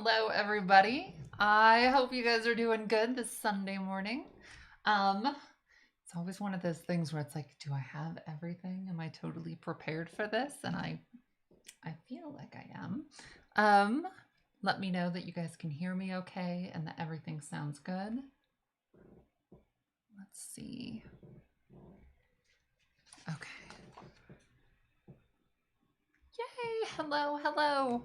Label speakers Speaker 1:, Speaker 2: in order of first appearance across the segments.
Speaker 1: Hello, everybody. I hope you guys are doing good this Sunday morning. It's always one of those things where it's like, do I have everything? Am I totally prepared for this? And I feel like I am. Um, Let me know that you guys can hear me okay and that everything sounds good. Let's see. Okay. Yay! Hello, hello.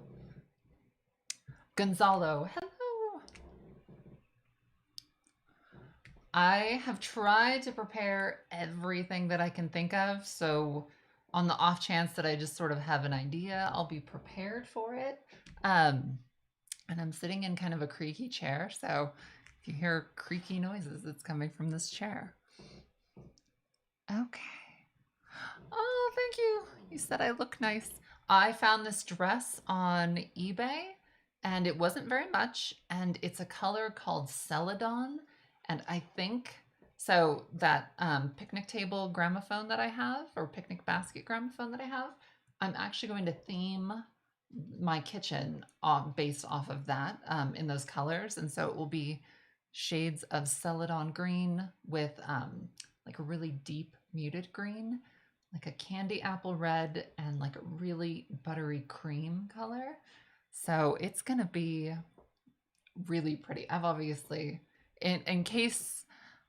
Speaker 1: Gonzalo, hello. I have tried to prepare everything that I can think of. So, on the off chance that I just sort of have an idea, I'll be prepared for it. Um, and I'm sitting in kind of a creaky chair. So, if you hear creaky noises, it's coming from this chair. Okay. Oh, thank you. You said I look nice. I found this dress on eBay and it wasn't very much. And it's a color called Celadon. And I think so that picnic table gramophone that I have, or picnic basket gramophone that I have, I'm actually going to theme my kitchen based off of that in those colors. And so it will be shades of Celadon green with like a really deep muted green, like a candy apple red, and like a really buttery cream color. So it's gonna be really pretty. I've obviously, in case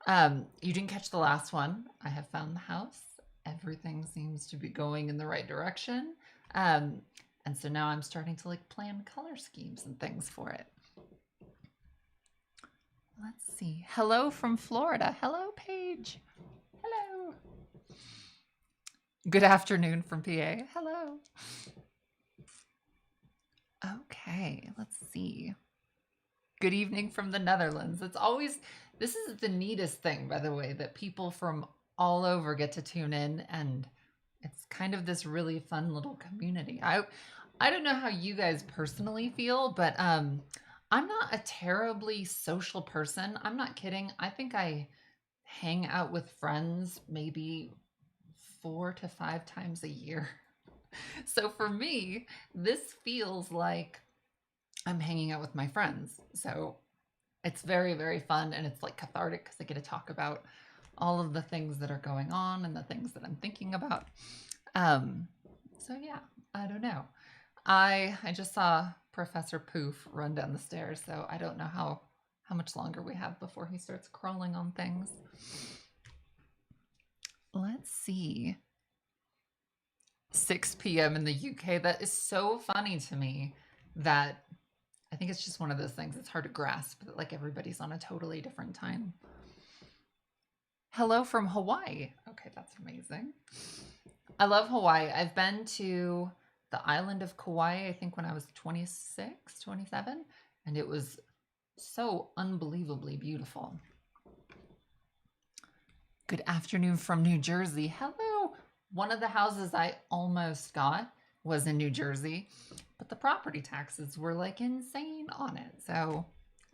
Speaker 1: you didn't catch the last one, I have found the house. Everything seems to be going in the right direction. Um, and so now I'm starting to like plan color schemes and things for it. Let's see. Hello from Florida. Hello, Paige. Hello. Good afternoon from PA. Hello. Okay, let's see. Good evening from the Netherlands. This is the neatest thing, by the way, that people from all over get to tune in, and it's kind of this really fun little community. I don't know how you guys personally feel, but I'm not a terribly social person. I'm not kidding. I think I hang out with friends maybe 4 to 5 times a year. So for me, this feels like I'm hanging out with my friends. So it's very, very fun and it's like cathartic because I get to talk about all of the things that are going on and the things that I'm thinking about. Um, so yeah, I don't know. I just saw Professor Poof run down the stairs, so I don't know how much longer we have before he starts crawling on things. Let's see. 6 p.m. in the UK. That is so funny to me that I think it's just one of those things. It's hard to grasp that like everybody's on a totally different time. Hello from Hawaii. Okay, that's amazing. I love Hawaii. I've been to the island of Kauai, I think when I was 26, 27, and it was so unbelievably beautiful. Good afternoon from New Jersey. Hello. One of the houses I almost got was in New Jersey, but the property taxes were like insane on it. So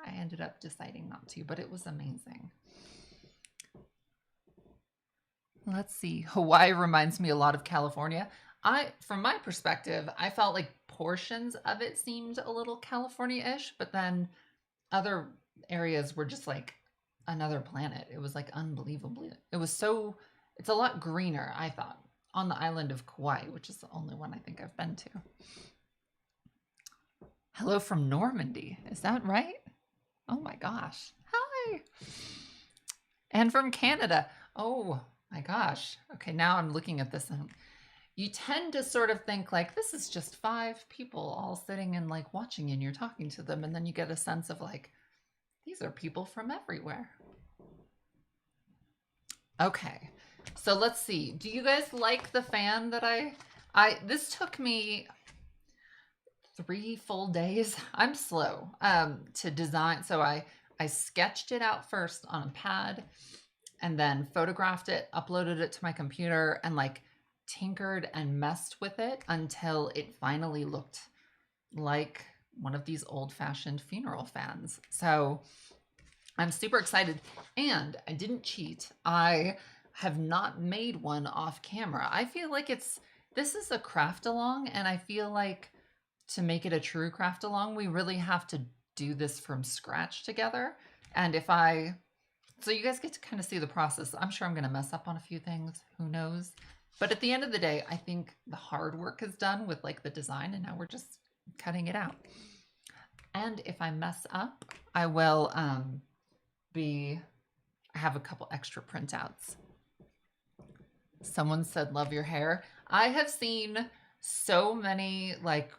Speaker 1: I ended up deciding not to, but it was amazing. Let's see. Hawaii reminds me a lot of California. From my perspective, I felt like portions of it seemed a little California-ish, but then other areas were just like another planet. It was like unbelievably. It's a lot greener, I thought, on the island of Kauai, which is the only one I think I've been to. Hello from Normandy. Is that right? Oh my gosh. Hi. And from Canada. Oh my gosh. Okay, now I'm looking at this and you tend to sort of think like this is just 5 people all sitting and like watching and you're talking to them and then you get a sense of like these are people from everywhere. Okay. So let's see. Do you guys like the fan that this took me 3 full days. I'm slow to design. So I sketched it out first on a pad and then photographed it, uploaded it to my computer and like tinkered and messed with it until it finally looked like one of these old-fashioned funeral fans. So I'm super excited and I didn't cheat. I have not made one off camera. I feel like this is a craft along and I feel like to make it a true craft along, we really have to do this from scratch together. And so you guys get to kind of see the process. I'm sure I'm going to mess up on a few things. Who knows? But at the end of the day, I think the hard work is done with like the design, and now we're just cutting it out. And if I mess up, I will I have a couple extra printouts. Someone said, love your hair. I have seen so many like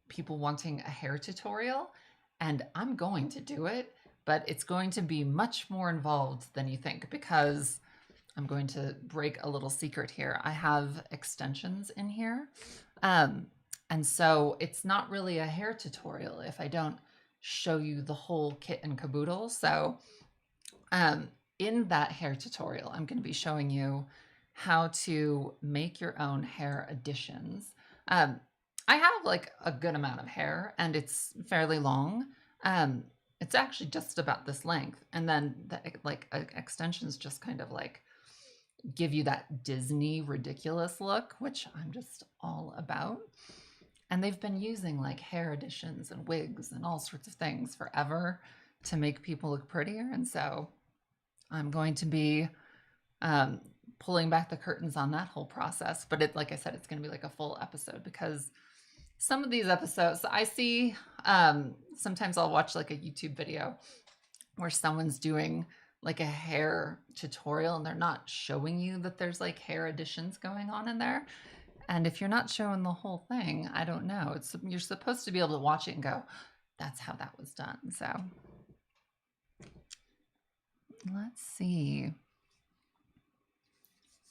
Speaker 1: people wanting a hair tutorial, and I'm going to do it, but it's going to be much more involved than you think, because I'm going to break a little secret here. I have extensions in here. And so it's not really a hair tutorial if I don't show you the whole kit and caboodle. So in that hair tutorial, I'm going to be showing you how to make your own hair additions. I have like a good amount of hair, and it's fairly long. It's actually just about this length. And then the extensions just kind of like give you that Disney ridiculous look, which I'm just all about. And they've been using like hair additions and wigs and all sorts of things forever to make people look prettier. And so I'm going to be pulling back the curtains on that whole process. But like I said, it's going to be like a full episode, because some of these episodes I see, sometimes I'll watch like a YouTube video where someone's doing like a hair tutorial and they're not showing you that there's like hair additions going on in there. And if you're not showing the whole thing, I don't know. You're supposed to be able to watch it and go, that's how that was done. So let's see.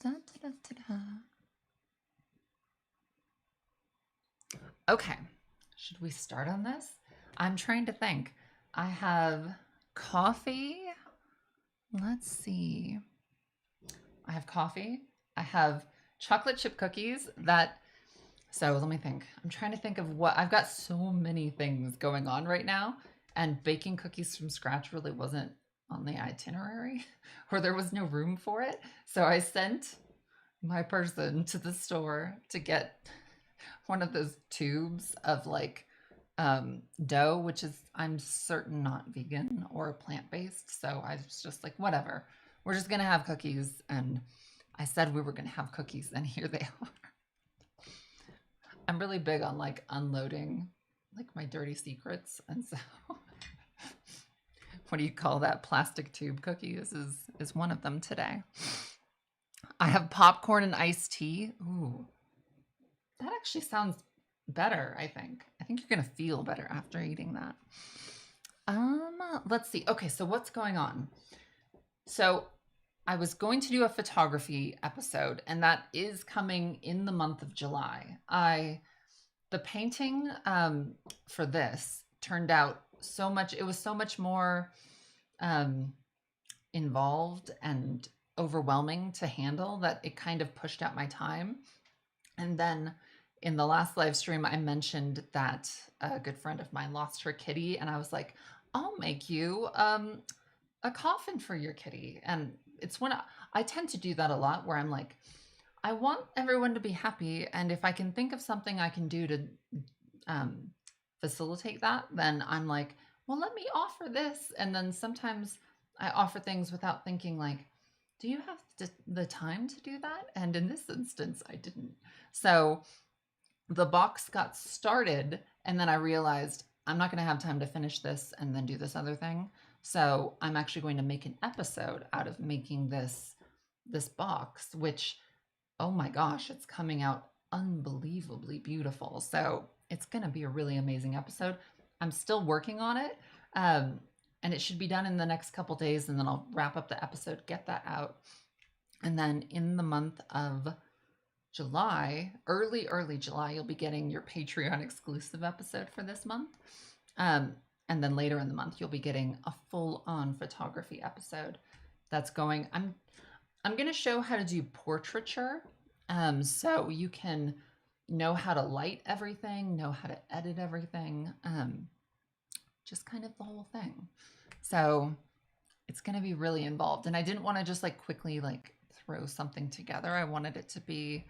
Speaker 1: Da, da, da, da. Okay, should we start on this? I'm trying to think. I have coffee. Let's see. I have coffee. I have chocolate chip cookies so let me think. I'm trying to think of I've got so many things going on right now, and baking cookies from scratch really wasn't on the itinerary, or there was no room for it. So I sent my person to the store to get one of those tubes of like dough, which is, I'm certain, not vegan or plant-based. So I was just like, whatever, we're just gonna have cookies. And I said we were gonna have cookies, and here they are. I'm really big on like unloading like my dirty secrets, and so what do you call that, plastic tube cookies is one of them today. I have popcorn and iced tea. Ooh, that actually sounds better. I think you're gonna feel better after eating that. Let's see. Okay, so what's going on? So I was going to do a photography episode, and that is coming in the month of July. The painting for this turned out so much. It was so much more involved and overwhelming to handle that it kind of pushed out my time. And then in the last live stream, I mentioned that a good friend of mine lost her kitty, and I was like, I'll make you a coffin for your kitty. And it's when I tend to do that a lot, where I'm like, I want everyone to be happy, and if I can think of something I can do to facilitate that, then I'm like, well, let me offer this. And then sometimes I offer things without thinking, like, do you have the time to do that? And in this instance, I didn't. So the box got started, and then I realized I'm not going to have time to finish this and then do this other thing. So I'm actually going to make an episode out of making this box, which, oh my gosh, it's coming out unbelievably beautiful. So it's going to be a really amazing episode. I'm still working on it, and it should be done in the next couple days, and then I'll wrap up the episode, get that out. And then in the month of July, early July, you'll be getting your Patreon exclusive episode for this month. And then later in the month, you'll be getting a full-on photography episode that's going. I'm going to show how to do portraiture, so you can know how to light everything, know how to edit everything, just kind of the whole thing. So it's going to be really involved, and I didn't want to just like quickly like throw something together. I wanted it to be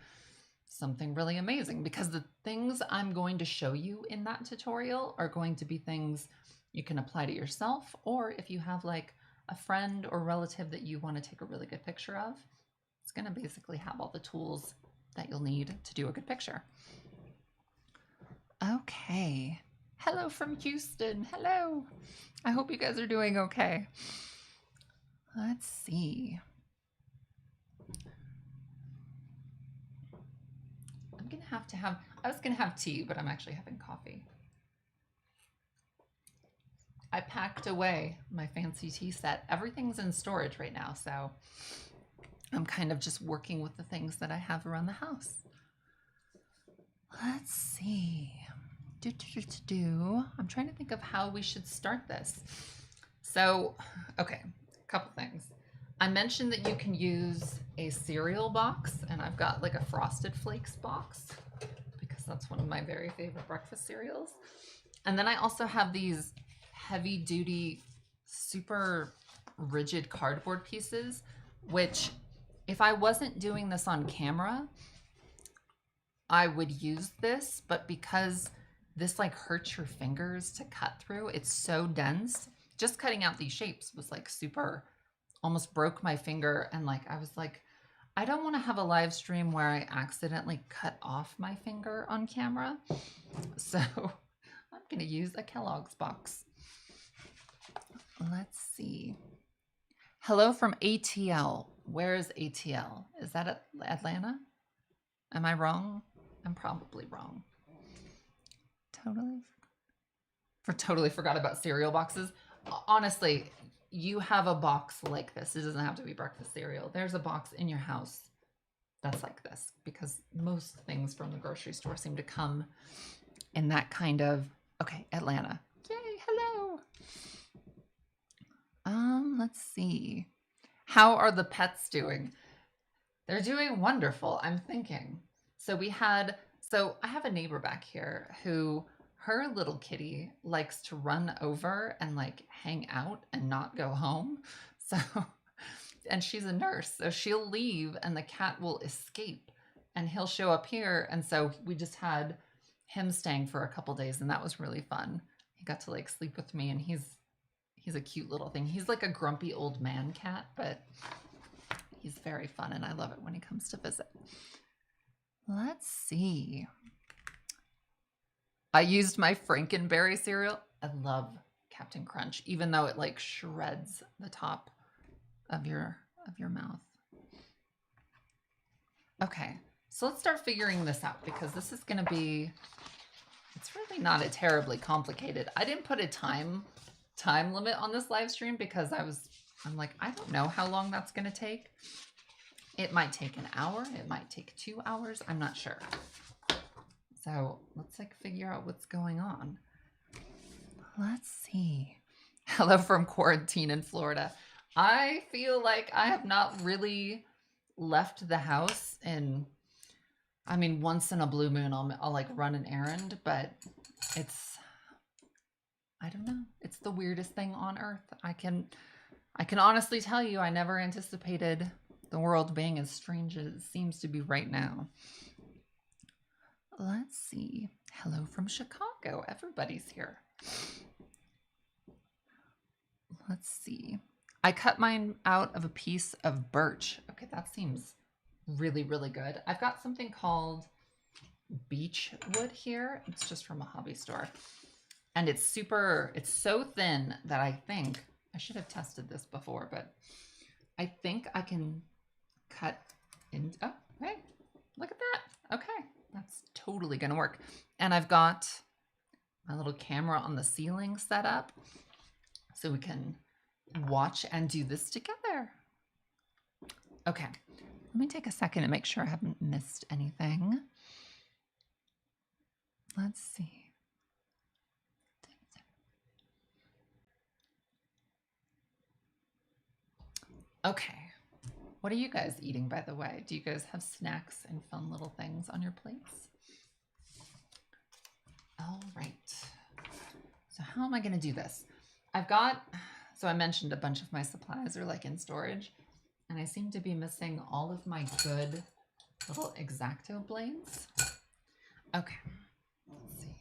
Speaker 1: something really amazing, because the things I'm going to show you in that tutorial are going to be things you can apply to yourself, or if you have like a friend or relative that you want to take a really good picture of, it's going to basically have all the tools that you'll need to do a good picture. Okay. Hello from Houston. Hello. I hope you guys are doing okay. Let's see. I'm going to have, I was going to have tea, but I'm actually having coffee. I packed away my fancy tea set. Everything's in storage right now, so I'm kind of just working with the things that I have around the house. Let's see. I'm trying to think of how we should start this. So, okay, a couple things. I mentioned that you can use a cereal box, and I've got like a Frosted Flakes box because that's one of my very favorite breakfast cereals. And then I also have these heavy duty, super rigid cardboard pieces, which if I wasn't doing this on camera, I would use this, but because this like hurts your fingers to cut through, it's so dense. Just cutting out these shapes was like super, almost broke my finger. And like, I was like, I don't want to have a live stream where I accidentally cut off my finger on camera. So I'm going to use a Kellogg's box. Let's see. Hello from ATL. Where is ATL? Is that Atlanta? Am I wrong? I'm probably wrong. Totally forgot about cereal boxes. Honestly, you have a box like this. It doesn't have to be breakfast cereal. There's a box in your house that's like this, because most things from the grocery store seem to come in that kind of, okay, Atlanta. Yay, hello. Let's see. How are the pets doing? They're doing wonderful, I'm thinking. So I have a neighbor back here who, her little kitty likes to run over and like hang out and not go home. So, and she's a nurse, so she'll leave and the cat will escape and he'll show up here. And so we just had him staying for a couple days, and that was really fun. He got to like sleep with me, and he's a cute little thing. He's like a grumpy old man cat, but he's very fun, and I love it when he comes to visit. Let's see. I used my Frankenberry cereal. I love Captain Crunch, even though it like shreds the top of your mouth. Okay, so let's start figuring this out, because this is going to be, it's really not a terribly complicated. I didn't put a time limit on this live stream because I'm like, I don't know how long that's going to take. It might take an hour. It might take 2 hours. I'm not sure. So let's like figure out what's going on. Let's see. Hello from quarantine in Florida. I feel like I have not really left the house in, I mean, once in a blue moon, I'll like run an errand, but I don't know. It's the weirdest thing on earth. I can honestly tell you, I never anticipated the world being as strange as it seems to be right now. Let's see. Hello from Chicago. Everybody's here. Let's see. I cut mine out of a piece of birch. Okay, that seems really, really good. I've got something called beech wood here. It's just from a hobby store. And it's so thin that I think, I should have tested this before, but I think I can cut in. Oh, hey, look at that. Okay, that's totally gonna work. And I've got my little camera on the ceiling set up so we can watch and do this together. Okay, let me take a second and make sure I haven't missed anything. Let's see. Okay, what are you guys eating, by the way? Do you guys have snacks and fun little things on your plates? All right, so how am I gonna do this? So I mentioned a bunch of my supplies are like in storage, and I seem to be missing all of my good little X-Acto blades. Okay, let's see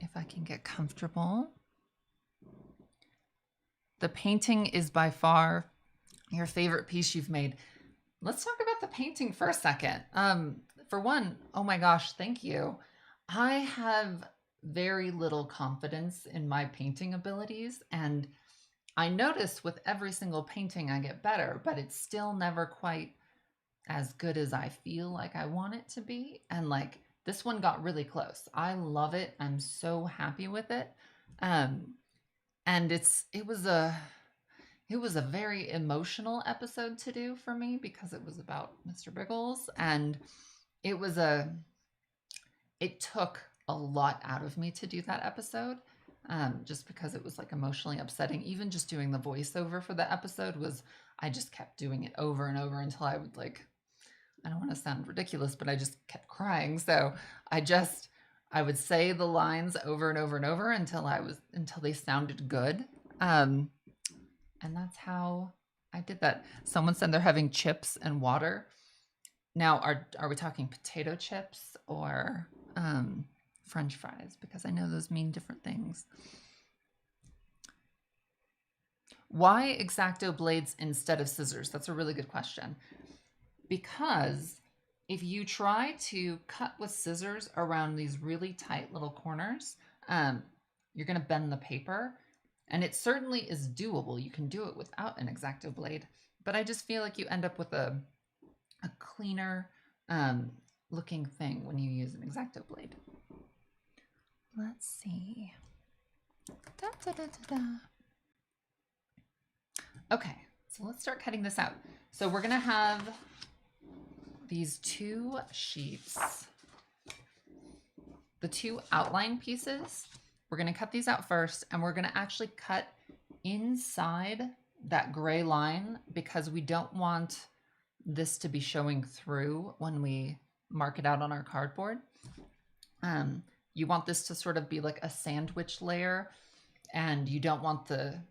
Speaker 1: if I can get comfortable. The painting is by far your favorite piece you've made. Let's talk about the painting for a second. For one, oh my gosh, thank you. I have very little confidence in my painting abilities, and I notice with every single painting I get better, but it's still never quite as good as I feel like I want it to be. And like this one got really close. I love it. I'm so happy with it. And it was a very emotional episode to do for me because it was about Mr. Biggles, and it was it took a lot out of me to do that episode. Just because it was like emotionally upsetting. Even just doing the voiceover for the episode I just kept doing it over and over until I would like, I don't want to sound ridiculous, but I just kept crying. So I would say the lines over and over and over until they sounded good. And that's how I did that. Someone said they're having chips and water. Now, are we talking potato chips or French fries? Because I know those mean different things. Why X-Acto blades instead of scissors? That's a really good question. Because if you try to cut with scissors around these really tight little corners, you're going to bend the paper. And it certainly is doable. You can do it without an X-Acto blade. But I just feel like you end up with a cleaner looking thing when you use an X-Acto blade. Let's see. Da, da, da, da, da. Okay, so let's start cutting this out. So we're gonna have these two sheets, the two outline pieces. We're gonna cut these out first, and we're gonna actually cut inside that gray line because we don't want this to be showing through when we mark it out on our cardboard. You want this to sort of be like a sandwich layer, and you don't want the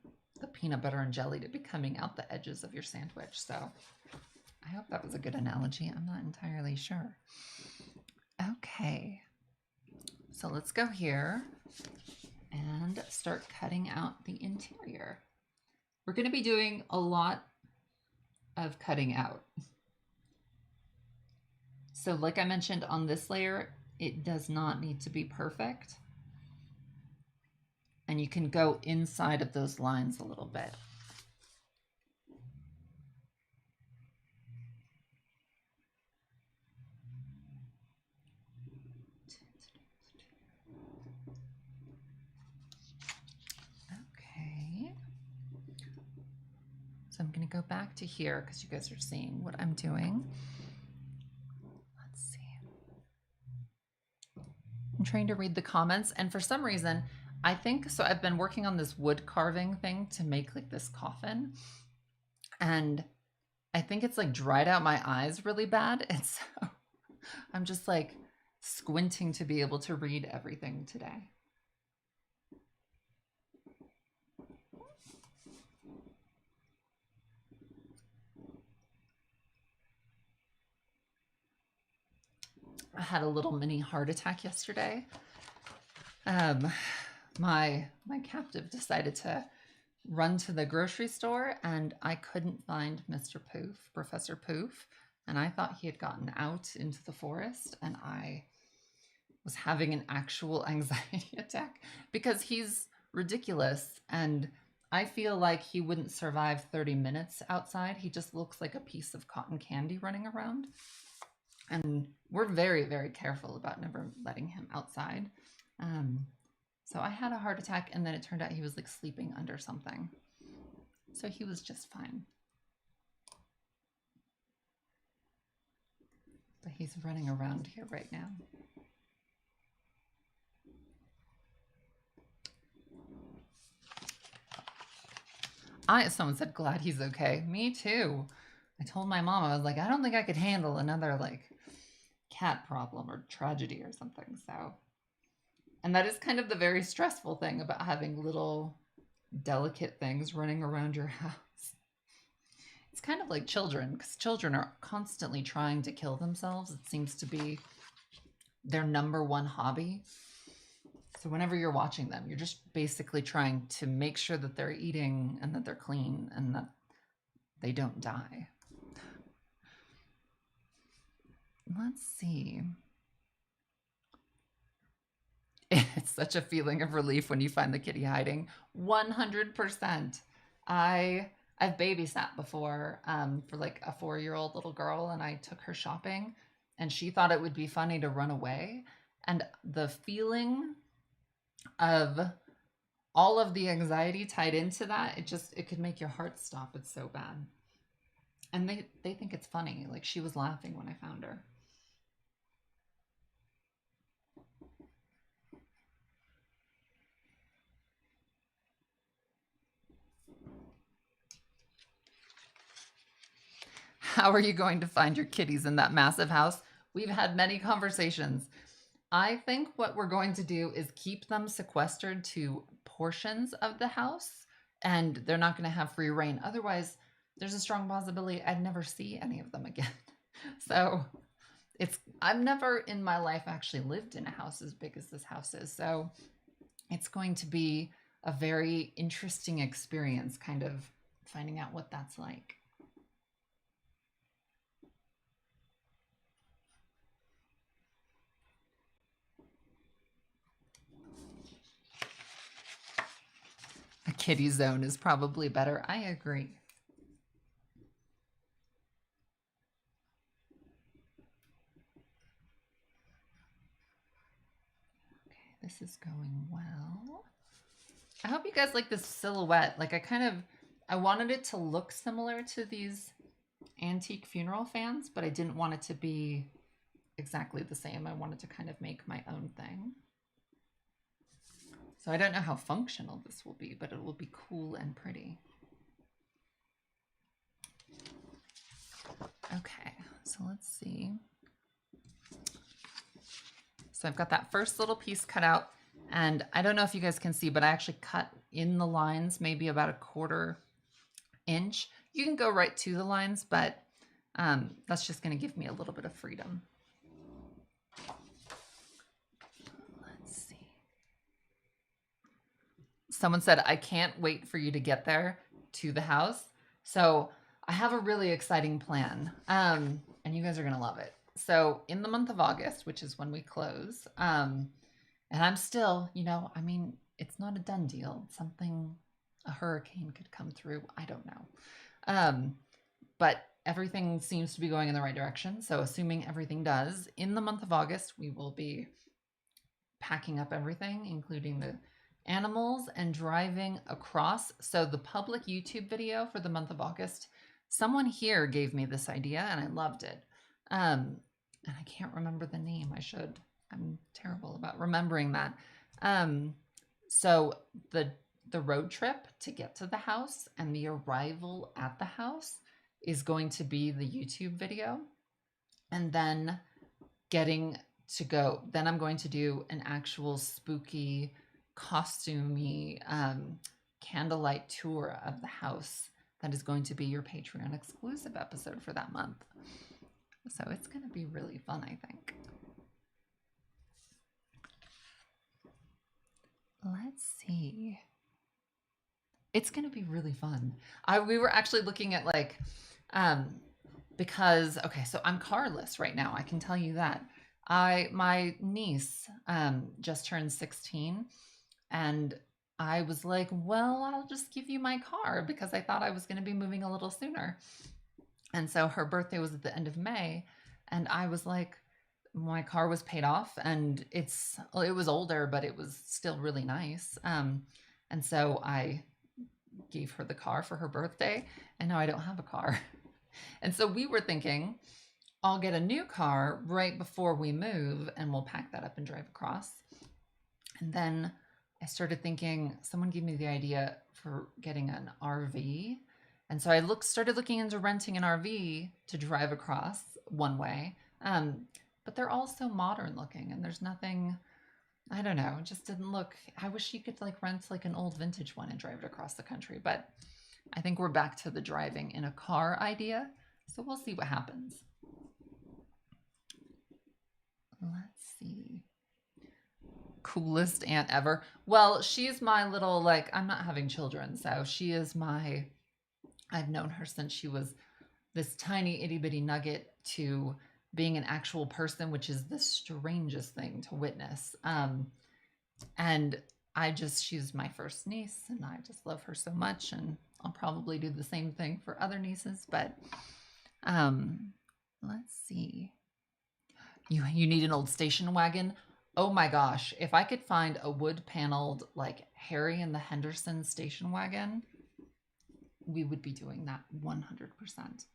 Speaker 1: peanut butter and jelly to be coming out the edges of your sandwich. So I hope that was a good analogy. I'm not entirely sure. Okay, so let's go here and start cutting out the interior. We're going to be doing a lot of cutting out. So like I mentioned on this layer, it does not need to be perfect. And you can go inside of those lines a little bit. Okay. So I'm going to go back to here because you guys are seeing what I'm doing. Let's see. I'm trying to read the comments, and for some reason, I think, so I've been working on this wood carving thing to make like this coffin, and I think it's like dried out my eyes really bad, and so I'm just like squinting to be able to read everything today. I had a little mini heart attack yesterday. My captive decided to run to the grocery store, and I couldn't find Mr. Poof, Professor Poof, and I thought he had gotten out into the forest, and I was having an actual anxiety attack because he's ridiculous, and I feel like he wouldn't survive 30 minutes outside. He just looks like a piece of cotton candy running around. And we're very, very careful about never letting him outside. So I had a heart attack, and then it turned out he was like sleeping under something. So he was just fine. But he's running around here right now. Someone said, glad he's okay. Me too. I told my mom, I was like, I don't think I could handle another like cat problem or tragedy or something. So, and that is kind of the very stressful thing about having little delicate things running around your house. kind of like children, because children are constantly trying to kill themselves. It seems to be their number one hobby. So whenever you're watching them, you're just basically trying to make sure that they're eating and that they're clean and that they don't die. Let's see. It's such a feeling of relief when you find the kitty hiding. 100%. I've babysat before for like a 4-year-old little girl, and I took her shopping, and she thought it would be funny to run away. And the feeling of all of the anxiety tied into that, it could make your heart stop. It's so bad. And they think it's funny. Like, she was laughing when I found her. How are you going to find your kitties in that massive house? We've had many conversations. I think what we're going to do is keep them sequestered to portions of the house, and they're not going to have free reign. Otherwise, there's a strong possibility I'd never see any of them again. So I've never in my life actually lived in a house as big as this house is. So it's going to be a very interesting experience, kind of finding out what that's like. A kitty zone is probably better. I agree. Okay, this is going well. I hope you guys like this silhouette. Like, I wanted it to look similar to these antique funeral fans, but I didn't want it to be exactly the same. I wanted to kind of make my own thing. So I don't know how functional this will be, but it will be cool and pretty. Okay, so let's see. So I've got that first little piece cut out, and I don't know if you guys can see, but I actually cut in the lines maybe about a 1/4 inch. You can go right to the lines, but that's just going to give me a little bit of freedom. Let's see. Someone said, I can't wait for you to get there to the house. So I have a really exciting plan, and you guys are going to love it. So in the month of August, which is when we close, and I'm still, I mean, it's not a done deal. A hurricane could come through. I don't know. But everything seems to be going in the right direction. So assuming everything does, in the month of August, we will be packing up everything, including the animals, and driving across. So the public YouTube video for the month of August, someone here gave me this idea and I loved it. And I can't remember the name. I'm terrible about remembering that. So the road trip to get to the house and the arrival at the house is going to be the YouTube video. And then then I'm going to do an actual spooky, costumey candlelight tour of the house. That is going to be your Patreon exclusive episode for that month. So it's going to be really fun, I think. Let's see. It's going to be really fun. We were actually looking at because, okay, so I'm carless right now. I can tell you that. My niece just turned 16, and I was like, well, I'll just give you my car because I thought I was going to be moving a little sooner. And so her birthday was at the end of May, and I was like, my car was paid off, and it was older, but it was still really nice. And so I gave her the car for her birthday, and now I don't have a car. And so we were thinking, I'll get a new car right before we move, and we'll pack that up and drive across. And then I started thinking, someone gave me the idea for getting an RV. And so I started looking into renting an RV to drive across one way. But they're all so modern looking, and there's nothing, I don't know, it just didn't look. I wish you could rent an old vintage one and drive it across the country, but I think we're back to the driving in a car idea. So we'll see what happens. Let's see. Coolest aunt ever. Well, she's my little, like, I'm not having children, so she is my, I've known her since she was this tiny itty bitty nugget to being an actual person, which is the strangest thing to witness. And she's my first niece, and I just love her so much, and I'll probably do the same thing for other nieces. But let's see. You need an old station wagon. Oh my gosh, if I could find a wood paneled like Harry and the Henderson station wagon, we would be doing that 100%.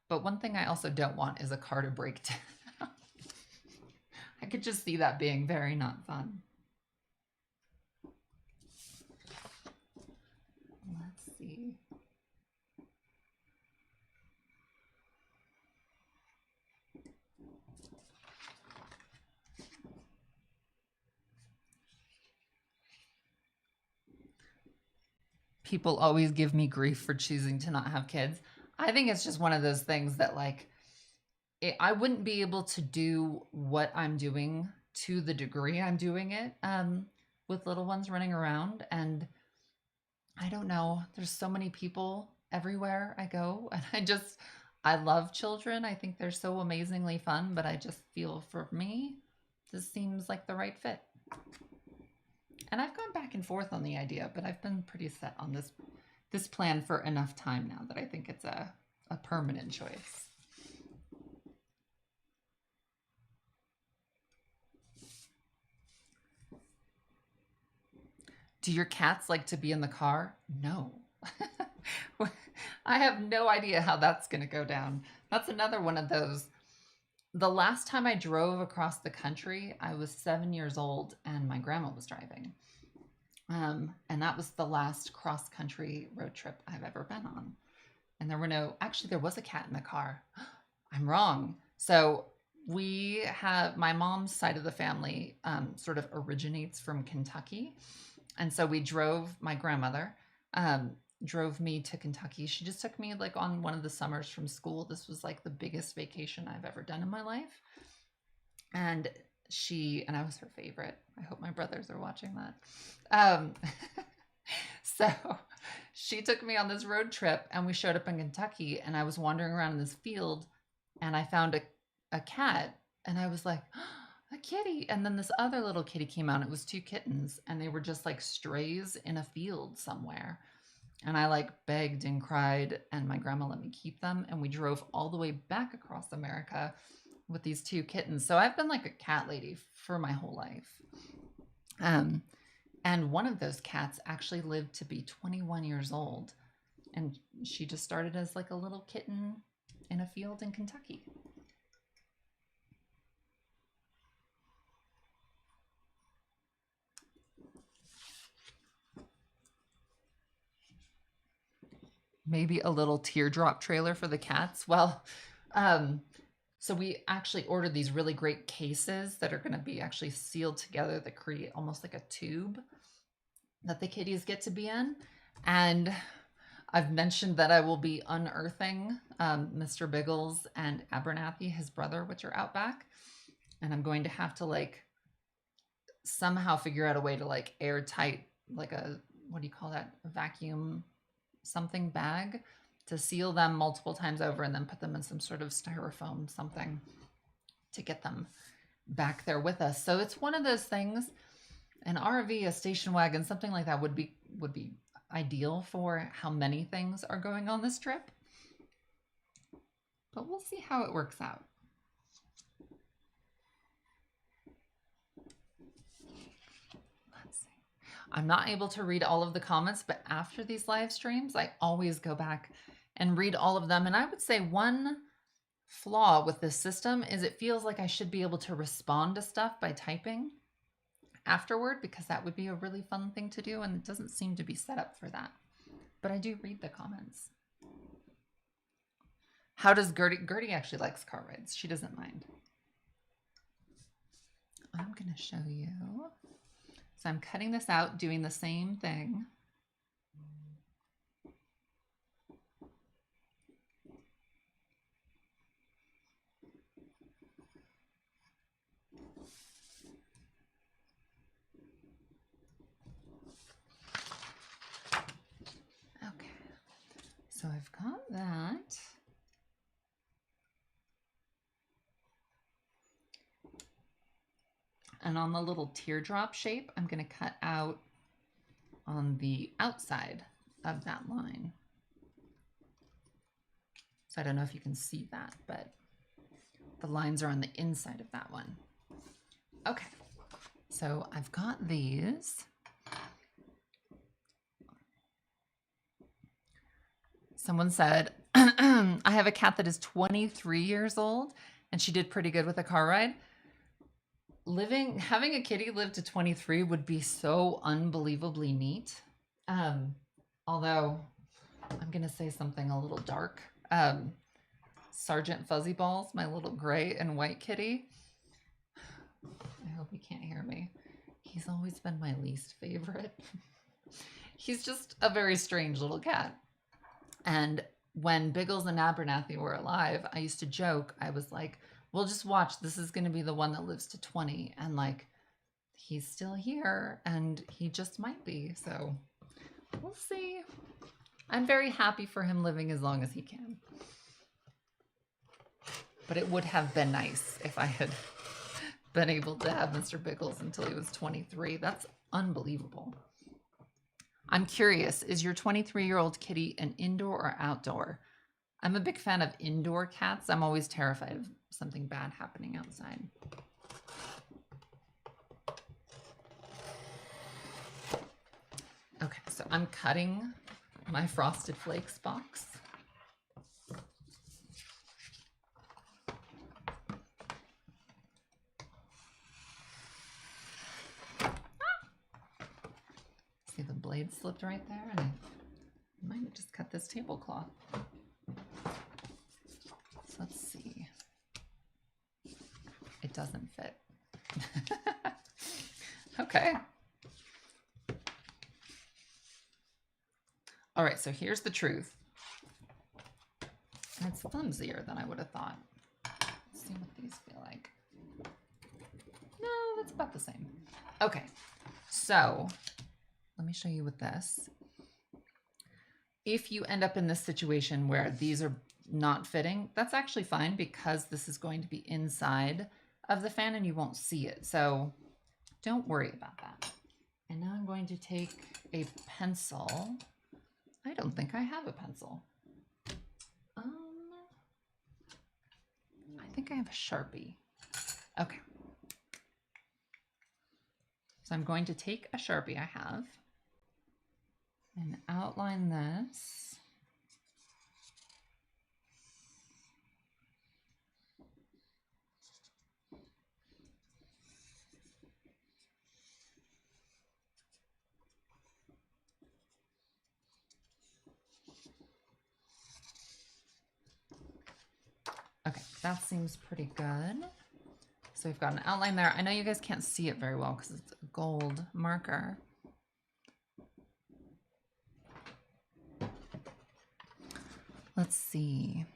Speaker 1: But one thing I also don't want is a car to break down. I could just see that being very not fun. Let's see. People always give me grief for choosing to not have kids. I think it's just one of those things that like I wouldn't be able to do what I'm doing to the degree I'm doing it with little ones running around. And I don't know, there's so many people everywhere I go. And I love children. I think they're so amazingly fun, but I just feel for me, this seems like the right fit. And I've gone back and forth on the idea, but I've been pretty set on this plan for enough time now that I think it's a permanent choice. Do your cats like to be in the car? No. I have no idea how that's going to go down. That's another one of those. The last time I drove across the country, I was 7 years old and my grandma was driving. And that was the last cross country road trip I've ever been on. And actually, there was a cat in the car. I'm wrong. So my mom's side of the family sort of originates from Kentucky. And so my grandmother drove me to Kentucky. She just took me like on one of the summers from school. This was like the biggest vacation I've ever done in my life. And I was her favorite. I hope my brothers are watching that. So she took me on this road trip and we showed up in Kentucky and I was wandering around in this field and I found a cat and I was like, a kitty. And then this other little kitty came out. It was 2 kittens and they were just like strays in a field somewhere. And I like begged and cried and my grandma let me keep them. And we drove all the way back across America with these 2 kittens. So I've been like a cat lady for my whole life. And one of those cats actually lived to be 21 years old. And she just started as like a little kitten in a field in Kentucky. Maybe a little teardrop trailer for the cats. Well, so we actually ordered these really great cases that are going to be actually sealed together that create almost like a tube that the kitties get to be in. And I've mentioned that I will be unearthing Mr. Biggles and Abernathy, his brother, which are out back. And I'm going to have to like somehow figure out a way to like airtight, like what do you call that? A vacuum something bag to seal them multiple times over and then put them in some sort of styrofoam something to get them back there with us. So it's one of those things. An RV, a station wagon, something like that would be ideal for how many things are going on this trip. But we'll see how it works out. Let's see. I'm not able to read all of the comments, but after these live streams, I always go back and read all of them. And I would say one flaw with this system is it feels like I should be able to respond to stuff by typing afterward, because that would be a really fun thing to do, and it doesn't seem to be set up for that. But I do read the comments. How does Gertie actually likes car rides. She doesn't mind. I'm going to show you. So I'm cutting this out, doing the same thing. Okay, so I've got that. And on the little teardrop shape, I'm going to cut out on the outside of that line. So I don't know if you can see that, but the lines are on the inside of that one. Okay, so I've got these. Someone said, I have a cat that is 23 years old and she did pretty good with a car ride. Having a kitty live to 23 would be so unbelievably neat. Although I'm going to say something a little dark. Sergeant Fuzzy Balls, my little gray and white kitty. I hope he can't hear me. He's always been my least favorite. He's just a very strange little cat. And when Biggles and Abernathy were alive, I used to joke, I was like, well, just watch. This is going to be the one that lives to 20. And like, he's still here and he just might be. So we'll see. I'm very happy for him living as long as he can. But it would have been nice if I had been able to have Mr. Biggles until he was 23. That's unbelievable. I'm curious, is your 23-year-old kitty an indoor or outdoor? I'm a big fan of indoor cats. I'm always terrified of something bad happening outside. Okay, so I'm cutting my Frosted Flakes box. See, the blade slipped right there, and I might have just cut this tablecloth. So let's see. It doesn't fit. Okay. All right, so here's the truth. And it's flimsier than I would have thought. Let's see what these feel like. No, that's about the same. Okay, so let me show you with this. If you end up in this situation where these are not fitting, that's actually fine because this is going to be inside of the fan and you won't see it. So don't worry about that. And now I'm going to take a pencil. I don't think I have a pencil. I think I have a Sharpie. Okay. So I'm going to take a Sharpie I have and outline this. Okay, that seems pretty good. So we've got an outline there. I know you guys can't see it very well because it's a gold marker. Let's see.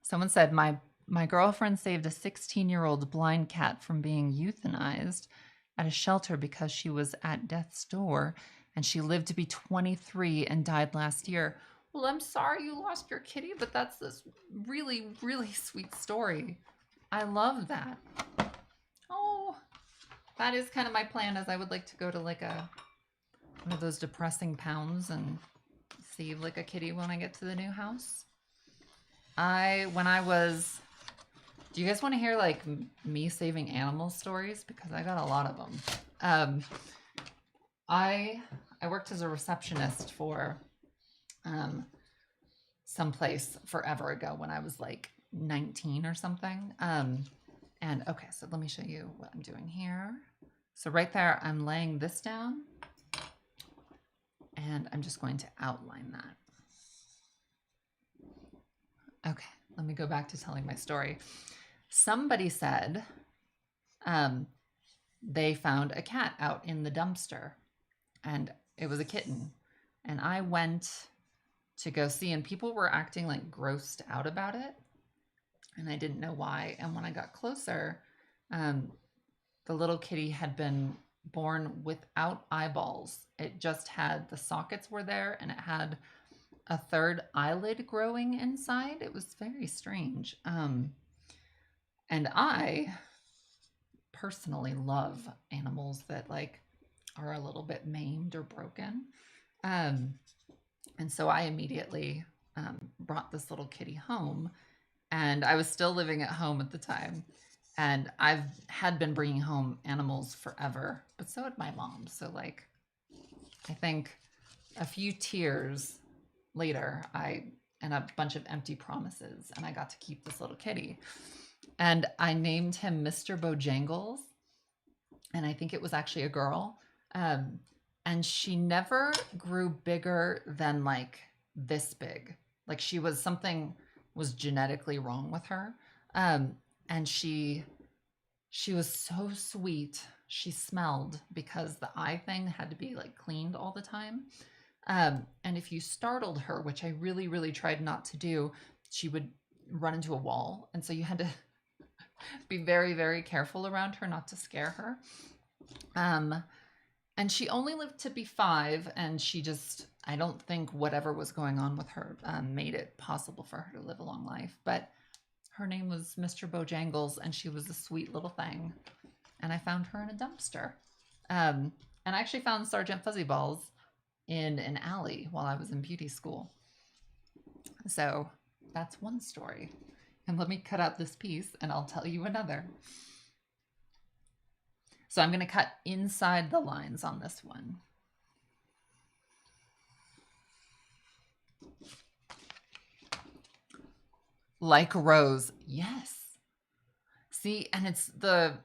Speaker 1: Someone said, my girlfriend saved a 16-year-old blind cat from being euthanized at a shelter because she was at death's door and she lived to be 23 and died last year. Well, I'm sorry you lost your kitty, but that's this really, really sweet story. I love that. Oh, that is kind of my plan, as I would like to go to like one of those depressing pounds and save like a kitty when I get to the new house. Do you guys want to hear like me saving animal stories? Because I got a lot of them. I worked as a receptionist for someplace forever ago when I was like 19 or something. And okay, so let me show you what I'm doing here. So right there, I'm laying this down and I'm just going to outline that. Okay, let me go back to telling my story. Somebody said, they found a cat out in the dumpster, and it was a kitten. And I went to go see, and people were acting like grossed out about it. And I didn't know why. And when I got closer, um, the little kitty had been born without eyeballs. It just had the sockets were there, and it had a third eyelid growing inside. It was very strange. And I personally love animals that like are a little bit maimed or broken. Um, and so I immediately brought this little kitty home, and I was still living at home at the time. And I've had been bringing home animals forever, but so had my mom. So like, I think a few tears later, I and a bunch of empty promises, and I got to keep this little kitty. And I named him Mr. Bojangles, and I think it was actually a girl. Um, and she never grew bigger than like this big. Like she was something was genetically wrong with her. Um, and she was so sweet. She smelled because the eye thing had to be like cleaned all the time. And if you startled her, which I really, really tried not to do, she would run into a wall. And so you had to be very, very careful around her not to scare her. Um, and she only lived to be 5, and she just, I don't think whatever was going on with her made it possible for her to live a long life. But her name was Mr. Bojangles, and she was a sweet little thing. And I found her in a dumpster. And I actually found Sergeant Fuzzyballs in an alley while I was in beauty school. So that's one story. And let me cut out this piece and I'll tell you another. So I'm going to cut inside the lines on this one. Like Rose. Yes. See, and it's the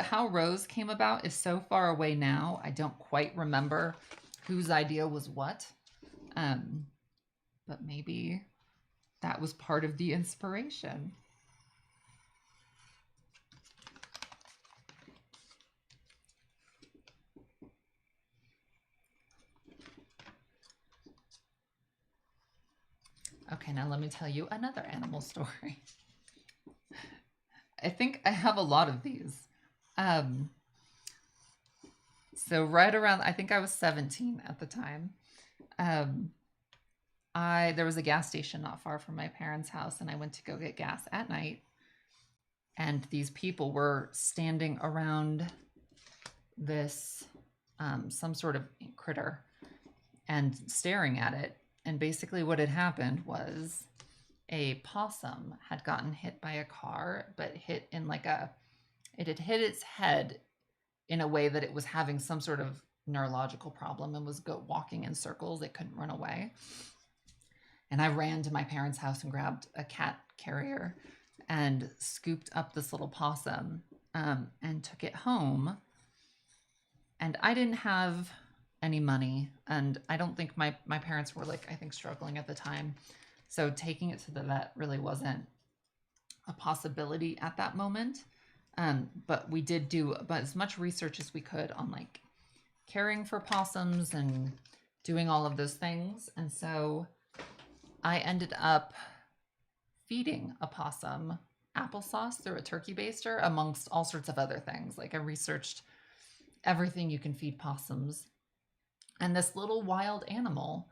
Speaker 1: how Rose came about is so far away now. I don't quite remember whose idea was what. But maybe that was part of the inspiration. Okay, now let me tell you another animal story. I think I have a lot of these. So right around, I think I was 17 at the time. There was a gas station not far from my parents' house, and I went to go get gas at night. And these people were standing around this some sort of critter and staring at it. And basically, what had happened was a possum had gotten hit by a car, but hit in like it had hit its head in a way that it was having some sort of neurological problem and was walking in circles. It couldn't run away. And I ran to my parents' house and grabbed a cat carrier and scooped up this little possum and took it home. And I didn't have any money, and I don't think my parents were like, I think, struggling at the time. So taking it to the vet really wasn't a possibility at that moment. But we did do about as much research as we could on like caring for possums and doing all of those things. And so I ended up feeding a possum applesauce through a turkey baster, amongst all sorts of other things. Like I researched everything you can feed possums. And this little wild animal,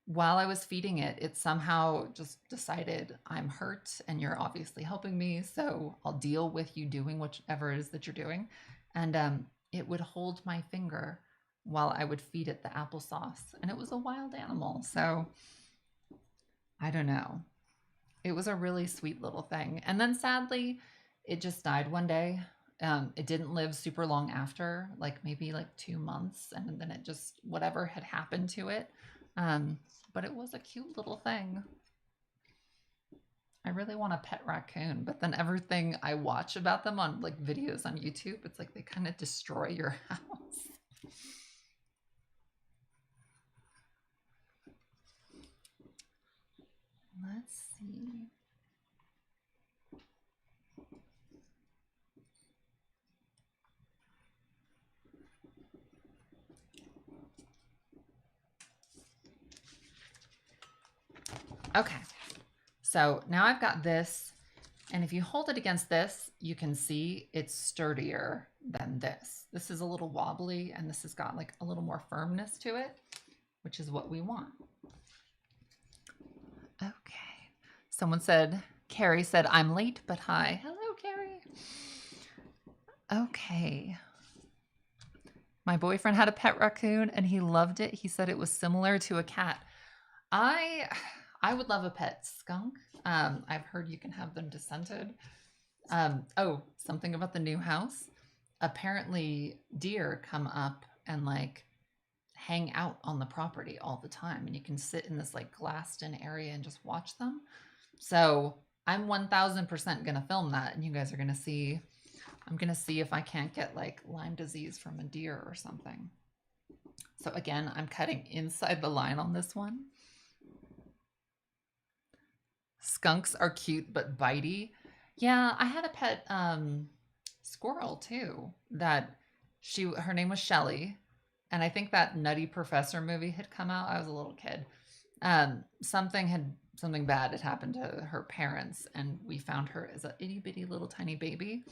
Speaker 1: while I was feeding it, it somehow just decided, I'm hurt and you're obviously helping me, so I'll deal with you doing whatever it is that you're doing. And it would hold my finger while I would feed it the applesauce. And it was a wild animal. So I don't know. It was a really sweet little thing. And then sadly, it just died one day. It didn't live super long after, like maybe like 2 months. And then it just, whatever had happened to it. But it was a cute little thing. I really want a pet raccoon, but then everything I watch about them on like videos on YouTube, it's like they kind of destroy your house. Let's see. Okay. So now I've got this, and if you hold it against this, you can see it's sturdier than this. This is a little wobbly, and this has got like a little more firmness to it, which is what we want. Okay. Someone said, Carrie said, I'm late, but hi. Hello, Carrie. Okay. My boyfriend had a pet raccoon and he loved it. He said it was similar to a cat. I would love a pet skunk. I've heard you can have them descented. Oh, something about the new house. Apparently, deer come up and like hang out on the property all the time, and you can sit in this like glassed-in area and just watch them. So I'm 1000% gonna film that, and you guys are gonna see. I'm gonna see if I can't get like Lyme disease from a deer or something. So again, I'm cutting inside the line on this one. Skunks are cute but bitey. Yeah, I had a pet squirrel too. That her name was Shelly, and I think that Nutty Professor movie had come out. I was a little kid. Something bad had happened to her parents, and we found her as a itty bitty little tiny baby,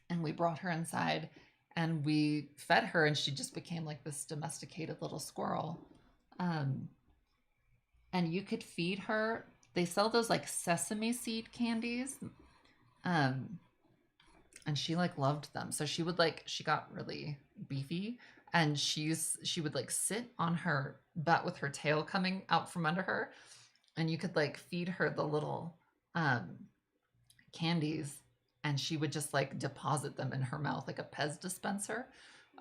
Speaker 1: and we brought her inside, and we fed her, and she just became like this domesticated little squirrel. And you could feed her. They sell those like sesame seed candies. And she like loved them. So she got really beefy, and she would like sit on her butt with her tail coming out from under her, and you could like feed her the little candies, and she would just like deposit them in her mouth like a Pez dispenser.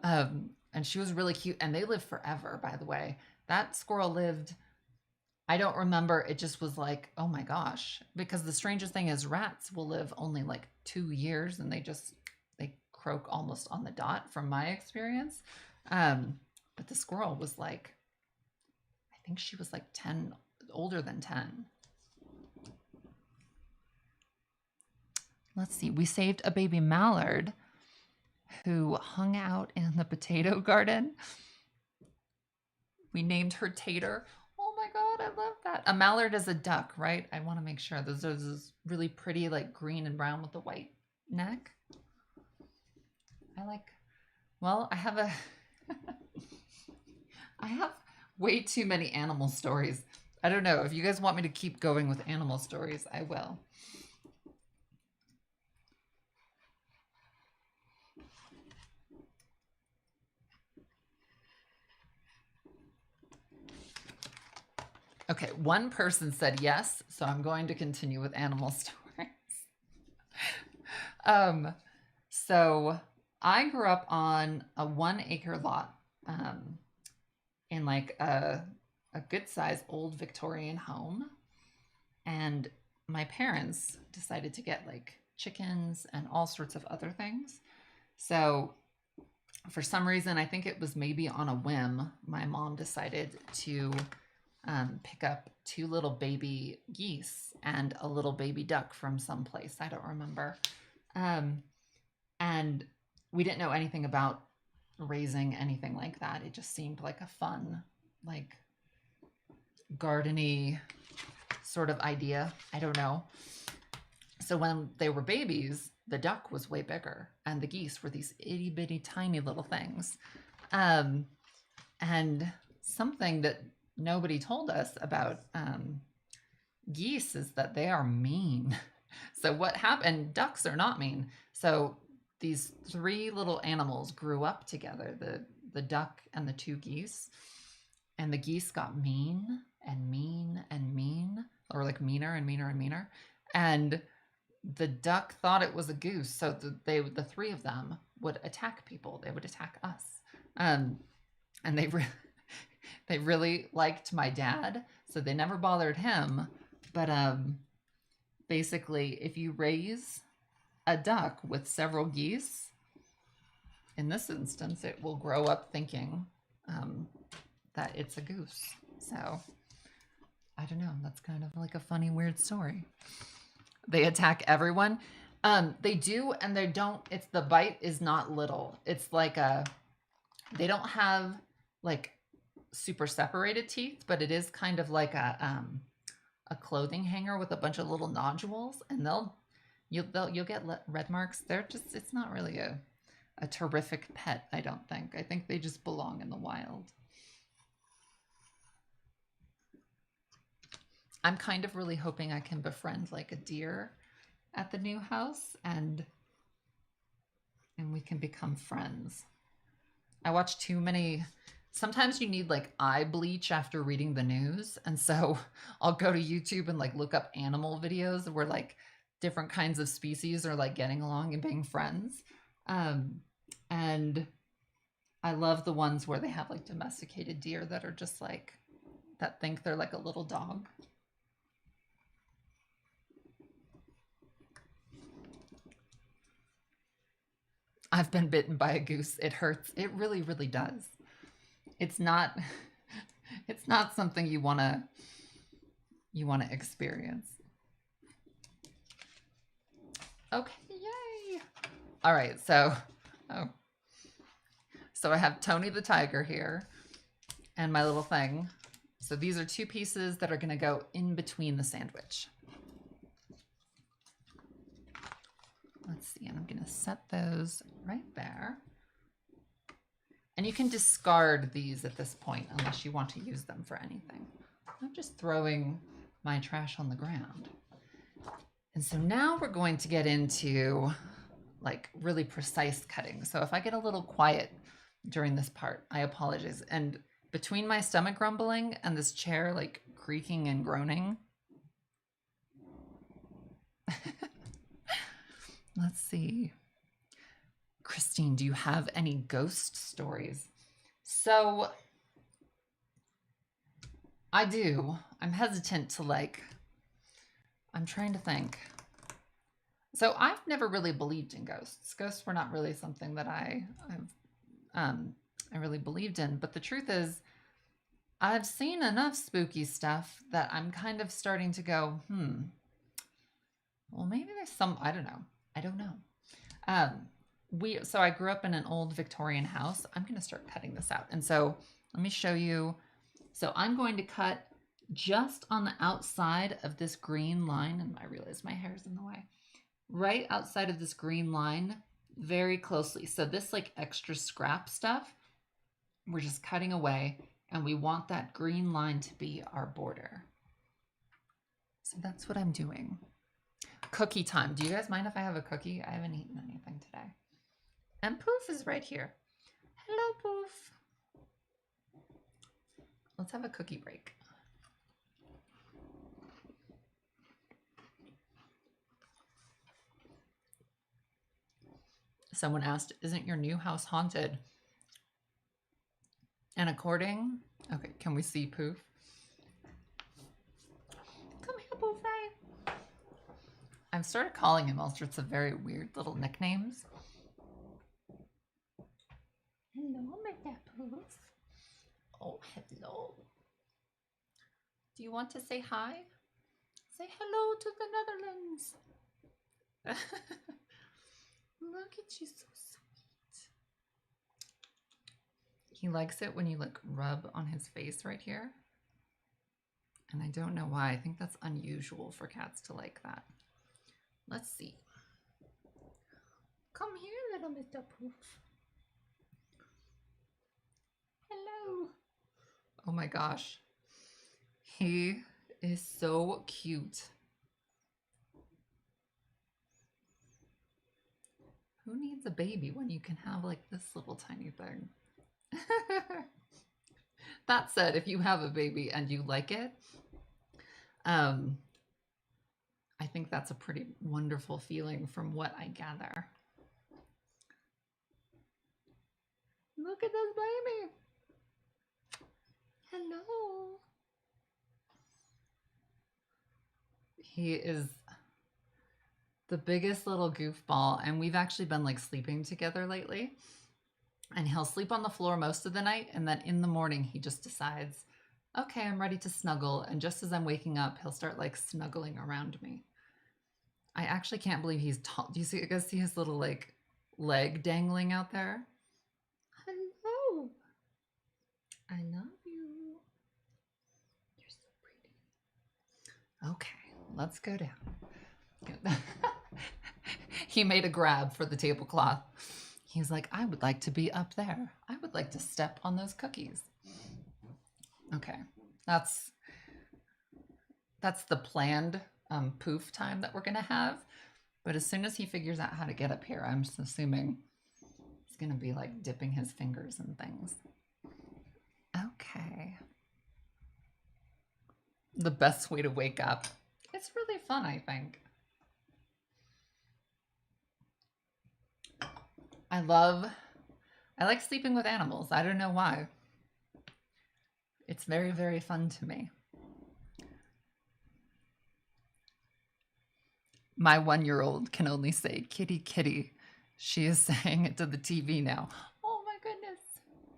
Speaker 1: And she was really cute, and they live forever, by the way. That squirrel lived, I don't remember. It just was like, oh my gosh. Because the strangest thing is rats will live only like 2 years, and they croak almost on the dot from my experience. But the squirrel was like, I think she was like 10, older than 10. Let's see. We saved a baby mallard who hung out in the potato garden. We named her Tater. Oh my God, I love that. A mallard is a duck, right? I want to make sure. Those are those really pretty, like green and brown with the white neck. I have I have way too many animal stories. I don't know. If you guys want me to keep going with animal stories, I will. Okay, one person said yes, so I'm going to continue with animal stories. So I grew up on a 1-acre lot in like a good sized old Victorian home. And my parents decided to get like chickens and all sorts of other things. So for some reason, I think it was maybe on a whim, my mom decided to pick up 2 little baby geese and a little baby duck from someplace. I don't remember. And we didn't know anything about raising anything like that. It just seemed like a fun, like gardeny sort of idea. I don't know. So when they were babies, the duck was way bigger, and the geese were these itty bitty tiny little things. And something that nobody told us about geese is that they are mean. So what happened? Ducks are not mean. So these 3 little animals grew up together, the duck and the 2 geese, and the geese got mean and mean and mean, or like meaner and meaner and meaner. And the duck thought it was a goose, so the 3 of them would attack people. They would attack us, and they really liked my dad, so they never bothered him. But basically, if you raise a duck with several geese, in this instance, it will grow up thinking that it's a goose. So I don't know. That's kind of like a funny, weird story. They attack everyone. They do and they don't. It's the bite is not little. It's like they don't have like super separated teeth, but it is kind of like a clothing hanger with a bunch of little nodules, and you'll get red marks. They're just, it's not really a terrific pet, I don't think. I think they just belong in the wild. I'm kind of really hoping I can befriend like a deer at the new house, and we can become friends. I watch too many. Sometimes you need like eye bleach after reading the news, and so I'll go to YouTube and like look up animal videos where like different kinds of species are like getting along and being friends. And I love the ones where they have like domesticated deer that are just like, that think they're like a little dog. I've been bitten by a goose. It hurts. It really, really does. It's not it's not something you want to experience. Okay, yay. All right, so I have Tony the tiger here and my little thing. So these are 2 pieces that are going to go in between the sandwich. Let's see, and I'm going to set those right there. And you can discard these at this point unless you want to use them for anything. I'm just throwing my trash on the ground. And so now we're going to get into like really precise cutting. So if I get a little quiet during this part, I apologize. And between my stomach grumbling and this chair like creaking and groaning, let's see. Christine, do you have any ghost stories? So I do. I'm hesitant to like, I'm trying to think. So I've never really believed in ghosts. Ghosts were not really something that I really believed in. But the truth is, I've seen enough spooky stuff that I'm kind of starting to go, well, maybe there's some, I don't know. So I grew up in an old Victorian house. I'm going to start cutting this out. And so let me show you. So I'm going to cut just on the outside of this green line. And I realize my hair's in the way. Right outside of this green line, very closely. So this like extra scrap stuff, we're just cutting away, and we want that green line to be our border. So that's what I'm doing. Cookie time. Do you guys mind if I have a cookie? I haven't eaten anything today. And Poof is right here. Hello, Poof. Let's have a cookie break. Someone asked, isn't your new house haunted? And according, okay, can we see Poof? Come here, Poof. I've started calling him all sorts of very weird little nicknames. Hello, Mr. Poof. Oh, hello. Do you want to say hi? Say hello to the Netherlands. Look at you, so sweet. He likes it when you like rub on his face right here. And I don't know why. I think that's unusual for cats to like that. Let's see. Come here, little Mr. Poof. Hello. Oh my gosh. He is so cute. Who needs a baby when you can have like this little tiny thing? That said, if you have a baby and you like it, I think that's a pretty wonderful feeling from what I gather. Look at this baby. Hello. He is the biggest little goofball, and we've actually been like sleeping together lately. And he'll sleep on the floor most of the night, and then in the morning he just decides, okay, I'm ready to snuggle. And just as I'm waking up, he'll start like snuggling around me. I actually can't believe he's tall. Do you guys see his little like leg dangling out there? Hello. I love you. You're so pretty. Okay, let's go down. He made a grab for the tablecloth. He's like, I would like to be up there. I would like to step on those cookies. Okay, that's the planned poof time that we're gonna have. But as soon as he figures out how to get up here, I'm just assuming he's gonna be like dipping his fingers in things. Okay. The best way to wake up. It's really fun, I think. I like sleeping with animals. I don't know why. It's very, very fun to me. My 1-year-old can only say kitty, kitty. She is saying it to the TV now. Oh my goodness.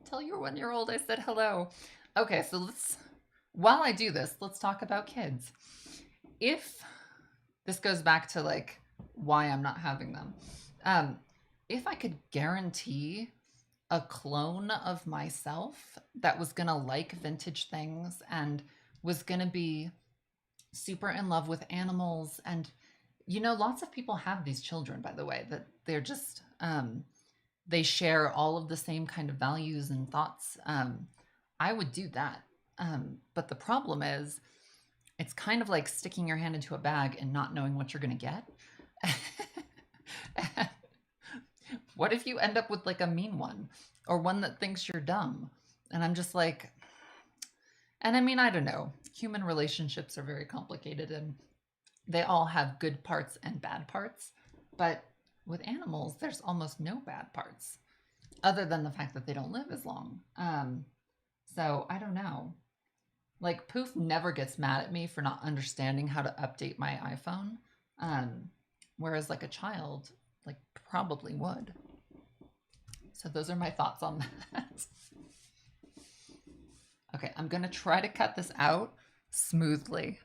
Speaker 1: Tell your 1-year-old I said hello. Okay, so while I do this, let's talk about kids. If this goes back to like why I'm not having them, if I could guarantee a clone of myself that was gonna like vintage things and was gonna be super in love with animals, and lots of people have these children, by the way, that they're just they share all of the same kind of values and thoughts. I would do that. But the problem is it's kind of like sticking your hand into a bag and not knowing what you're going to get. What if you end up with like a mean one or one that thinks you're dumb? And I'm just like, and I mean, I don't know. Human relationships are very complicated and they all have good parts and bad parts. But with animals, there's almost no bad parts other than the fact that they don't live as long. So I don't know. Like Poof never gets mad at me for not understanding how to update my iPhone. Whereas like a child, like probably would. So those are my thoughts on that. Okay, I'm gonna try to cut this out smoothly.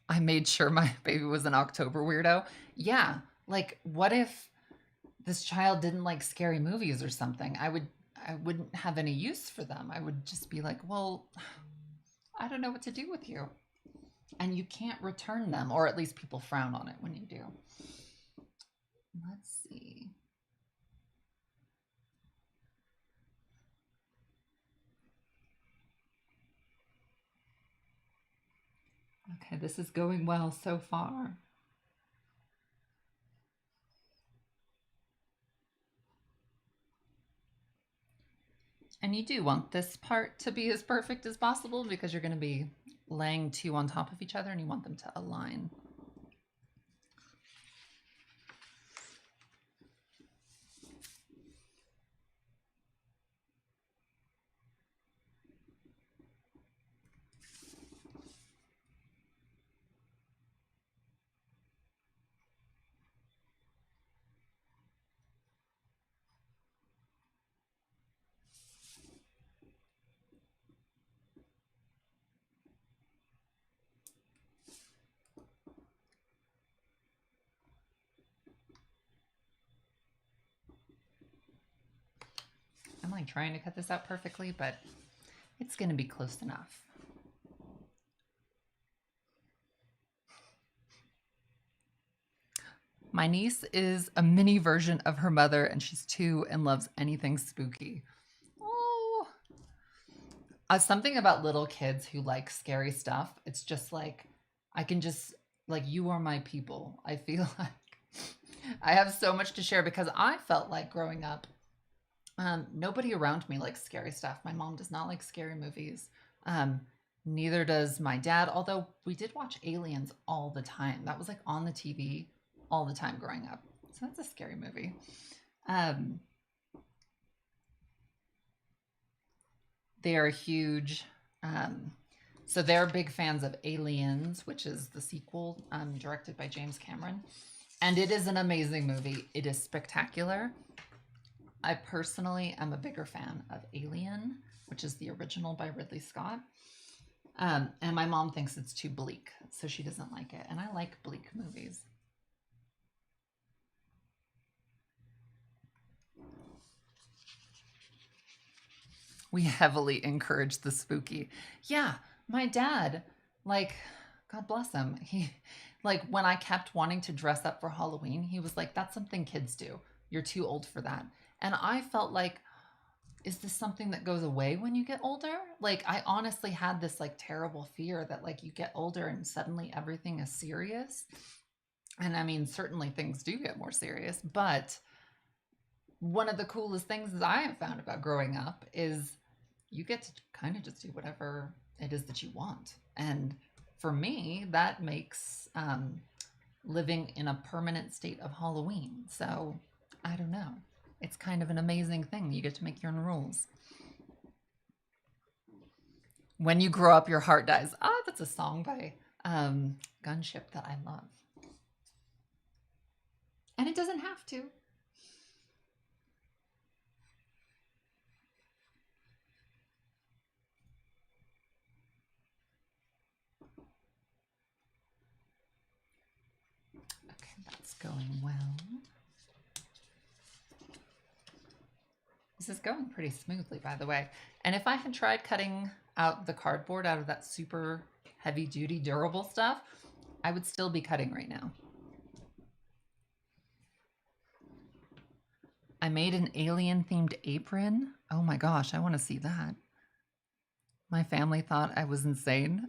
Speaker 1: I made sure my baby was an October weirdo. Yeah, like what if this child didn't like scary movies or something? I wouldn't have any use for them. I would just be like, well, I don't know what to do with you. And you can't return them, or at least people frown on it when you do. Let's see. Okay, this is going well so far. And you do want this part to be as perfect as possible because you're going to be laying two on top of each other and you want them to align. I'm like trying to cut this out perfectly, but it's going to be close enough. My niece is a mini version of her mother, and she's 2 and loves anything spooky. Oh, something about little kids who like scary stuff. It's just like, I can just, like, you are my people. I feel like I have so much to share because I felt like growing up, nobody around me likes scary stuff. My mom does not like scary movies. Um, Neither does my dad, although we did watch Aliens all the time. That was like on the TV all the time growing up. So that's a scary movie. Um, they are huge. Um, so they're big fans of Aliens, which is the sequel directed by James Cameron. And it is an amazing movie. It is spectacular. I personally am a bigger fan of Alien, which is the original by Ridley Scott. And my mom thinks it's too bleak, so she doesn't like it. And I like bleak movies. We heavily encourage the spooky. Yeah, my dad, like, God bless him. He, like, when I kept wanting to dress up for Halloween, he was like, that's something kids do. You're too old for that. And I felt like, is this something that goes away when you get older? Like, I honestly had this like terrible fear that like you get older and suddenly everything is serious. And I mean, certainly things do get more serious, but one of the coolest things that I have found about growing up is you get to kind of just do whatever it is that you want. And for me, that makes living in a permanent state of Halloween. So I don't know. It's kind of an amazing thing. You get to make your own rules. When you grow up, your heart dies. Ah, that's a song by Gunship that I love. And it doesn't have to. Okay, that's going well. This is going pretty smoothly, by the way. And if I had tried cutting out the cardboard out of that super heavy duty durable stuff, I would still be cutting right now. I made an alien themed apron. Oh my gosh, I want to see that. My family thought I was insane.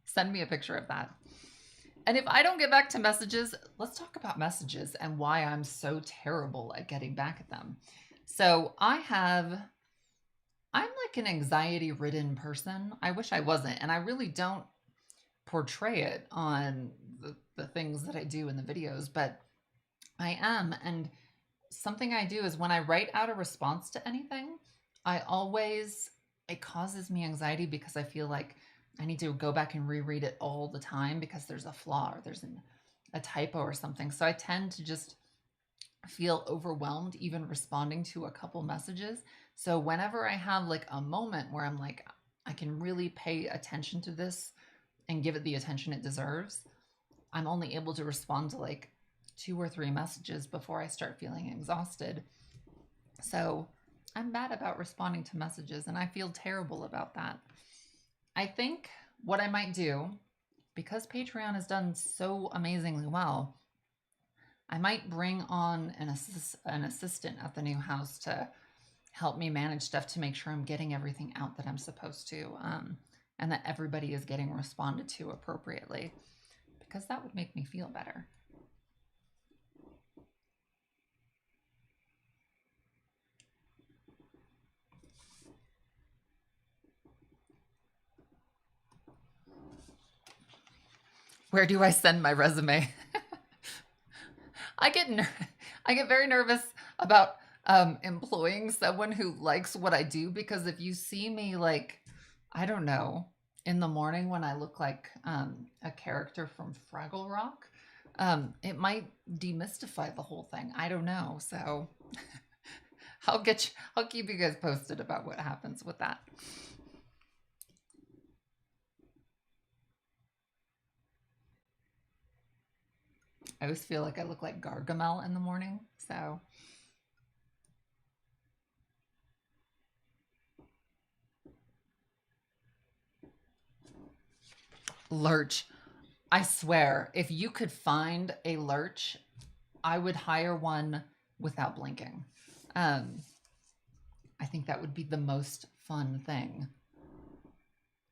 Speaker 1: Send me a picture of that. And if I don't get back to messages, let's talk about messages and why I'm so terrible at getting back at them. So I'm like an anxiety ridden person. I wish I wasn't. And I really don't portray it on the things that I do in the videos, but I am. And something I do is when I write out a response to anything, it causes me anxiety because I feel like I need to go back and reread it all the time because there's a flaw or a typo or something. So I tend to just feel overwhelmed even responding to a couple messages. So whenever I have like a moment where I'm like, I can really pay attention to this and give it the attention it deserves, I'm only able to respond to like 2 or 3 messages before I start feeling exhausted. So I'm bad about responding to messages and I feel terrible about that. I think what I might do, because Patreon has done so amazingly well, I might bring on an assistant at the new house to help me manage stuff to make sure I'm getting everything out that I'm supposed to, and that everybody is getting responded to appropriately, because that would make me feel better. Where do I send my resume? I get I get very nervous about employing someone who likes what I do, because if you see me like, I don't know, in the morning when I look like a character from Fraggle Rock, it might demystify the whole thing. I don't know. So I'll keep you guys posted about what happens with that. I always feel like I look like Gargamel in the morning. So Lurch. I swear, if you could find a Lurch, I would hire one without blinking. Um, I think that would be the most fun thing.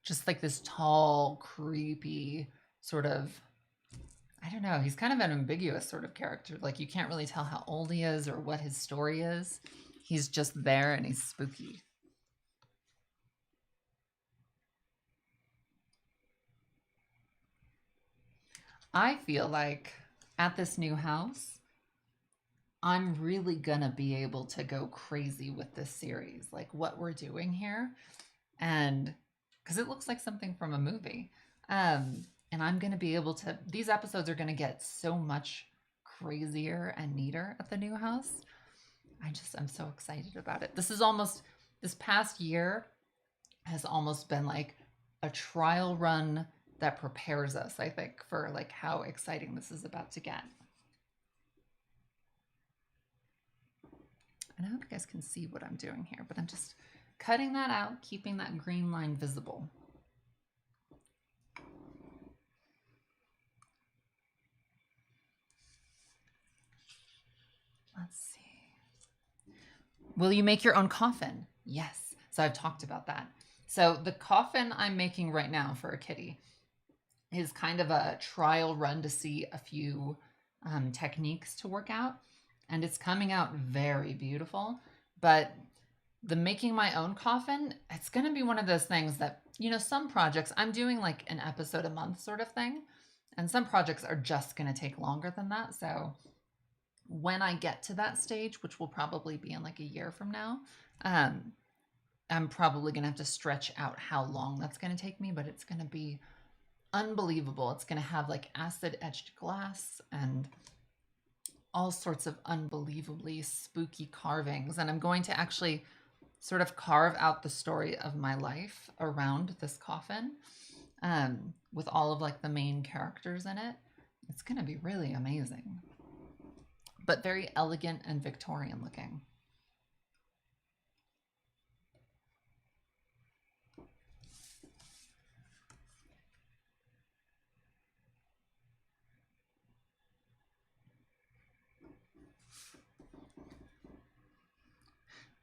Speaker 1: Just like this tall, creepy sort of, I don't know, he's kind of an ambiguous sort of character. Like you can't really tell how old he is or what his story is. He's just there and he's spooky. I feel like at this new house, I'm really gonna be able to go crazy with this series, like what we're doing here. And because it looks like something from a movie. And I'm gonna be able to, these episodes are gonna get so much crazier and neater at the new house. I'm so excited about it. This past year has almost been like a trial run that prepares us, I think, for like how exciting this is about to get. And I hope you guys can see what I'm doing here, but I'm just cutting that out, keeping that green line visible. Let's see. Will you make your own coffin? Yes. So I've talked about that. So the coffin I'm making right now for a kitty is kind of a trial run to see a few techniques to work out. And it's coming out very beautiful. But the making my own coffin, it's going to be one of those things that, you know, some projects, I'm doing like an episode a month sort of thing. And some projects are just going to take longer than that. So when I get to that stage, which will probably be in like a year from now, I'm probably going to have to stretch out how long that's going to take me, but it's going to be unbelievable. It's going to have like acid etched glass and all sorts of unbelievably spooky carvings. And I'm going to actually sort of carve out the story of my life around this coffin, with all of like the main characters in it. It's going to be really amazing, but very elegant and Victorian looking.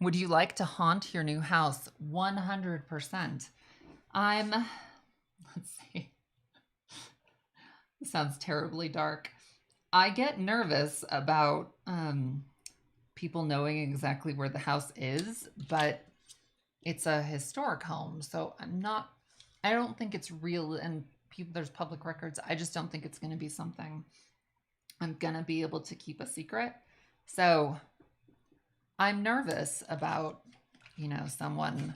Speaker 1: Would you like to haunt your new house? 100%. Let's see. This sounds terribly dark. I get nervous about people knowing exactly where the house is, but it's a historic home, so I don't think it's real, and there's public records. I just don't think it's going to be something I'm going to be able to keep a secret. So I'm nervous about, you know, someone,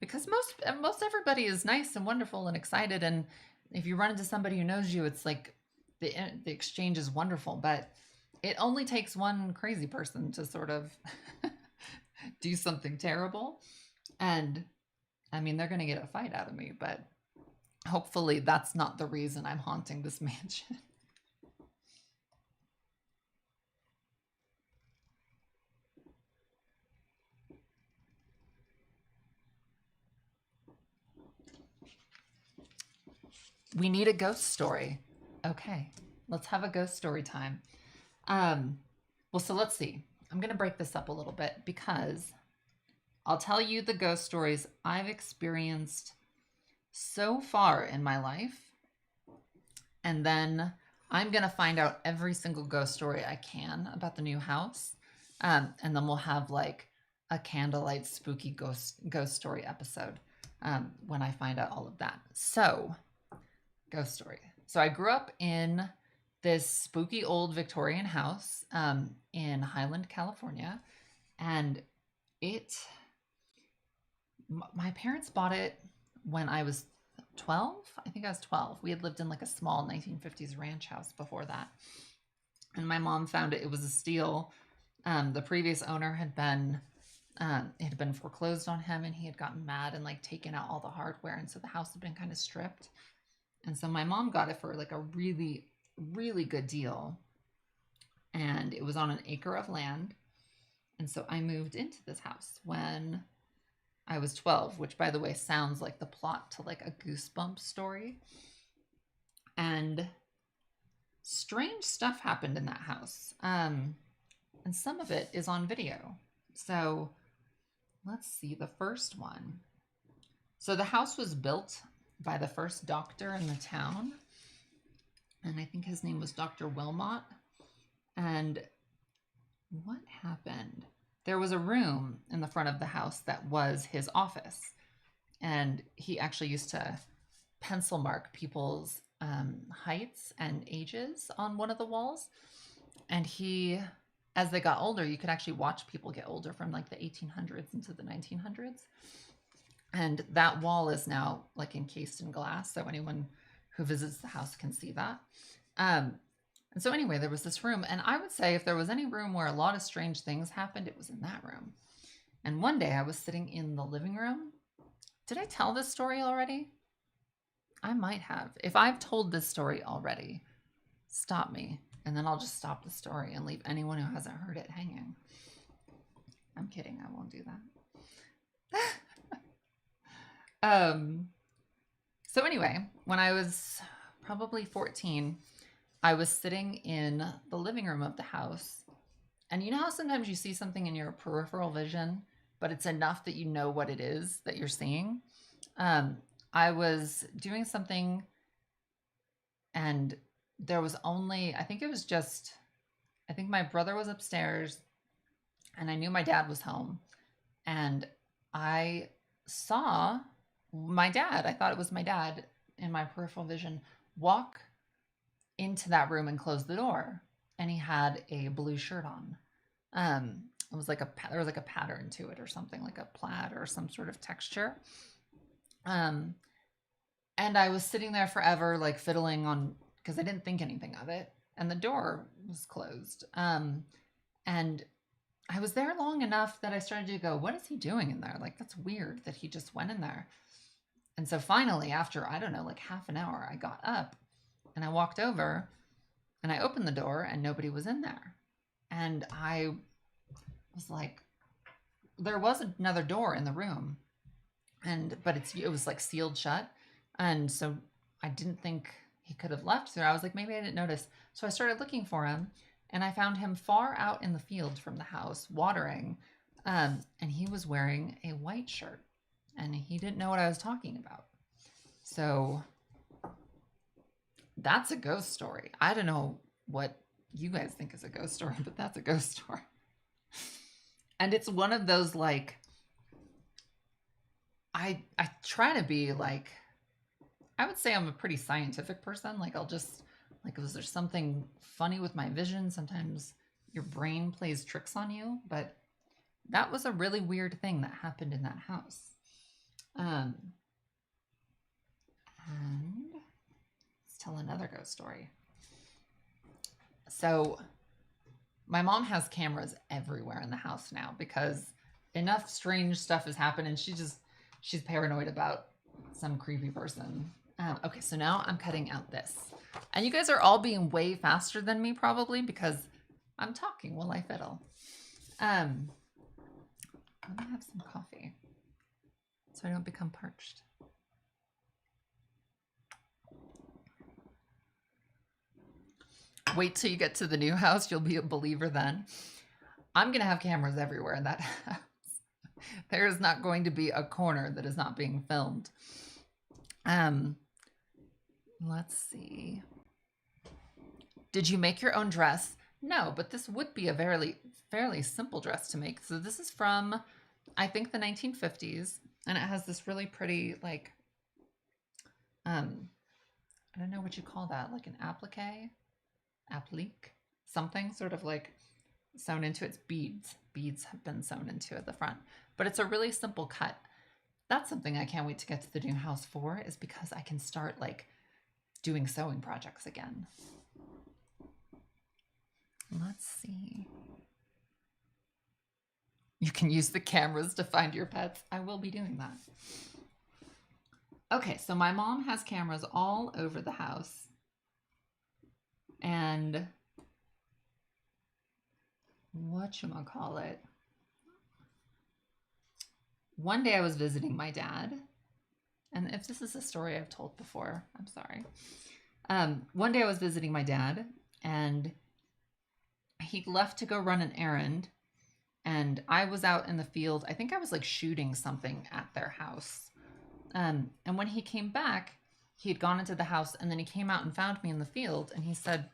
Speaker 1: because most everybody is nice and wonderful and excited, and if you run into somebody who knows you, it's like the exchange is wonderful, but it only takes one crazy person to sort of do something terrible. And I mean, they're going to get a fight out of me, but hopefully that's not the reason I'm haunting this mansion. We need a ghost story. Okay, let's have a ghost story time. Well, so let's see. I'm going to break this up a little bit because I'll tell you the ghost stories I've experienced so far in my life. And then I'm going to find out every single ghost story I can about the new house. And then we'll have like a candlelight spooky ghost story episode when I find out all of that. So, ghost story. So I grew up in this spooky old Victorian house in Highland, California. And my parents bought it when I was 12. I think I was 12. We had lived in like a small 1950s ranch house before that. And my mom found it. It was a steal. The previous owner had been it had been foreclosed on him, and he had gotten mad and like taken out all the hardware, and so the house had been kind of stripped. And so my mom got it for like a really, really good deal. And it was on an acre of land. And so I moved into this house when I was 12, which by the way sounds like the plot to like a Goosebumps story. And strange stuff happened in that house. And some of it is on video. So let's see the first one. So the house was built by the first doctor in the town. And I think his name was Dr. Wilmot. And what happened? There was a room in the front of the house that was his office. And he actually used to pencil mark people's heights and ages on one of the walls. And as they got older, you could actually watch people get older from like the 1800s into the 1900s. And that wall is now like encased in glass, so anyone who visits the house can see that. And so anyway, there was this room, and I would say if there was any room where a lot of strange things happened, it was in that room. And one day I was sitting in the living room. Did I tell this story already? I might have. If I've told this story already, stop me, and then I'll just stop the story and leave anyone who hasn't heard it hanging. I'm kidding. I won't do that. um, so anyway, when I was probably 14, I was sitting in the living room of the house. And you know how sometimes you see something in your peripheral vision, but it's enough that you know what it is that you're seeing? Um, I was doing something and there was only, I think it was just, I think my brother was upstairs and I knew my dad was home. And I saw my dad, I thought it was my dad in my peripheral vision, walk into that room and close the door. And he had a blue shirt on. It was like there was like a pattern to it or something, like a plaid or some sort of texture. Um, and I was sitting there forever, like fiddling on, because I didn't think anything of it. And the door was closed. And I was there long enough that I started to go, what is he doing in there? Like, that's weird that he just went in there. And so finally, after, I don't know, like half an hour, I got up and I walked over and I opened the door and nobody was in there. And I was like, there was another door in the room, but it was like sealed shut. And so I didn't think he could have left there. I was like, maybe I didn't notice. So I started looking for him and I found him far out in the field from the house watering. And he was wearing a white shirt and he didn't know what I was talking about. So that's a ghost story. I don't know what you guys think is a ghost story, but that's a ghost story. And it's one of those, like, I try to be like, I would say I'm a pretty scientific person. Like, I'll just, like, is there something funny with my vision? Sometimes your brain plays tricks on you, but that was a really weird thing that happened in that house. And let's tell another ghost story. So my mom has cameras everywhere in the house now because enough strange stuff has happened and she's paranoid about some creepy person. Okay, so now I'm cutting out this. And you guys are all being way faster than me probably because I'm talking while I fiddle. Let me have some coffee so I don't become parched. Wait till you get to the new house. You'll be a believer then. I'm going to have cameras everywhere in that house. There is not going to be a corner that is not being filmed. Let's see. Did you make your own dress? No, but this would be a fairly simple dress to make. So this is from, I think, the 1950s. And it has this really pretty, like, I don't know what you call that, like an applique, something sort of like sewn into its beads. Beads have been sewn into at the front, but it's a really simple cut. That's something I can't wait to get to the new house for, is because I can start like doing sewing projects again. Let's see. You can use the cameras to find your pets. I will be doing that. Okay, so my mom has cameras all over the house. And whatchamacallit, one day I was visiting my dad. And if this is a story I've told before, I'm sorry. One day I was visiting my dad and he left to go run an errand. And I was out in the field. I think I was like shooting something at their house. And when he came back, he had gone into the house and then he came out and found me in the field and he said,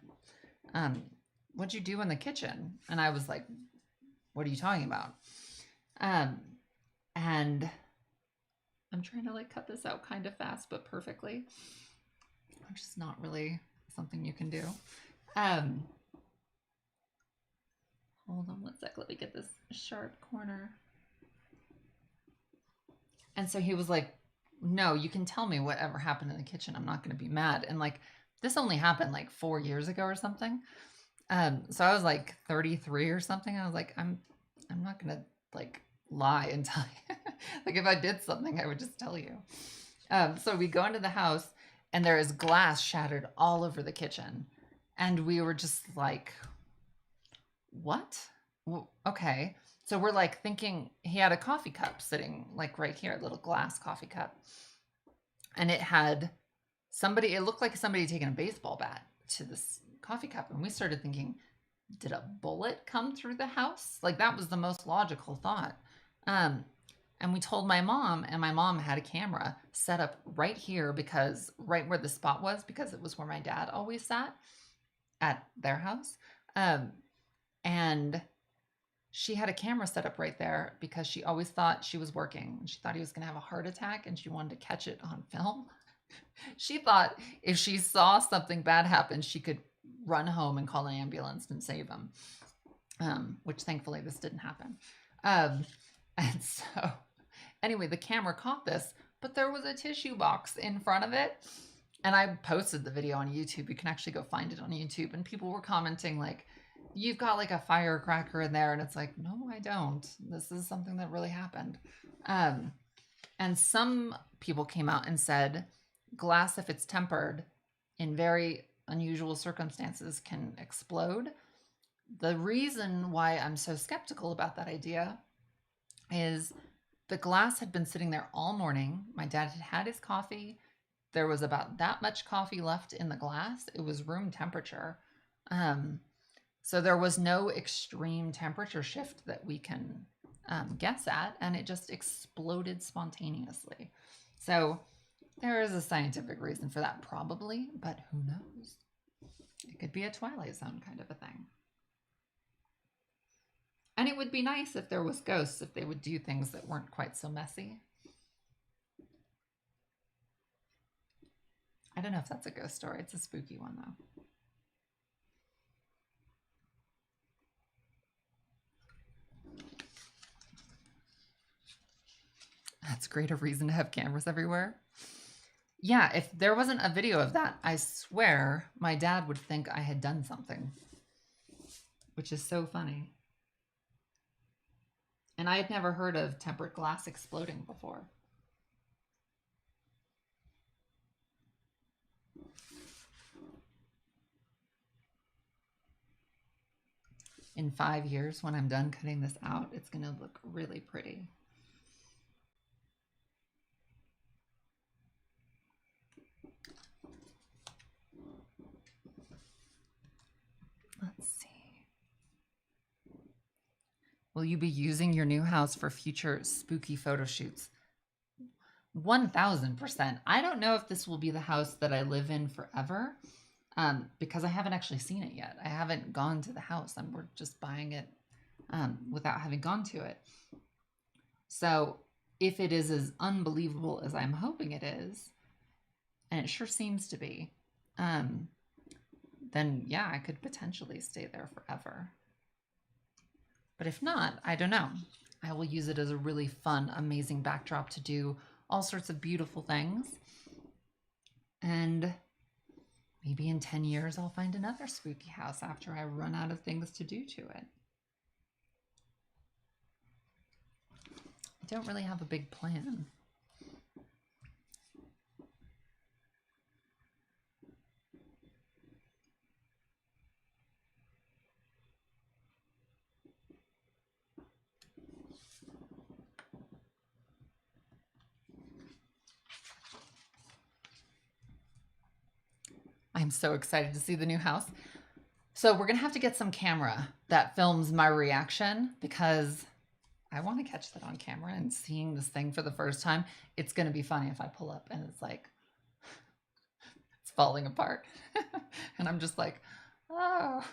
Speaker 1: what'd you do in the kitchen? And I was like, what are you talking about? And I'm trying to like cut this out kind of fast, but perfectly, which is not really something you can do. Hold on one sec. Let me get this sharp corner. And so he was like, no, you can tell me whatever happened in the kitchen. I'm not going to be mad. And like, this only happened like 4 years ago or something. So I was like 33 or something. I was like, I'm not going to like lie and tell you. Like if I did something, I would just tell you. So we go into the house and there is glass shattered all over the kitchen. And we were just like, what? Okay. So we're like thinking he had a coffee cup sitting like right here, a little glass coffee cup. And it had somebody, it looked like somebody taking a baseball bat to this coffee cup. And we started thinking, did a bullet come through the house? Like that was the most logical thought. Um, and we told my mom, and my mom had a camera set up right here because right where the spot was, because it was where my dad always sat at their house. Um, and she had a camera set up right there because she always thought she was working. She thought he was going to have a heart attack and she wanted to catch it on film. She thought if she saw something bad happen, she could run home and call an ambulance and save him, which thankfully this didn't happen. And so anyway, the camera caught this, but there was a tissue box in front of it. And I posted the video on YouTube. You can actually go find it on YouTube. And people were commenting like, you've got like a firecracker in there. And it's like, no, I don't. This is something that really happened. And some people came out and said, glass, if it's tempered in very unusual circumstances, can explode. The reason why I'm so skeptical about that idea is the glass had been sitting there all morning. My dad had had his coffee. There was about that much coffee left in the glass. It was room temperature. So there was no extreme temperature shift that we can guess at, and it just exploded spontaneously. So there is a scientific reason for that probably, but who knows? It could be a Twilight Zone kind of a thing. And it would be nice if there was ghosts, if they would do things that weren't quite so messy. I don't know if that's a ghost story. It's a spooky one, though. That's great, a reason to have cameras everywhere. Yeah, if there wasn't a video of that, I swear my dad would think I had done something, which is so funny. And I had never heard of tempered glass exploding before. In 5 years, when I'm done cutting this out, it's going to look really pretty. Let's see. Will you be using your new house for future spooky photo shoots? 1000%. I don't know if this will be the house that I live in forever, because I haven't actually seen it yet. I haven't gone to the house. We're just buying it without having gone to it. So if it is as unbelievable as I'm hoping it is, and it sure seems to be, then yeah, I could potentially stay there forever. But if not, I don't know. I will use it as a really fun, amazing backdrop to do all sorts of beautiful things. And maybe in 10 years, I'll find another spooky house after I run out of things to do to it. I don't really have a big plan. I'm so excited to see the new house. So we're going to have to get some camera that films my reaction because I want to catch that on camera, and seeing this thing for the first time, it's going to be funny if I pull up and it's like, it's falling apart. And I'm just like, oh,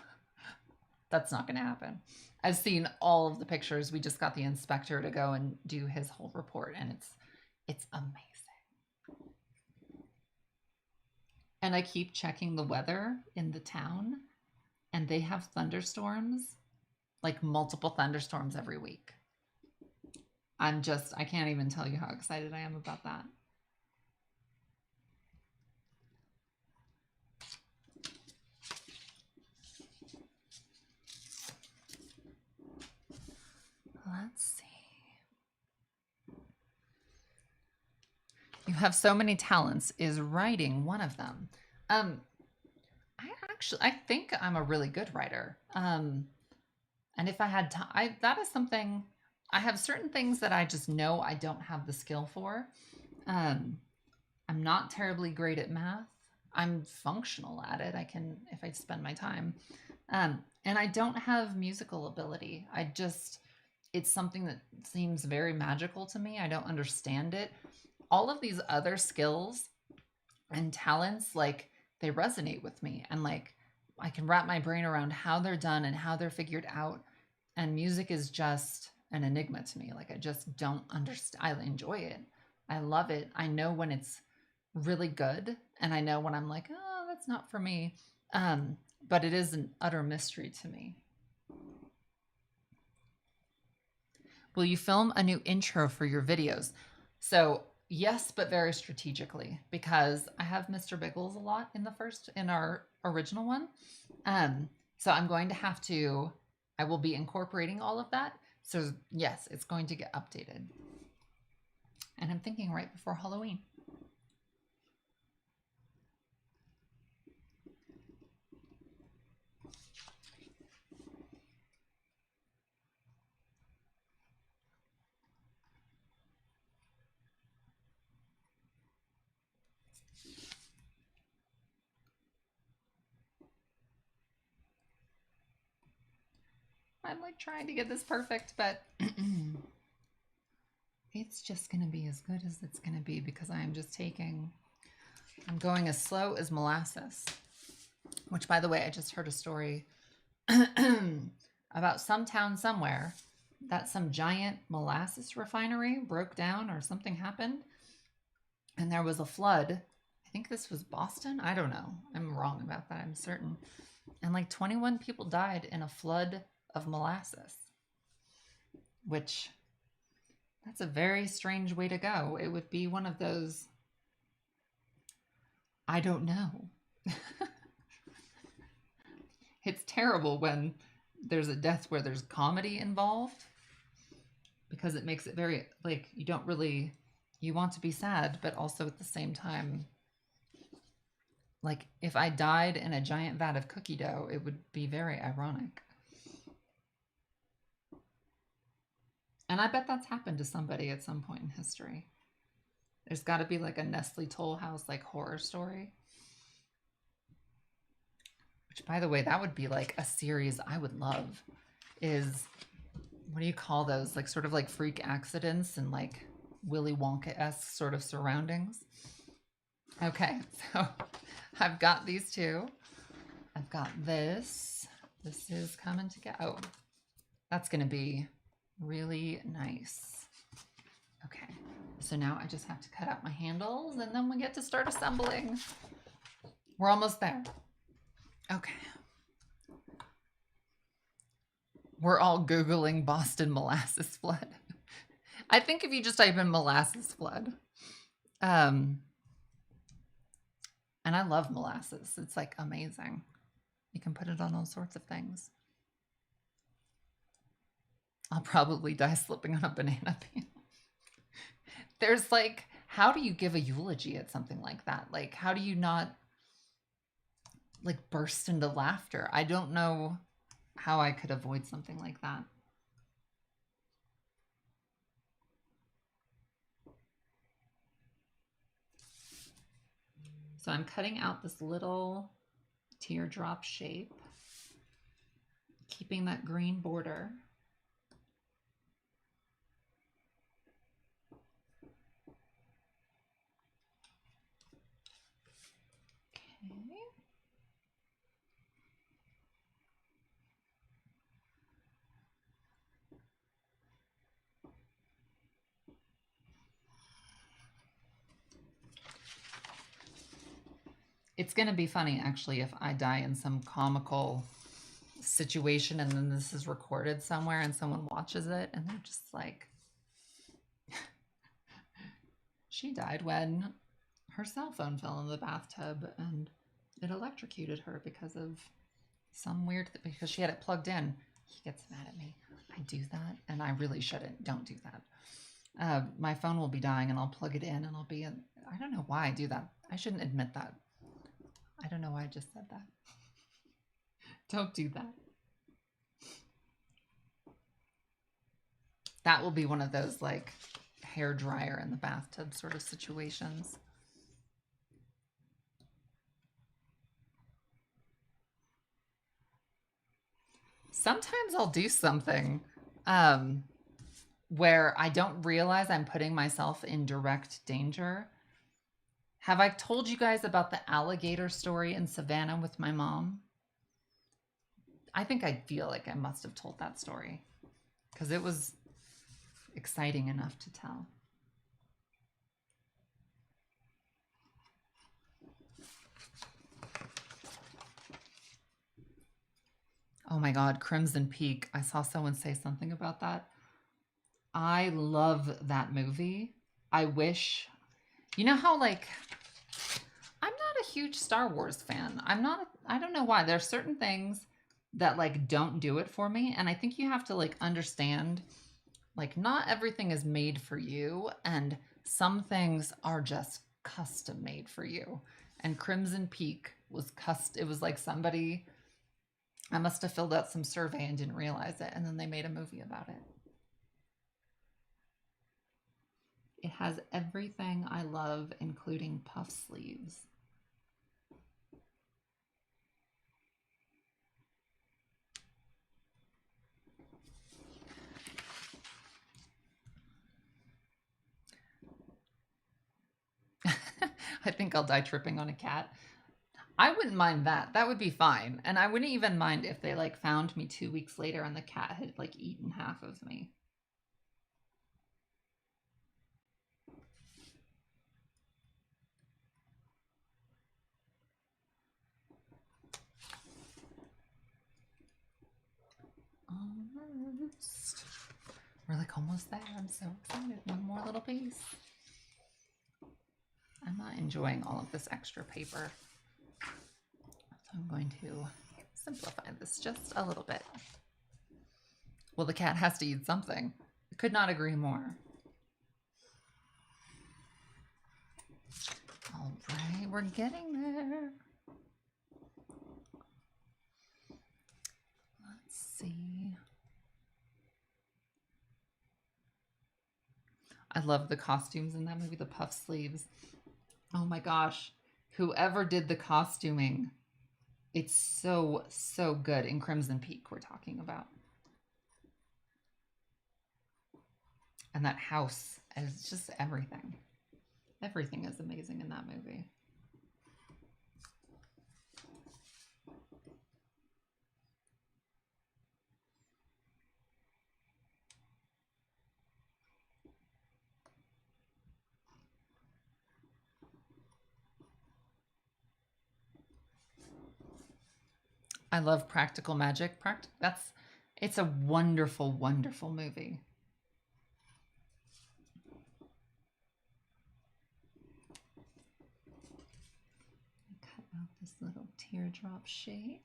Speaker 1: that's not going to happen. I've seen all of the pictures. We just got the inspector to go and do his whole report, and it's amazing. And I keep checking the weather in the town, and they have thunderstorms, like multiple thunderstorms every week. I can't even tell you how excited I am about that. Let's see. You have so many talents. Is writing one of them? I think I'm a really good writer. And if I had time, that is something, I have certain things that I just know I don't have the skill for. Um, I'm not terribly great at math. I'm functional at it. I can, if I spend my time. And I don't have musical ability. It's something that seems very magical to me. I don't understand it. All of these other skills and talents, like, they resonate with me. And like, I can wrap my brain around how they're done and how they're figured out. And music is just an enigma to me. Like, I just don't understand. I enjoy it. I love it. I know when it's really good, and I know when I'm like, oh, that's not for me. But it is an utter mystery to me. Will you film a new intro for your videos? So yes, but very strategically, because I have Mr. Biggles a lot in our original one. So I'm going to have to, I will be incorporating all of that. So yes, it's going to get updated. And I'm thinking right before Halloween. I'm like trying to get this perfect, but it's just going to be as good as it's going to be, because I'm going as slow as molasses. Which, by the way, I just heard a story about some town somewhere that some giant molasses refinery broke down or something happened, and there was a flood. I think this was Boston. I don't know. I'm wrong about that, I'm certain. And like 21 people died in a flood of molasses, which, that's a very strange way to go. It would be one of those, I don't know. It's terrible when there's a death where there's comedy involved, because it makes it very, like, you want to be sad, but also at the same time, like, if I died in a giant vat of cookie dough, it would be very ironic. And I bet that's happened to somebody at some point in history. There's got to be like a Nestle Toll House like horror story. Which, by the way, that would be like a series I would love. Is, what do you call those? Like, sort of like freak accidents and like Willy Wonka-esque sort of surroundings. Okay, so I've got these two. I've got this. This is coming together. Oh, that's going to be really nice. Okay, so now I just have to cut out my handles, and then we get to start assembling. We're almost there. Okay. We're all Googling Boston molasses flood. I think if you just type in molasses flood. And I love molasses. It's like amazing. You can put it on all sorts of things. I'll probably die slipping on a banana peel. There's like, how do you give a eulogy at something like that? Like, how do you not like burst into laughter? I don't know how I could avoid something like that. So I'm cutting out this little teardrop shape, keeping that green border. Okay. It's going to be funny, actually, if I die in some comical situation and then this is recorded somewhere and someone watches it and they're just like, she died when her cell phone fell in the bathtub and it electrocuted her because of some weird because she had it plugged in. He gets mad at me. I do that, and I really shouldn't. Don't do that. My phone will be dying and I'll plug it in and I'll be in. I don't know why I do that. I shouldn't admit that. I don't know why I just said that. Don't do that. That will be one of those like hair dryer in the bathtub sort of situations. Sometimes I'll do something um, where I don't realize I'm putting myself in direct danger. Have I told you guys about the alligator story in Savannah with my mom? I think I feel like I must have told that story because it was exciting enough to tell. Oh my God, Crimson Peak. I saw someone say something about that. I love that movie. I wish, you know how like I'm not a huge Star Wars fan. I don't know why. There's certain things that like don't do it for me, and I think you have to like understand like not everything is made for you and some things are just custom made for you. And Crimson Peak was it was like somebody I must have filled out some survey and didn't realize it, and then they made a movie about it. It has everything I love, including puff sleeves. I think I'll die tripping on a cat. I wouldn't mind that. That would be fine. And I wouldn't even mind if they like found me 2 weeks later and the cat had like eaten half of me. Almost. We're like almost there. I'm so excited. One more little piece. I'm not enjoying all of this extra paper. So I'm going to simplify this just a little bit. Well, the cat has to eat something. I could not agree more. All right, we're getting there. Let's see. I love the costumes in that movie, the puff sleeves. Oh my gosh. Whoever did the costuming, it's so, so good. In Crimson Peak, we're talking about. And that house, and it's just everything. Everything is amazing in that movie. I love Practical Magic. It's a wonderful, wonderful movie. Cut out this little teardrop shape.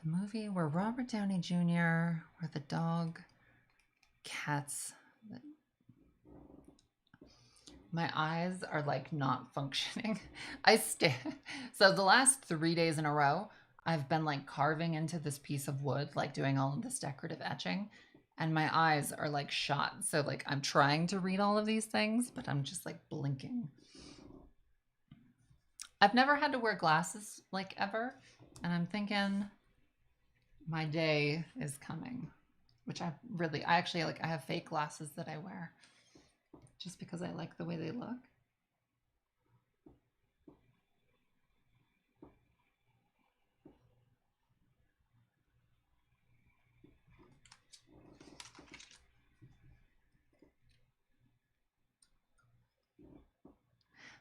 Speaker 1: The movie where Robert Downey Jr., where the dog cats. My eyes are like not functioning. So the last 3 days in a row, I've been like carving into this piece of wood, like doing all of this decorative etching, and my eyes are like shot. So like I'm trying to read all of these things, but I'm just like blinking. I've never had to wear glasses like ever, and I'm thinking my day is coming, which I actually like I have fake glasses that I wear just because I like the way they look.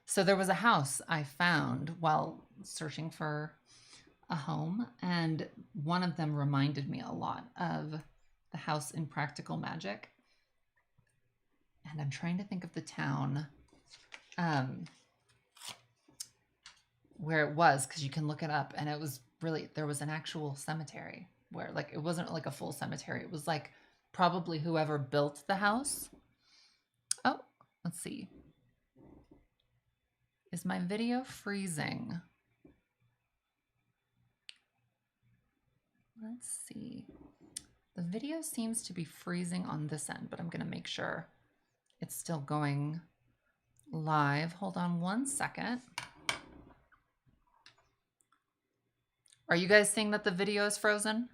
Speaker 1: So there was a house I found while searching for a home, and one of them reminded me a lot of the house in Practical Magic. And I'm trying to think of the town where it was, because you can look it up, and it was really, there was an actual cemetery where, like, it wasn't like a full cemetery. It was like probably whoever built the house. Oh, let's see. Is my video freezing? Let's see. The video seems to be freezing on this end, but I'm going to make sure it's still going live. Hold on one second. Are you guys seeing that the video is frozen?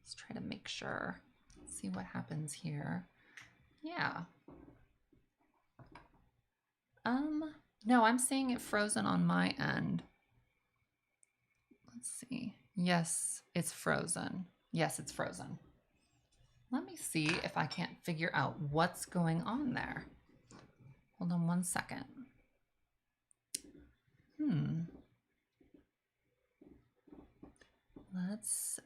Speaker 1: Let's try to make sure. See what happens here. Yeah. No, I'm seeing it frozen on my end. Let's see. Yes, it's frozen. Yes, it's frozen. Let me see if I can't figure out what's going on there. Hold on one second. Let's...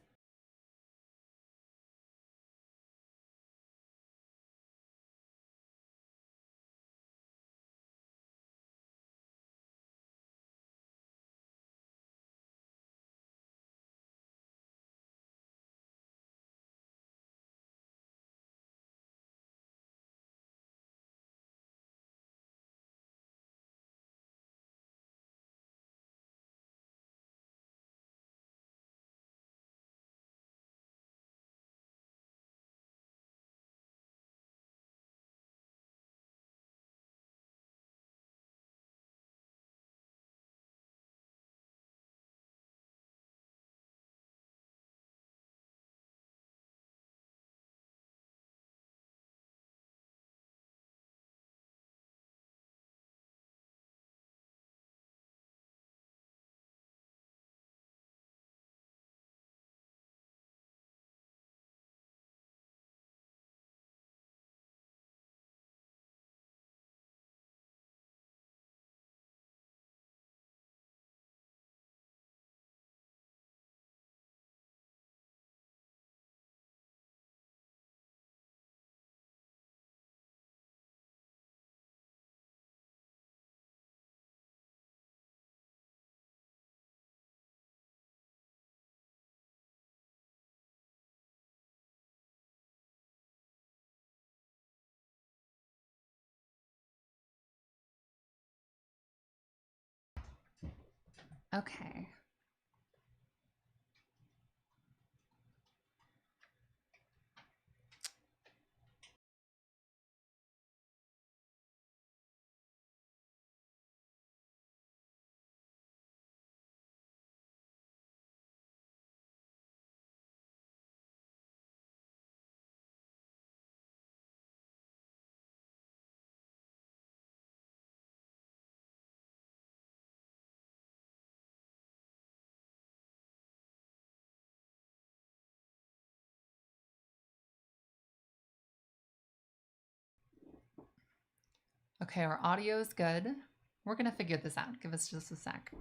Speaker 1: Okay. Okay, our audio is good. We're going to figure this out. Give us just a sec.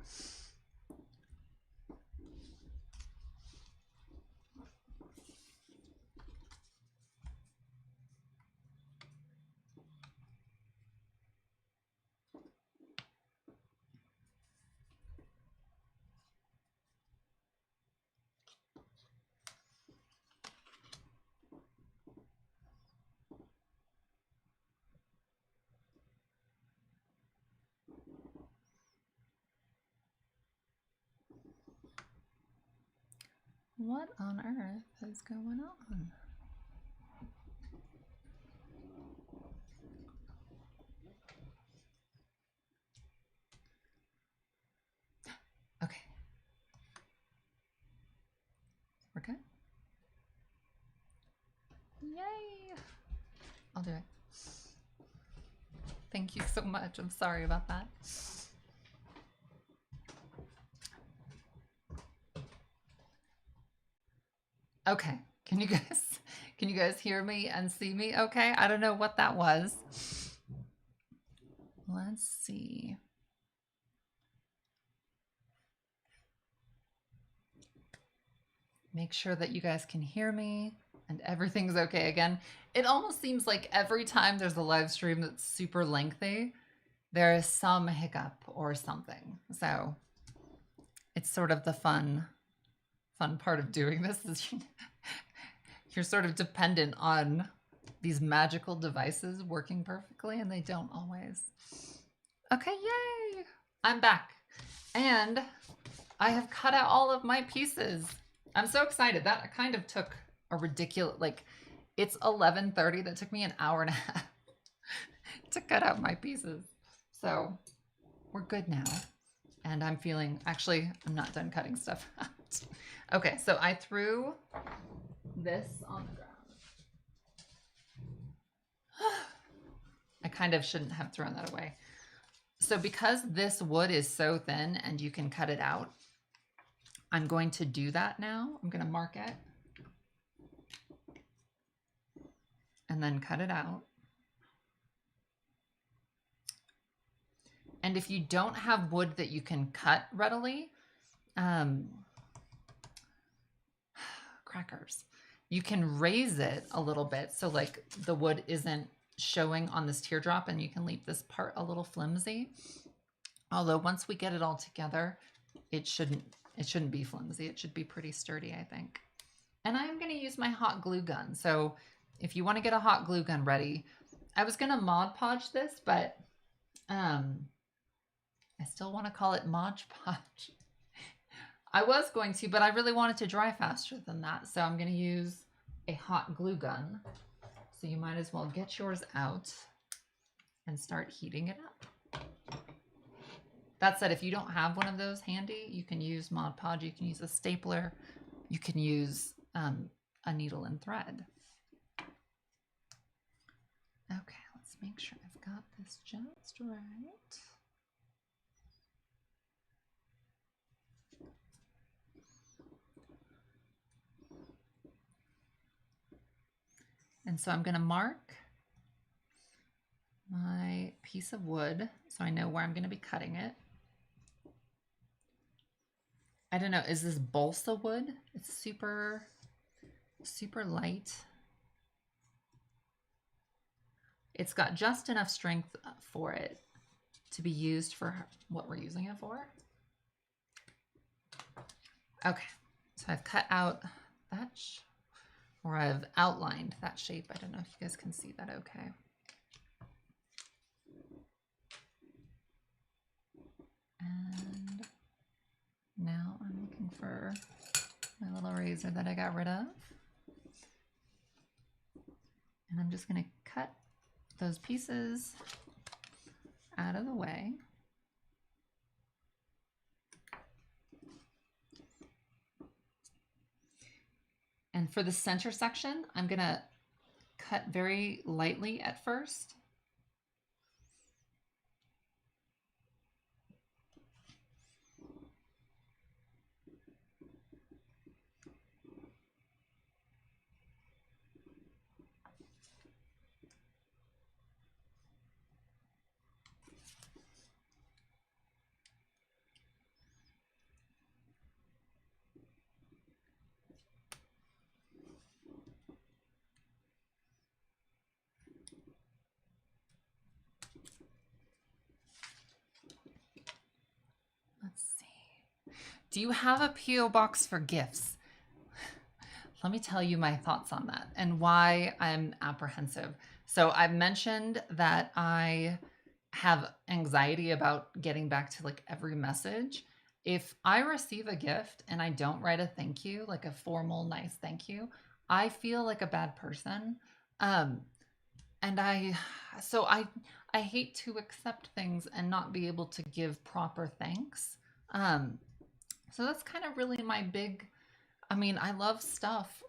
Speaker 1: What on earth is going on? Okay. We're good? Yay! I'll do it. Thank you so much. I'm sorry about that. Okay. Can you guys hear me and see me okay? I don't know what that was. Let's see. Make sure that you guys can hear me and everything's okay again. It almost seems like every time there's a live stream that's super lengthy, there is some hiccup or something. So it's sort of the fun part of doing this is you're sort of dependent on these magical devices working perfectly, and they don't always. Okay, yay! I'm back. And I have cut out all of my pieces. I'm so excited. That kind of took a ridiculous, like, it's 11:30. That took me an hour and a half to cut out my pieces. So we're good now. And I'm feeling, actually, I'm not done cutting stuff out. Okay, so I threw this on the ground. I kind of shouldn't have thrown that away. So because this wood is so thin and you can cut it out, I'm going to do that now. I'm going to mark it and then cut it out. And if you don't have wood that you can cut readily, crackers, you can raise it a little bit so like the wood isn't showing on this teardrop, and you can leave this part a little flimsy. Although once we get it all together, it shouldn't be flimsy. It should be pretty sturdy, I think. And I'm going to use my hot glue gun. So if you want to get a hot glue gun ready, I was going to Mod Podge this, but I still want to call it Mod Podge. I was going to, but I really wanted to dry faster than that. So I'm going to use a hot glue gun. So you might as well get yours out and start heating it up. That said, if you don't have one of those handy, you can use Mod Podge. You can use a stapler. You can use a needle and thread. Okay, let's make sure I've got this just right. And so I'm going to mark my piece of wood so I know where I'm going to be cutting it. I don't know, is this balsa wood? It's super, super light. It's got just enough strength for it to be used for what we're using it for. Okay, so I've cut out that, or I've outlined that shape. I don't know if you guys can see that okay. And now I'm looking for my little razor that I got rid of. And I'm just going to cut those pieces out of the way. And for the center section, I'm going to cut very lightly at first. Let's see. Do you have a P.O. box for gifts? Let me tell you my thoughts on that and why I'm apprehensive. So I've mentioned that I have anxiety about getting back to like every message. If I receive a gift and I don't write a thank you, like a formal, nice thank you, I feel like a bad person. And I hate to accept things and not be able to give proper thanks. So that's kind of really my big, I mean, I love stuff,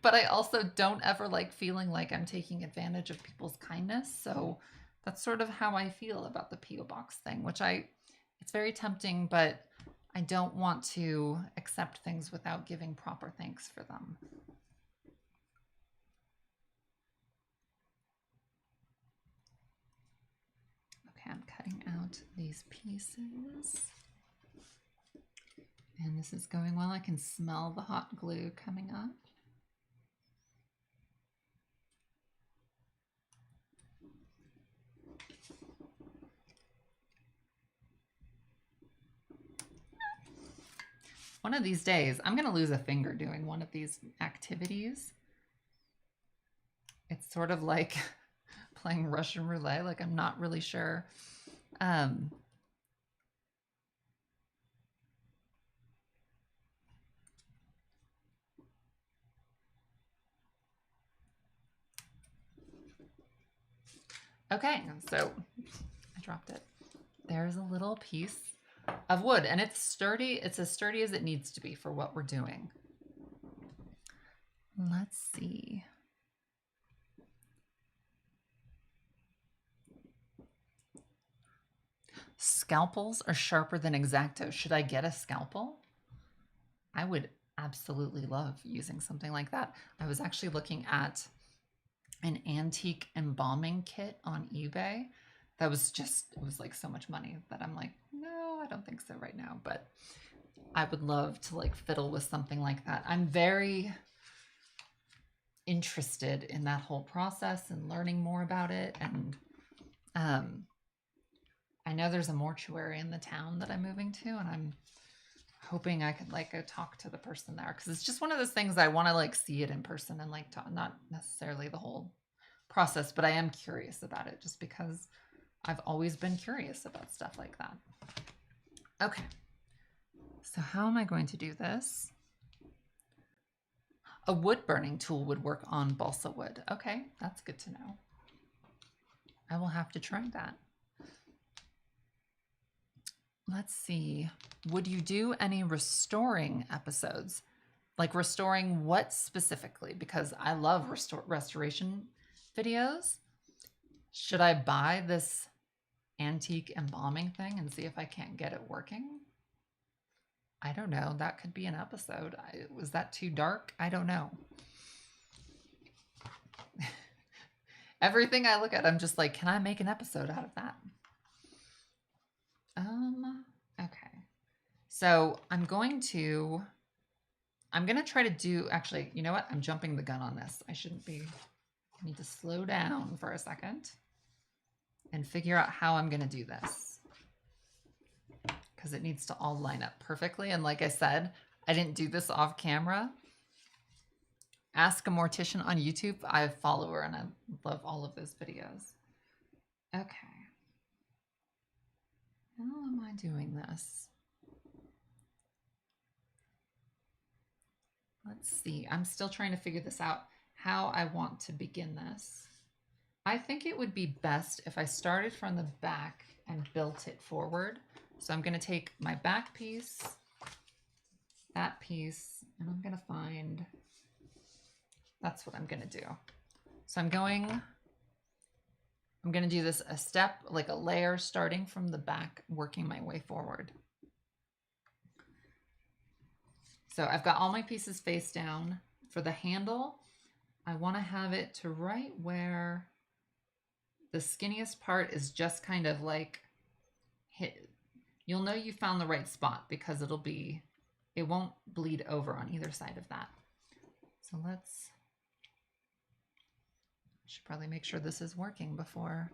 Speaker 1: but I also don't ever like feeling like I'm taking advantage of people's kindness. So that's sort of how I feel about the P.O. box thing, which it's very tempting, but I don't want to accept things without giving proper thanks for them. Okay, I'm cutting out these pieces. And this is going well. I can smell the hot glue coming up. One of these days, I'm going to lose a finger doing one of these activities. It's sort of like playing Russian roulette. Like, I'm not really sure. Okay, so I dropped it. There's a little piece of wood, and it's sturdy. It's as sturdy as it needs to be for what we're doing. Let's see. Scalpels are sharper than X-Acto. Should I get a scalpel? I would absolutely love using something like that. I was actually looking at an antique embalming kit on eBay. That was just, it was like so much money that I'm like, no, I don't think so right now. But I would love to like fiddle with something like that. I'm very interested in that whole process and learning more about it. And I know there's a mortuary in the town that I'm moving to, and I'm hoping I could like go talk to the person there, because it's just one of those things I want to like see it in person and like talk, not necessarily the whole process, but I am curious about it just because I've always been curious about stuff like that. Okay, so how am I going to do this? A wood burning tool would work on balsa wood. Okay, that's good to know. I will have to try that. Let's see. Would you do any restoring episodes? Like restoring what specifically? Because I love restoration videos. Should I buy this antique embalming thing and see if I can't get it working? I don't know. That could be an episode. Was that too dark? I don't know. Everything I look at, I'm just like, can I make an episode out of that? Okay. So I'm going to try to do, actually, you know what? I'm jumping the gun on this. I need to slow down for a second and figure out how I'm going to do this, because it needs to all line up perfectly. And like I said, I didn't do this off camera. Ask a Mortician on YouTube. I follow her and I love all of those videos. Okay. How am I doing this? Let's see. I'm still trying to figure this out, how I want to begin this. I think it would be best if I started from the back and built it forward. So I'm going to take my back piece, that piece, and I'm going to find, that's what I'm going to do. So I'm going to do this a step, like a layer, starting from the back, working my way forward. So I've got all my pieces face down. For the handle, I want to have it to right where the skinniest part is, just kind of like hit. You'll know you found the right spot because it won't bleed over on either side of that. So should probably make sure this is working before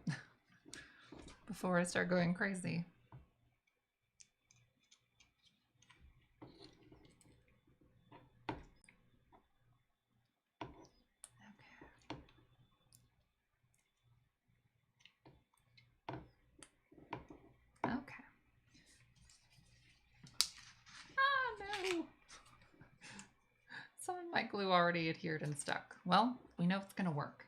Speaker 1: I start going crazy. Okay. Oh no! Some of my glue already adhered and stuck. Well, we know it's gonna work.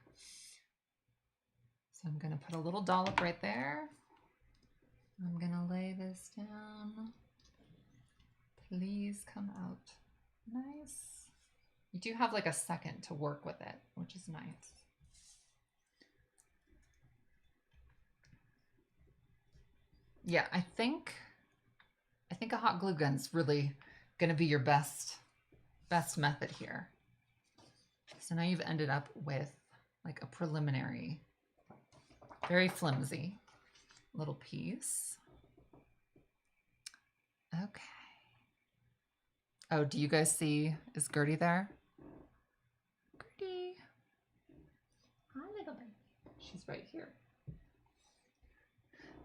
Speaker 1: So I'm gonna put a little dollop right there. I'm gonna lay this down. Please come out nice. You do have like a second to work with it, which is nice. Yeah, I think a hot glue gun's really gonna be your best method here. So now you've ended up with like a preliminary, very flimsy little piece. Okay. Oh, do you guys see, is Gertie there? Gertie. Hi, little baby. She's right here.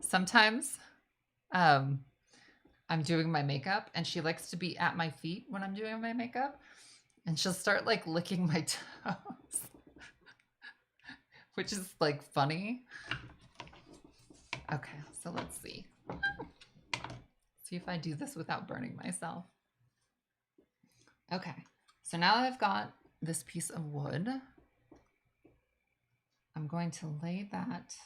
Speaker 1: Sometimes I'm doing my makeup, and she likes to be at my feet when I'm doing my makeup, and she'll start like licking my toes, which is like funny. Okay, so let's see. See if I do this without burning myself. Okay, so now that I've got this piece of wood, I'm going to lay that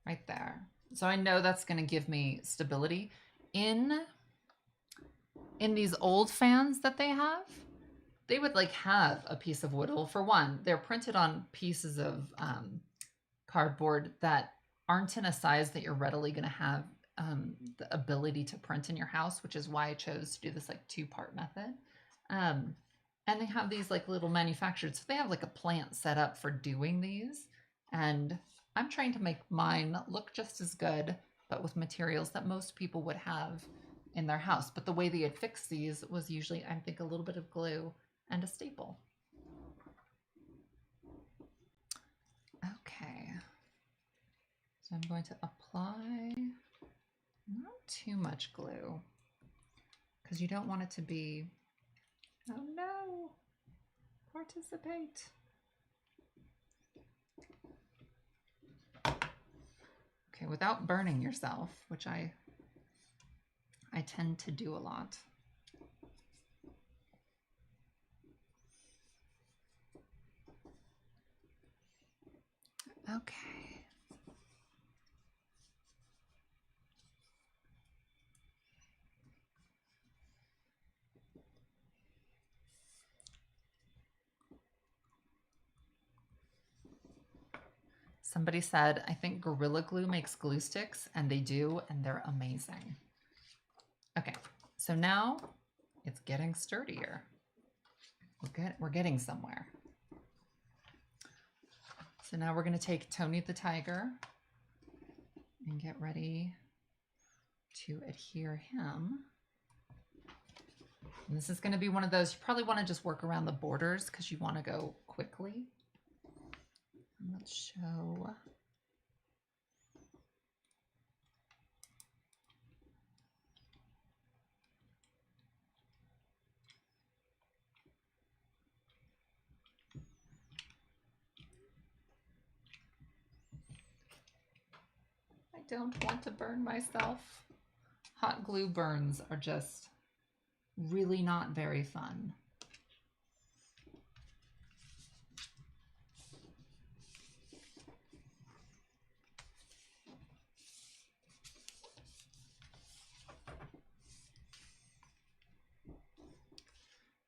Speaker 1: right there. So I know that's going to give me stability. In these old fans that they have, they would like have a piece of wood. Well, for one, they're printed on pieces of cardboard that aren't in a size that you're readily going to have the ability to print in your house, which is why I chose to do this like two-part method. And they have these like little manufactured, so they have like a plant set up for doing these. And I'm trying to make mine look just as good, but with materials that most people would have in their house. But the way they had fixed these was usually, I think, a little bit of glue and a staple. Okay. So I'm going to apply not too much glue because you don't want it to be, oh no, participate. Okay, without burning yourself, which I tend to do a lot. Okay. Somebody said, I think Gorilla Glue makes glue sticks, and they do, and they're amazing. Okay, so now it's getting sturdier. We're getting somewhere. So now we're going to take Tony the Tiger and get ready to adhere him. And this is going to be one of those, you probably want to just work around the borders because you want to go quickly. And let's show. I don't want to burn myself. Hot glue burns are just really not very fun.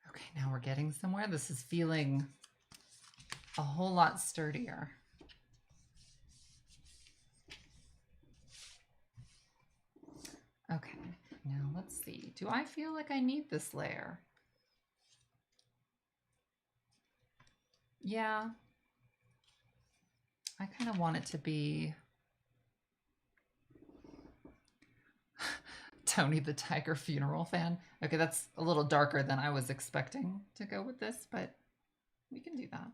Speaker 1: Okay, now we're getting somewhere. This is feeling a whole lot sturdier. Okay, now let's see. Do I feel like I need this layer? Yeah. I kind of want it to be Tony the Tiger funeral fan. Okay, that's a little darker than I was expecting to go with this, but we can do that.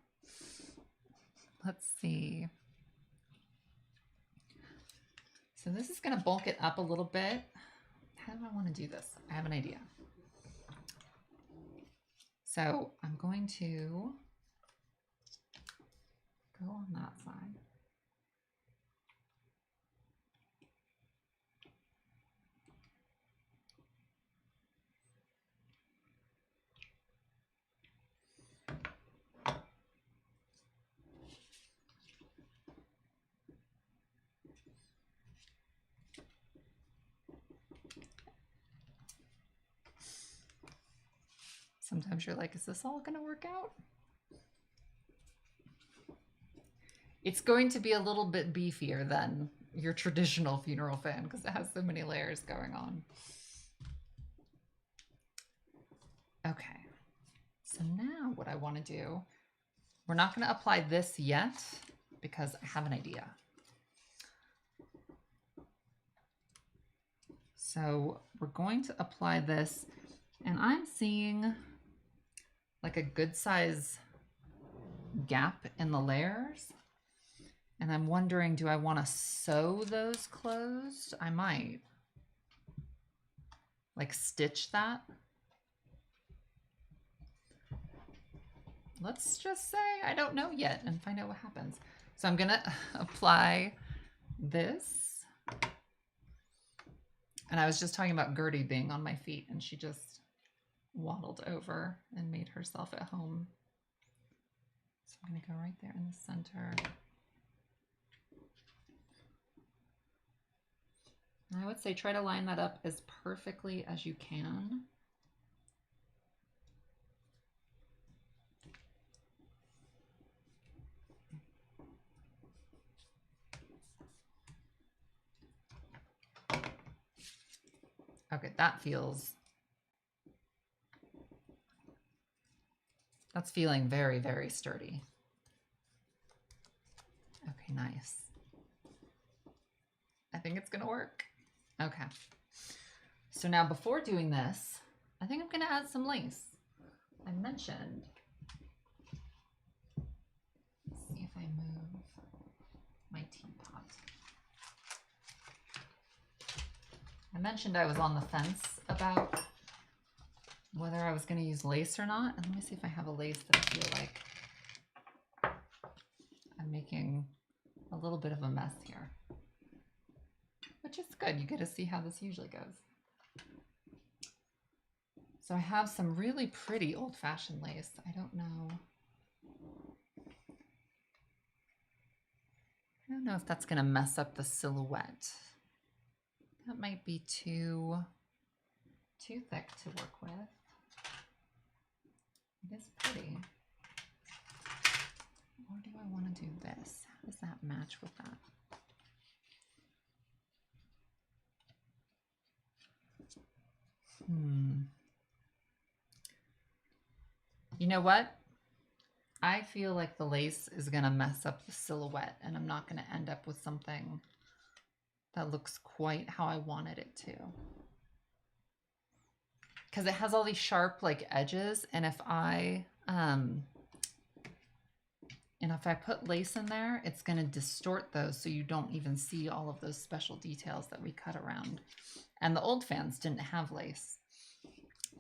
Speaker 1: Let's see. So this is going to bulk it up a little bit. How do I want to do this? I have an idea. So I'm going to go on that side. Sometimes you're like, is this all going to work out? It's going to be a little bit beefier than your traditional funeral fan because it has so many layers going on. Okay, so now what I want to do, we're not going to apply this yet because I have an idea. So we're going to apply this, and I'm seeing like a good size gap in the layers. And I'm wondering, do I want to sew those closed? I might. like stitch that. Let's just say I don't know yet and find out what happens. So I'm gonna apply this. And I was just talking about Gertie being on my feet, and she just waddled over and made herself at home. So I'm gonna go right there in the center. And I would say try to line that up as perfectly as you can. Okay, that's feeling very, very sturdy. Okay, nice. I think it's gonna work. Okay. So now before doing this, I think I'm gonna add some lace. I mentioned, let's see if I move my teapot. I mentioned I was on the fence about whether I was going to use lace or not. And let me see if I have a lace that I feel like I'm making a little bit of a mess here, which is good. You get to see how this usually goes. So I have some really pretty old-fashioned lace. I don't know if that's going to mess up the silhouette. That might be too thick to work with. It is pretty. Or do I want to do this? How does that match with that? You know what? I feel like the lace is going to mess up the silhouette, and I'm not going to end up with something that looks quite how I wanted it to. Because it has all these sharp like edges, and if I put lace in there, it's going to distort those so you don't even see all of those special details that we cut around. And the old fans didn't have lace.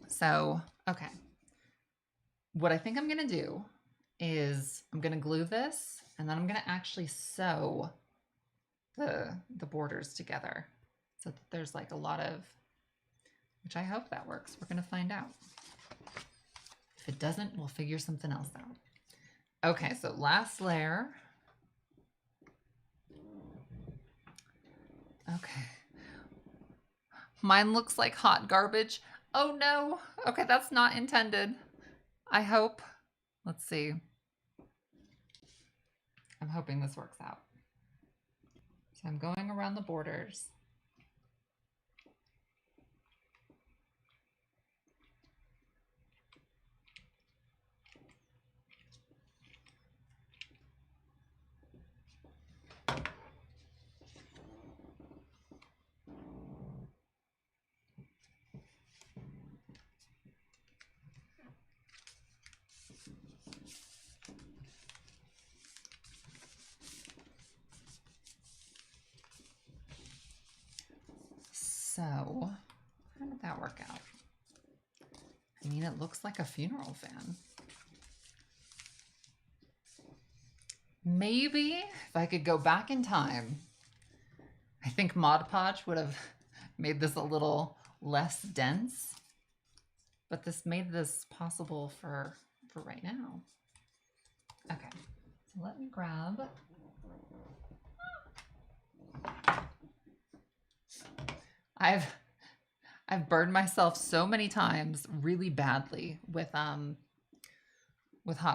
Speaker 1: So, okay. What I think I'm going to do is I'm going to glue this, and then I'm going to actually sew the borders together so that there's like a lot of, which I hope that works. We're going to find out. If it doesn't, we'll figure something else out. Okay, so last layer. Okay. Mine looks like hot garbage. Oh no. Okay, that's not intended. I hope. Let's see. I'm hoping this works out. So I'm going around the borders. So, how did that work out? I mean, it looks like a funeral fan. Maybe if I could go back in time, I think Mod Podge would have made this a little less dense, but this made this possible for right now. Okay, so let me grab. I've burned myself so many times really badly with hot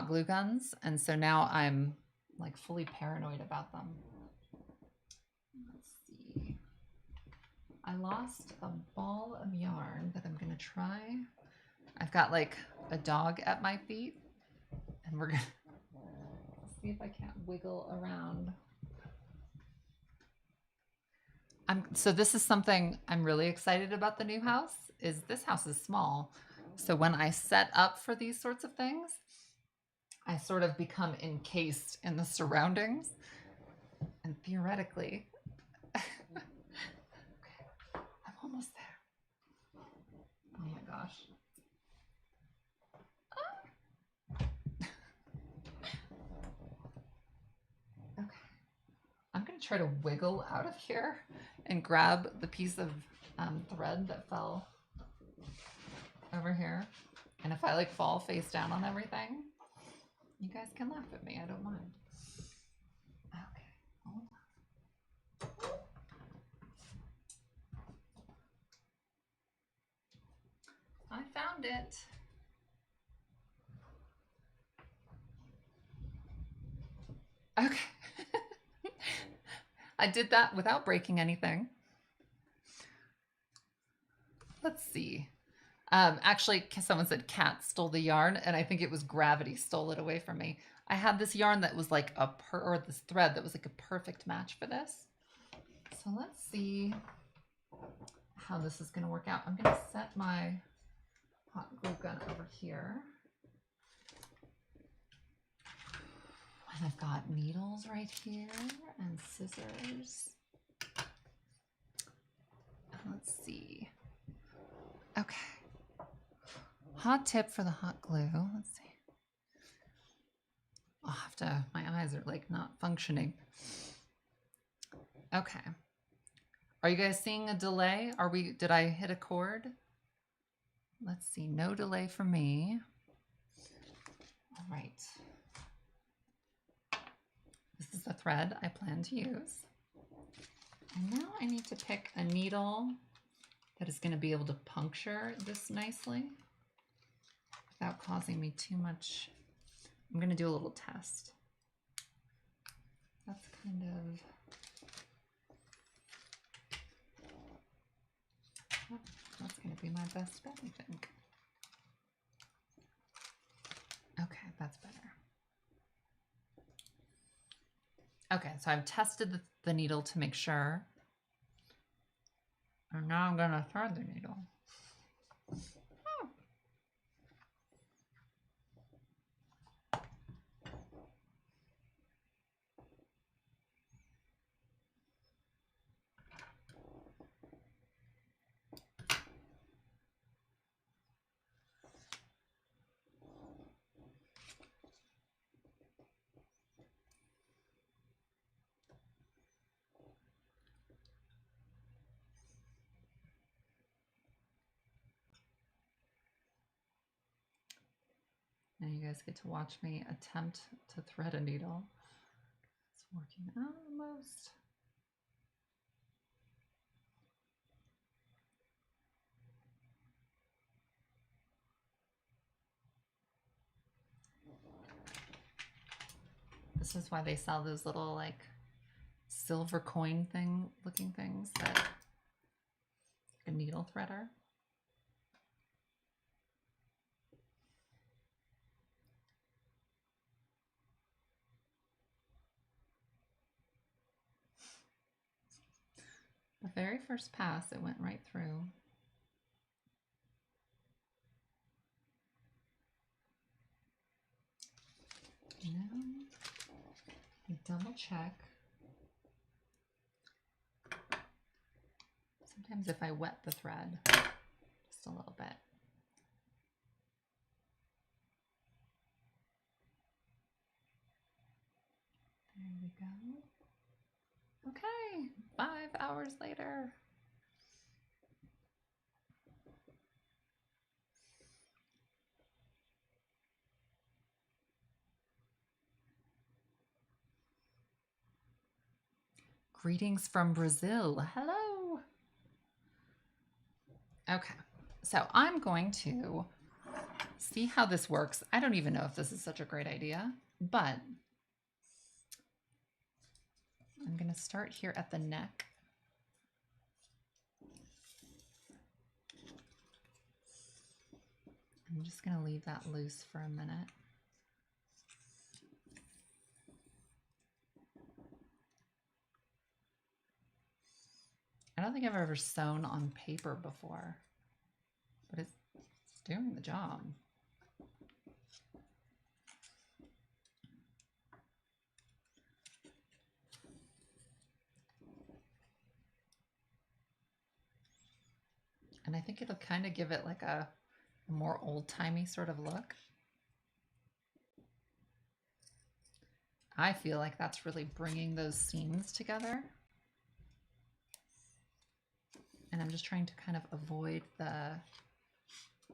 Speaker 1: glue guns, and so now I'm like fully paranoid about them. Let's see. I lost a ball of yarn that I'm gonna try. I've got like a dog at my feet, and we're gonna see if I can't wiggle around. So this is something I'm really excited about the new house, is this house is small. So when I set up for these sorts of things, I sort of become encased in the surroundings. And theoretically, okay, I'm almost there. try to wiggle out of here and grab the piece of thread that fell over here. And if I like fall face down on everything, you guys can laugh at me. I don't mind. Okay, hold on. I found it. Okay. I did that without breaking anything. Let's see. Actually, someone said cat stole the yarn, and I think it was gravity stole it away from me. I had this yarn that was like or this thread that was like a perfect match for this. So let's see how this is going to work out. I'm going to set my hot glue gun over here. And I've got needles right here and scissors. Let's see. Okay. Hot tip for the hot glue. Let's see. I'll have to, my eyes are like not functioning. Okay. Are you guys seeing a delay? Did I hit a chord? Let's see, no delay for me. All right. This is the thread I plan to use. And now I need to pick a needle that is going to be able to puncture this nicely without causing me too much. I'm going to do a little test. That's kind of, that's going to be my best bet, I think. Okay, that's better. Okay, so I've tested the needle to make sure. And now I'm going to thread the needle. Now you guys get to watch me attempt to thread a needle. It's working almost. This is why they sell those little like silver coin thing looking things that like a needle threader. The very first pass, it went right through. Now, you double check. Sometimes if I wet the thread just a little bit. There we go. Okay, 5 hours later. Greetings from Brazil. Hello. Okay, so I'm going to see how this works. I don't even know if this is such a great idea, but I'm going to start here at the neck. I'm just going to leave that loose for a minute. I don't think I've ever sewn on paper before, but it's doing the job. And I think it'll kind of give it like a more old-timey sort of look. I feel like that's really bringing those scenes together. And I'm just trying to kind of avoid the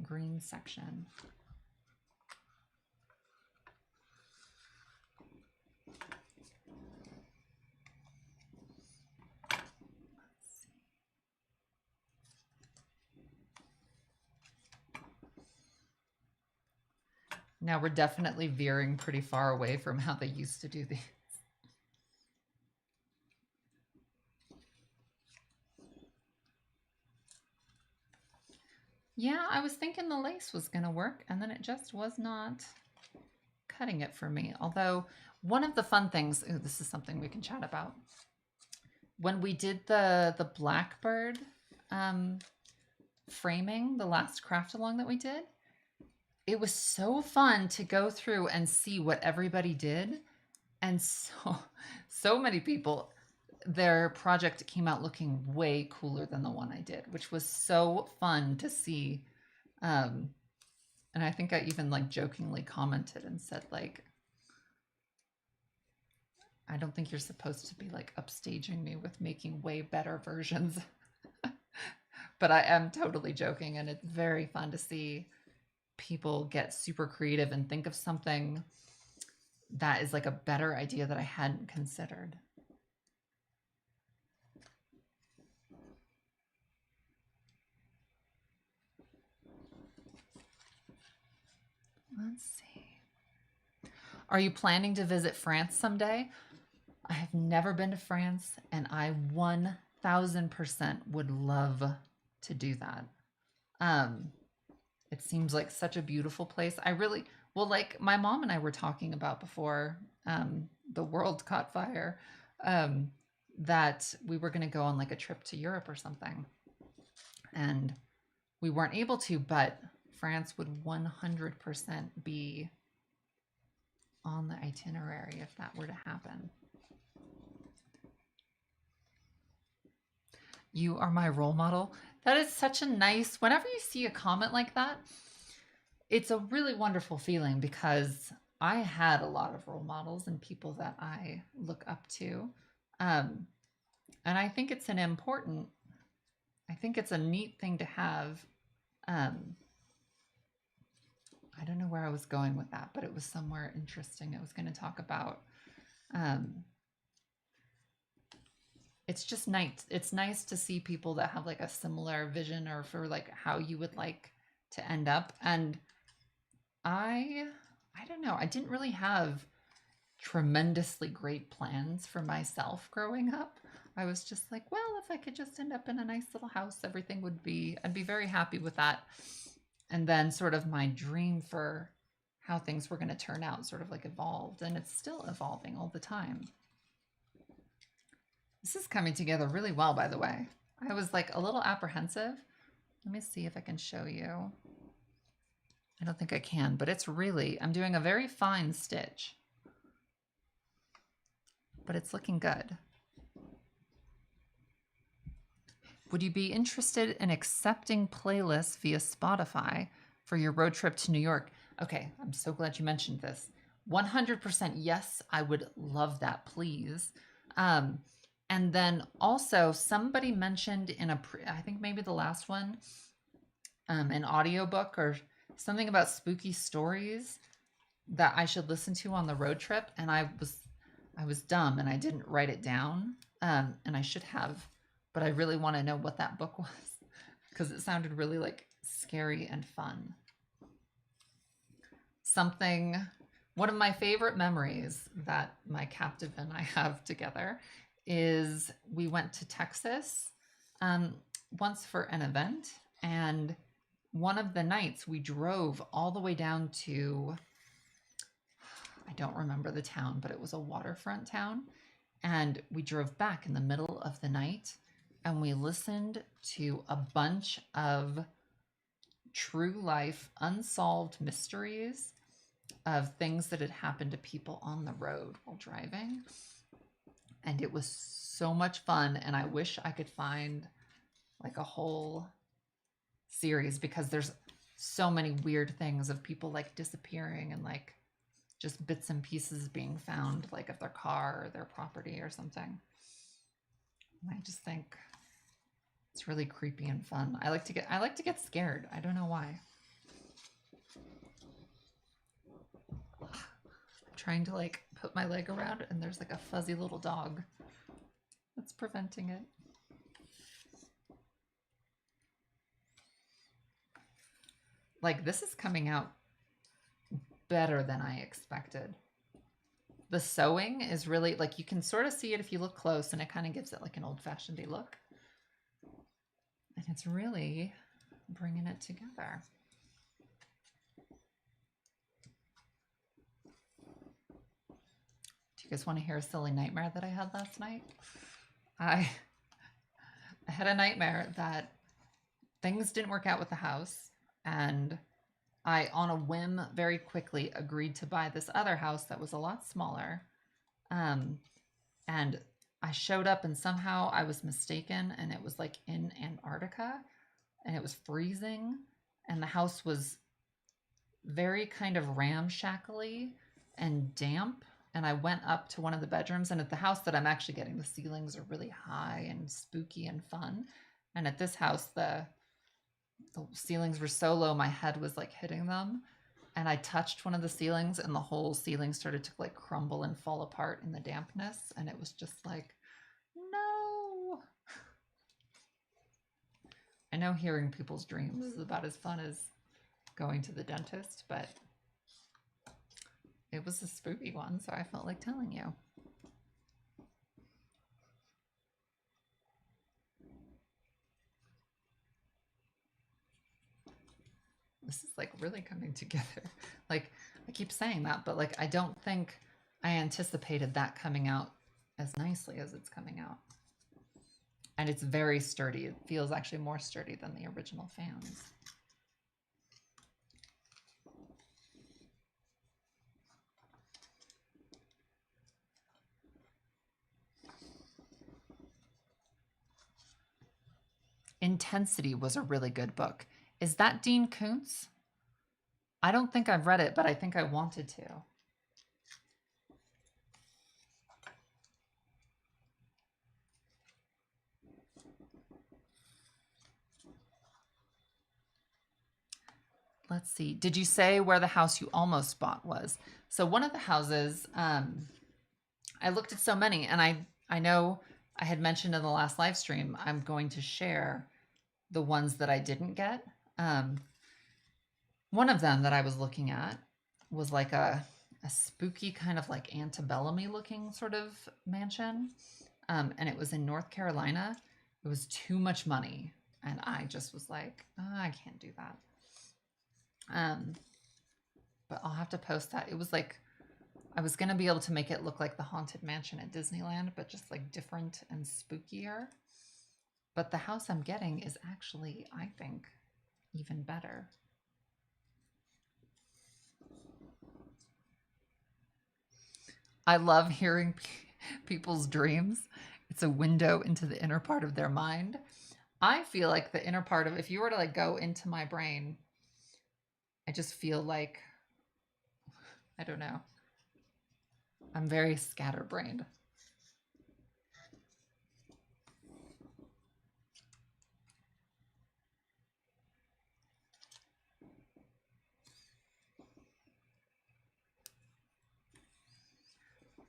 Speaker 1: green section. Now we're definitely veering pretty far away from how they used to do these. Yeah, I was thinking the lace was going to work, and then it just was not cutting it for me. Although one of the fun things, ooh, this is something we can chat about. When we did the blackbird framing, the last craft along that we did, it was so fun to go through and see what everybody did. And so many people, their project came out looking way cooler than the one I did, which was so fun to see. And I think I even like jokingly commented and said like, I don't think you're supposed to be like upstaging me with making way better versions. But I am totally joking, and it's very fun to see people get super creative and think of something that is like a better idea that I hadn't considered. Let's see. Are you planning to visit France someday? I have never been to France, and I 1000% would love to do that. It seems like such a beautiful place. I really, well, like my mom and I were talking about before the world caught fire, that we were going to go on like a trip to Europe or something. And we weren't able to, but France would 100% be on the itinerary if that were to happen. You are my role model. That is such a nice, whenever you see a comment like that, it's a really wonderful feeling because I had a lot of role models and people that I look up to. And I think it's I think it's a neat thing to have. I don't know where I was going with that, but it was somewhere interesting. I was going to talk about, it's just nice. It's nice to see people that have like a similar vision or for like how you would like to end up. And I don't know. I didn't really have tremendously great plans for myself growing up. I was just like, well, if I could just end up in a nice little house, everything would be, I'd be very happy with that. And then sort of my dream for how things were going to turn out sort of like evolved, and it's still evolving all the time. This is coming together really well, by the way. I was like a little apprehensive. Let me see if I can show you. I don't think I can, but it's really, I'm doing a very fine stitch, but it's looking good. Would you be interested in accepting playlists via Spotify for your road trip to New York? Okay, I'm so glad you mentioned this. 100% yes, I would love that, please. And then also somebody mentioned in I think maybe the last one, an audiobook or something about spooky stories that I should listen to on the road trip. And I was dumb and I didn't write it down. And I should have, but I really want to know what that book was because it sounded really like scary and fun. One of my favorite memories that my captive and I have together is we went to Texas once for an event, and one of the nights we drove all the way down to, I don't remember the town, but it was a waterfront town, and we drove back in the middle of the night and we listened to a bunch of true life unsolved mysteries of things that had happened to people on the road while driving. And it was so much fun. And I wish I could find like a whole series because there's so many weird things of people like disappearing and like just bits and pieces being found, like of their car or their property or something. And I just think it's really creepy and fun. I like to get scared. I don't know why. I'm trying to like put my leg around and there's like a fuzzy little dog that's preventing it. Like, this is coming out better than I expected. The sewing is really, like, you can sort of see it if you look close, and it kind of gives it like an old-fashioned look. And it's really bringing it together. Do you guys want to hear a silly nightmare that I had last night? I had a nightmare that things didn't work out with the house, and I, on a whim, very quickly agreed to buy this other house that was a lot smaller. And I showed up and somehow I was mistaken, and it was like in Antarctica, and it was freezing, and the house was very kind of ramshackly and damp. And I went up to one of the bedrooms, and at the house that I'm actually getting, the ceilings are really high and spooky and fun. And at this house, the ceilings were so low, my head was like hitting them. And I touched one of the ceilings, and the whole ceiling started to like crumble and fall apart in the dampness. And it was just like, no. I know hearing people's dreams is about as fun as going to the dentist, but it was a spooky one, so I felt like telling you. This is like really coming together. Like, I keep saying that, but like, I don't think I anticipated that coming out as nicely as it's coming out. And it's very sturdy. It feels actually more sturdy than the original fans. Intensity was a really good book. Is that Dean Koontz? I don't think I've read it, but I think I wanted to. Let's see. Did you say where the house you almost bought was? So one of the houses, I looked at so many, and I know I had mentioned in the last live stream, I'm going to share the ones that I didn't get. One of them that I was looking at was like a spooky kind of like antebellum-y looking sort of mansion. And it was in North Carolina. It was too much money. And I just was like, oh, I can't do that. But I'll have to post that. It was like, I was going to be able to make it look like the Haunted Mansion at Disneyland, but just like different and spookier. But the house I'm getting is actually, I think, even better. I love hearing people's dreams. It's a window into the inner part of their mind. I feel like the inner part of, if you were to like go into my brain, I just feel like, I don't know. I'm very scatterbrained.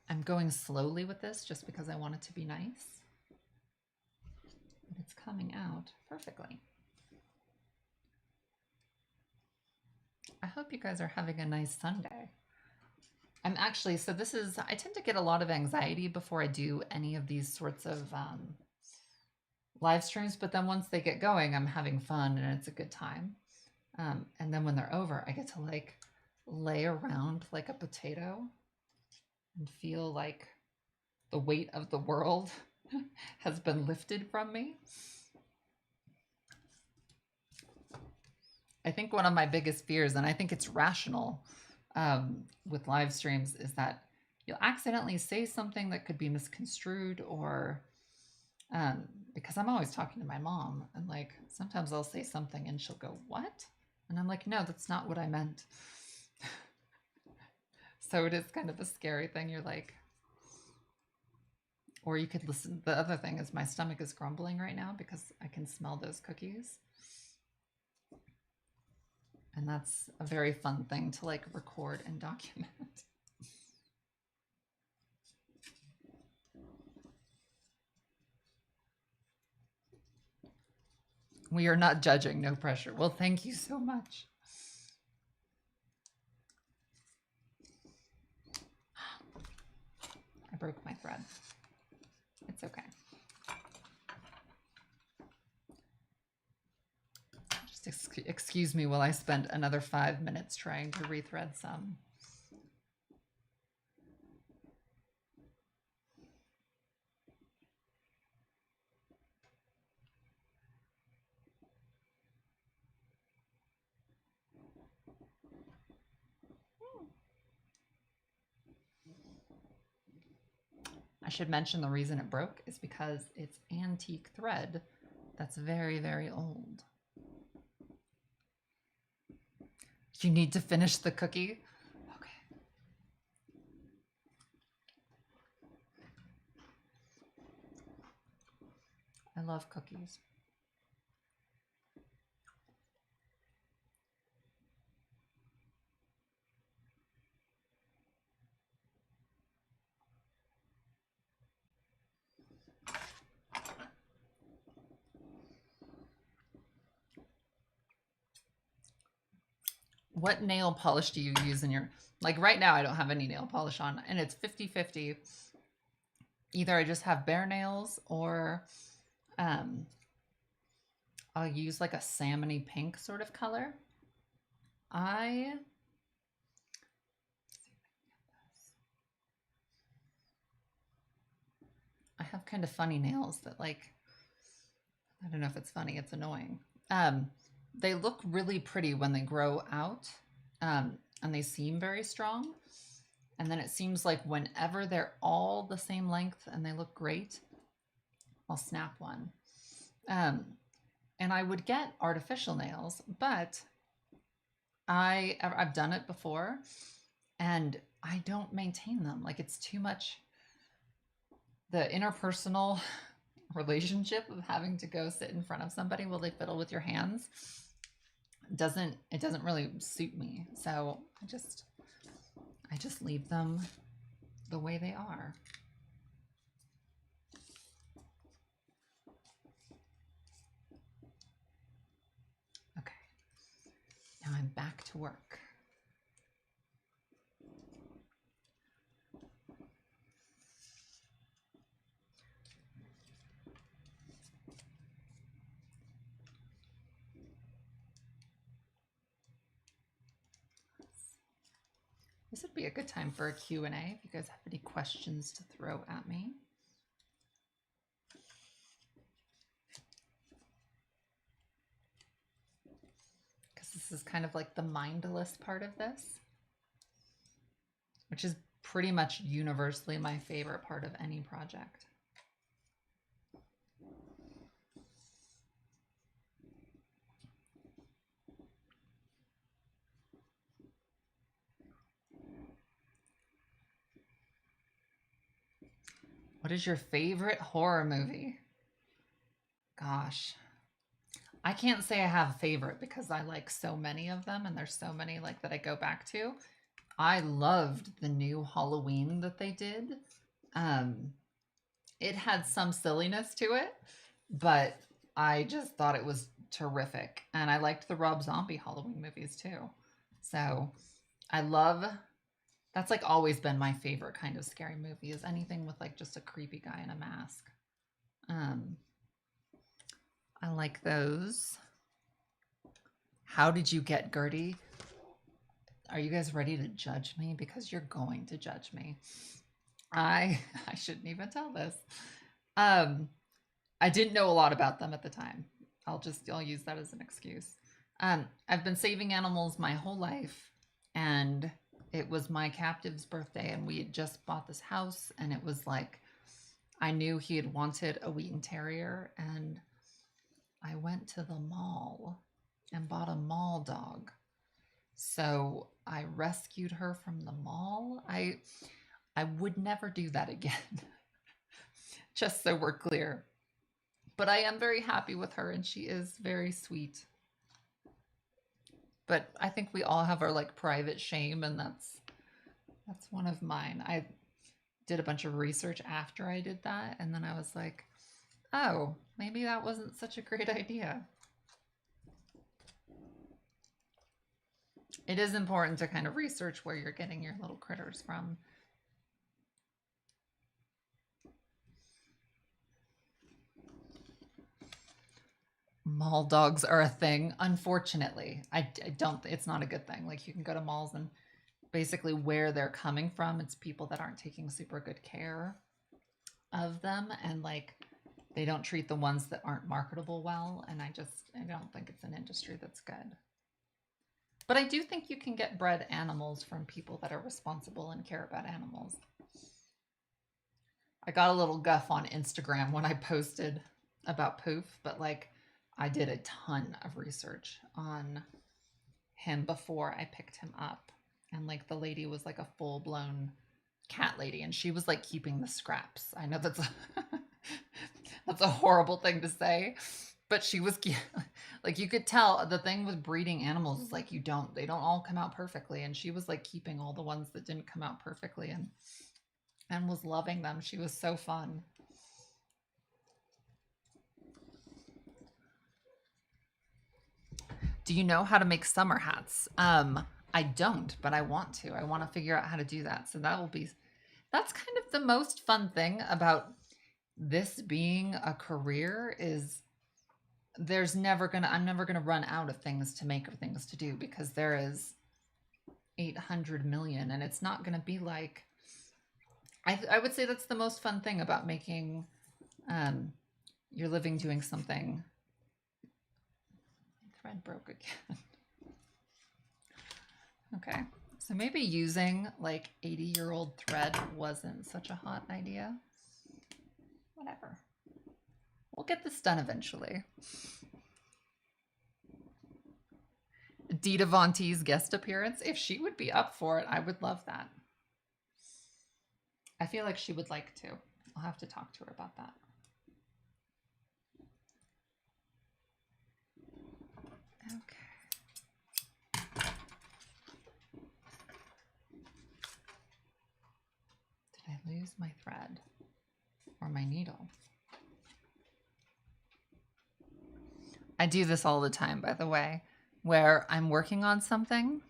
Speaker 1: I'm going slowly with this just because I want it to be nice. But it's coming out perfectly. I hope you guys are having a nice Sunday. I'm actually, so this is, I tend to get a lot of anxiety before I do any of these sorts of live streams, but then once they get going, I'm having fun and it's a good time. And then when they're over, I get to like lay around like a potato and feel like the weight of the world has been lifted from me. I think one of my biggest fears, and I think it's rational with live streams, is that you'll accidentally say something that could be misconstrued, or because I'm always talking to my mom, and like sometimes I'll say something and she'll go, "What?" And I'm like, "No, that's not what I meant." So it is kind of a scary thing. You're like, or you could listen. The other thing is my stomach is grumbling right now because I can smell those cookies. And that's a very fun thing to like record and document. We are not judging, no pressure. Well, thank you so much. I broke my thread. It's okay. Just excuse me while I spend another 5 minutes trying to rethread some. I should mention the reason it broke is because it's antique thread that's very, very old. You need to finish the cookie? Okay. I love cookies. What nail polish do you use in your, like right now I don't have any nail polish on and it's 50-50. Either I just have bare nails or I'll use like a salmony pink sort of color. I have kind of funny nails that like, I don't know if it's funny, it's annoying. They look really pretty when they grow out, and they seem very strong. And then it seems like whenever they're all the same length and they look great, I'll snap one. And I would get artificial nails, but I've done it before and I don't maintain them. Like it's too much. The interpersonal relationship of having to go sit in front of somebody while they fiddle with your hands doesn't really suit me. So I just leave them the way they are. Okay. Now I'm back to work. This would be a good time for a Q&A if you guys have any questions to throw at me. Because this is kind of like the mindless part of this, which is pretty much universally my favorite part of any project. What is your favorite horror movie? Gosh, I can't say I have a favorite because I like so many of them and there's so many like that I go back to. I loved the new Halloween that they did. It had some silliness to it, but I just thought it was terrific. And I liked the Rob Zombie Halloween movies too. So I love, that's like always been my favorite kind of scary movie is anything with like just a creepy guy in a mask. I like those. How did you get Gertie? Are you guys ready to judge me? Because you're going to judge me. I shouldn't even tell this. I didn't know a lot about them at the time. I'll use that as an excuse. I've been saving animals my whole life, and it was my captive's birthday, and we had just bought this house, and it was like I knew he had wanted a Wheaten Terrier, and I went to the mall and bought a mall dog. So I rescued her from the mall. I would never do that again, just so we're clear. But I am very happy with her and she is very sweet. But I think we all have our like private shame, and that's one of mine. I did a bunch of research after I did that, and then I was like, oh, maybe that wasn't such a great idea. It is important to kind of research where you're getting your little critters from. Mall dogs are a thing, unfortunately. I don't, it's not a good thing. Like, you can go to malls and basically where they're coming from, it's people that aren't taking super good care of them, and like they don't treat the ones that aren't marketable well, and I don't think it's an industry that's good. But I do think you can get bred animals from people that are responsible and care about animals. I got a little guff on Instagram when I posted about Poof, but like I did a ton of research on him before I picked him up. And like the lady was like a full blown cat lady, and she was like keeping the scraps. I know that's that's a horrible thing to say, but she was like, you could tell the thing with breeding animals is like they don't all come out perfectly, and she was like keeping all the ones that didn't come out perfectly and was loving them. She was so fun. Do you know how to make summer hats? I don't, but I want to. I want to figure out how to do that. So that's kind of the most fun thing about this being a career is I'm never gonna run out of things to make or things to do, because there is 800 million, and it's not gonna be like, I would say that's the most fun thing about making your living doing something. Thread broke again. Okay, so maybe using like 80-year-old thread wasn't such a hot idea. Whatever. We'll get this done eventually. Dita Von Teese guest appearance. If she would be up for it, I would love that. I feel like she would like to. I'll have to talk to her about that. Okay. Did I lose my thread or my needle? I do this all the time, by the way, where I'm working on something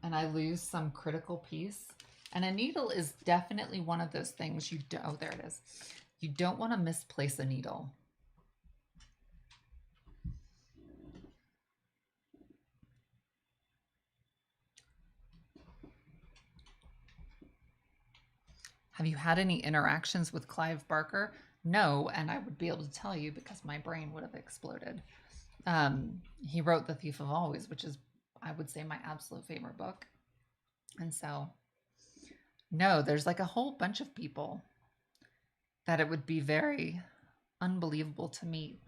Speaker 1: and I lose some critical piece. And a needle is definitely one of those things oh, there it is. You don't want to misplace a needle. Have you had any interactions with Clive Barker? No, and I would be able to tell you because my brain would have exploded. He wrote The Thief of Always, which is, I would say, my absolute favorite book. And so, no, there's like a whole bunch of people that it would be very unbelievable to meet.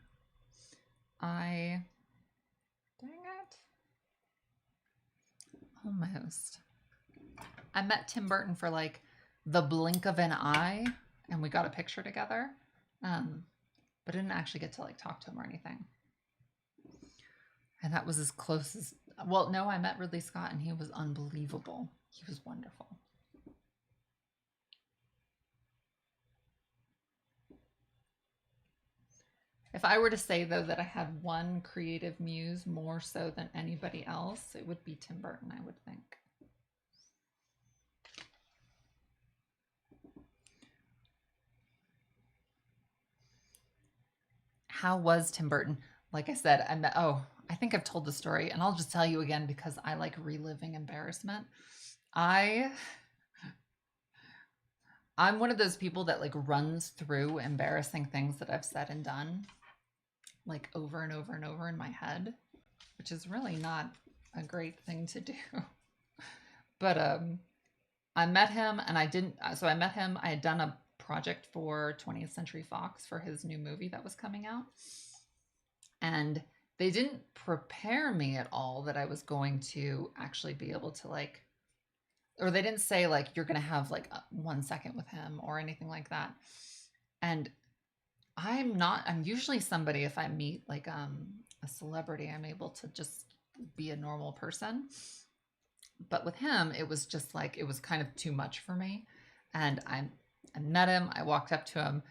Speaker 1: Dang it. Almost. I met Tim Burton for like the blink of an eye, and we got a picture together. But I didn't actually get to like talk to him or anything. And that was as close as, well, no, I met Ridley Scott and he was unbelievable. He was wonderful. If I were to say, though, that I had one creative muse more so than anybody else, it would be Tim Burton, I would think. How was Tim Burton? Like I said, I think I've told the story, and I'll just tell you again because I like reliving embarrassment. I'm one of those people that like runs through embarrassing things that I've said and done like over and over and over in my head, which is really not a great thing to do. But I met him, and I met him. I had done a project for 20th Century Fox for his new movie that was coming out. And they didn't prepare me at all that I was going to actually be able to like, or they didn't say like you're going to have like 1 second with him or anything like that. And I'm usually somebody, if I meet like a celebrity, I'm able to just be a normal person. But with him, it was just like it was kind of too much for me. And I met him, I walked up to him,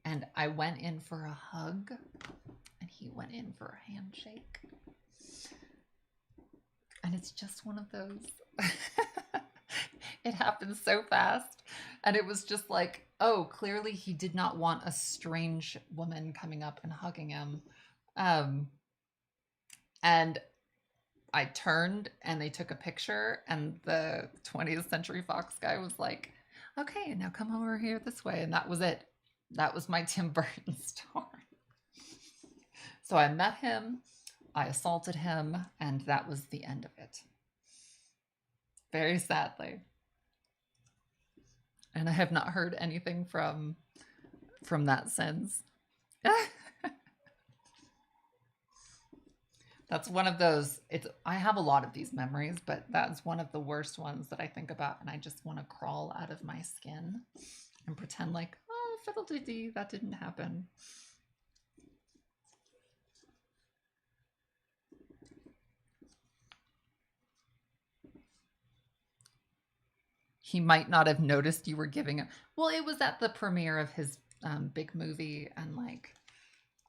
Speaker 1: and I went in for a hug, and he went in for a handshake. And it's just one of those. It happened so fast. And it was just like, oh, clearly he did not want a strange woman coming up and hugging him. Um, and I turned and they took a picture, and the 20th Century Fox guy was like, okay, now come over here this way. And that was it. That was my Tim Burton story. So I met him, I assaulted him, and that was the end of it. Very sadly. And I have not heard anything from that since. That's one of those, it's I have a lot of these memories, but that's one of the worst ones that I think about, and I just want to crawl out of my skin and pretend like, oh, fiddle-dee-dee, that didn't happen. He might not have noticed you were giving him. Well, it was at the premiere of his big movie, and like,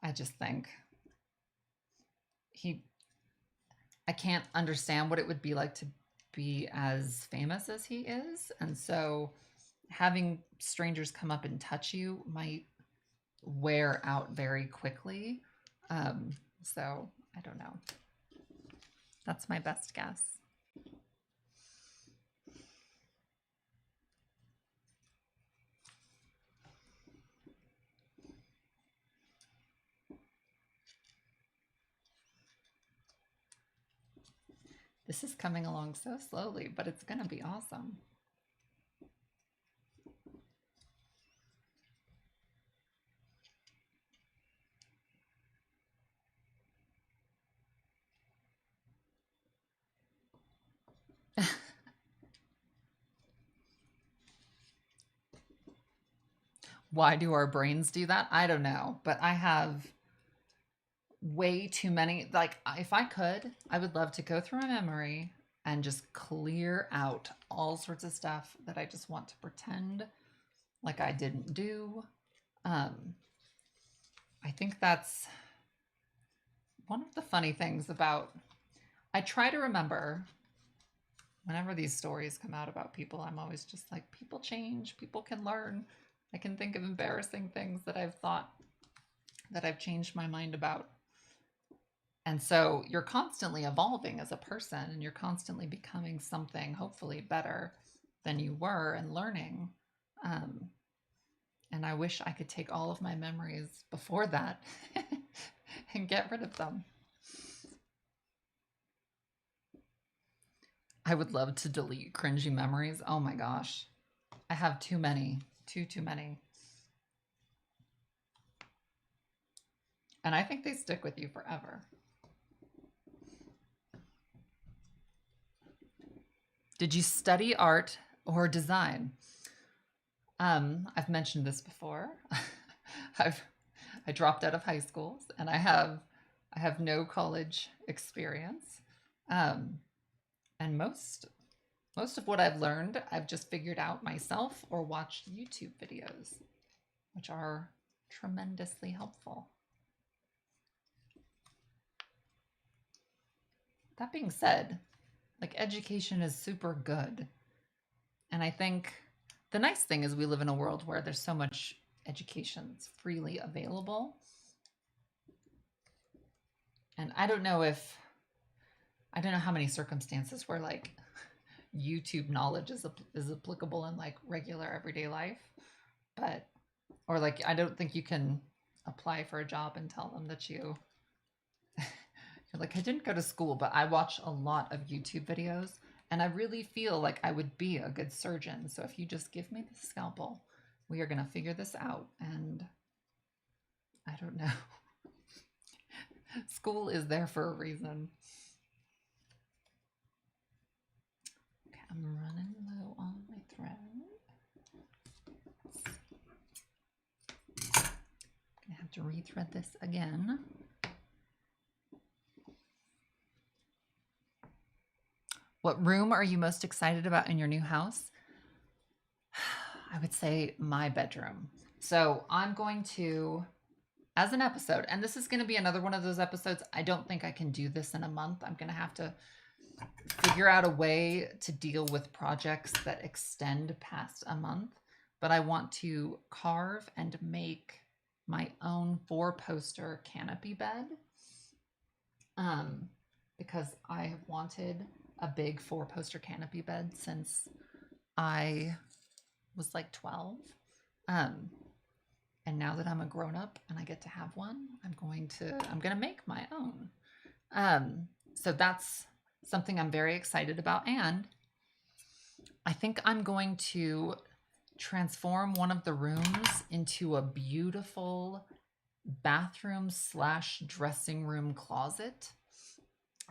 Speaker 1: I just think he, I can't understand what it would be like to be as famous as he is, and so having strangers come up and touch you might wear out very quickly. So I don't know. That's my best guess. This is coming along so slowly, but it's going to be awesome. Why do our brains do that? I don't know, but I have way too many. Like, if I could, I would love to go through my memory and just clear out all sorts of stuff that I just want to pretend like I didn't do. Um, I think that's one of the funny things about, I try to remember whenever these stories come out about people, I'm always just like, people change, people can learn. I can think of embarrassing things that I've thought that I've changed my mind about. And so you're constantly evolving as a person, and you're constantly becoming something hopefully better than you were, and learning. Um, and I wish I could take all of my memories before that and get rid of them. I would love to delete cringy memories. Oh my gosh. I have too many. Too many. And I think they stick with you forever. Did you study art or design? I've mentioned this before. I dropped out of high school, and I have no college experience. Um, and most of what I've learned, I've just figured out myself or watched YouTube videos, which are tremendously helpful. That being said, like, education is super good. And I think the nice thing is we live in a world where there's so much education that's freely available. And I don't know how many circumstances where like YouTube knowledge is applicable in like regular everyday life, but or like I don't think you can apply for a job and tell them that you're like, I didn't go to school, but I watch a lot of YouTube videos, and I really feel like I would be a good surgeon. So if you just give me the scalpel, we are going to figure this out. And I don't know. School is there for a reason. Okay, I'm running low on my thread. I'm gonna have to rethread this again. What room are you most excited about in your new house? I would say my bedroom. So I'm going to, as an episode, and this is going to be another one of those episodes. I don't think I can do this in a month. I'm going to have to figure out a way to deal with projects that extend past a month. But I want to carve and make my own 4-poster canopy bed, because I have wanted a big 4-poster canopy bed since I was like 12. And now that I'm a grown up and I get to have one, I'm going to make my own. So that's something I'm very excited about. And I think I'm going to transform one of the rooms into a beautiful bathroom / dressing room closet.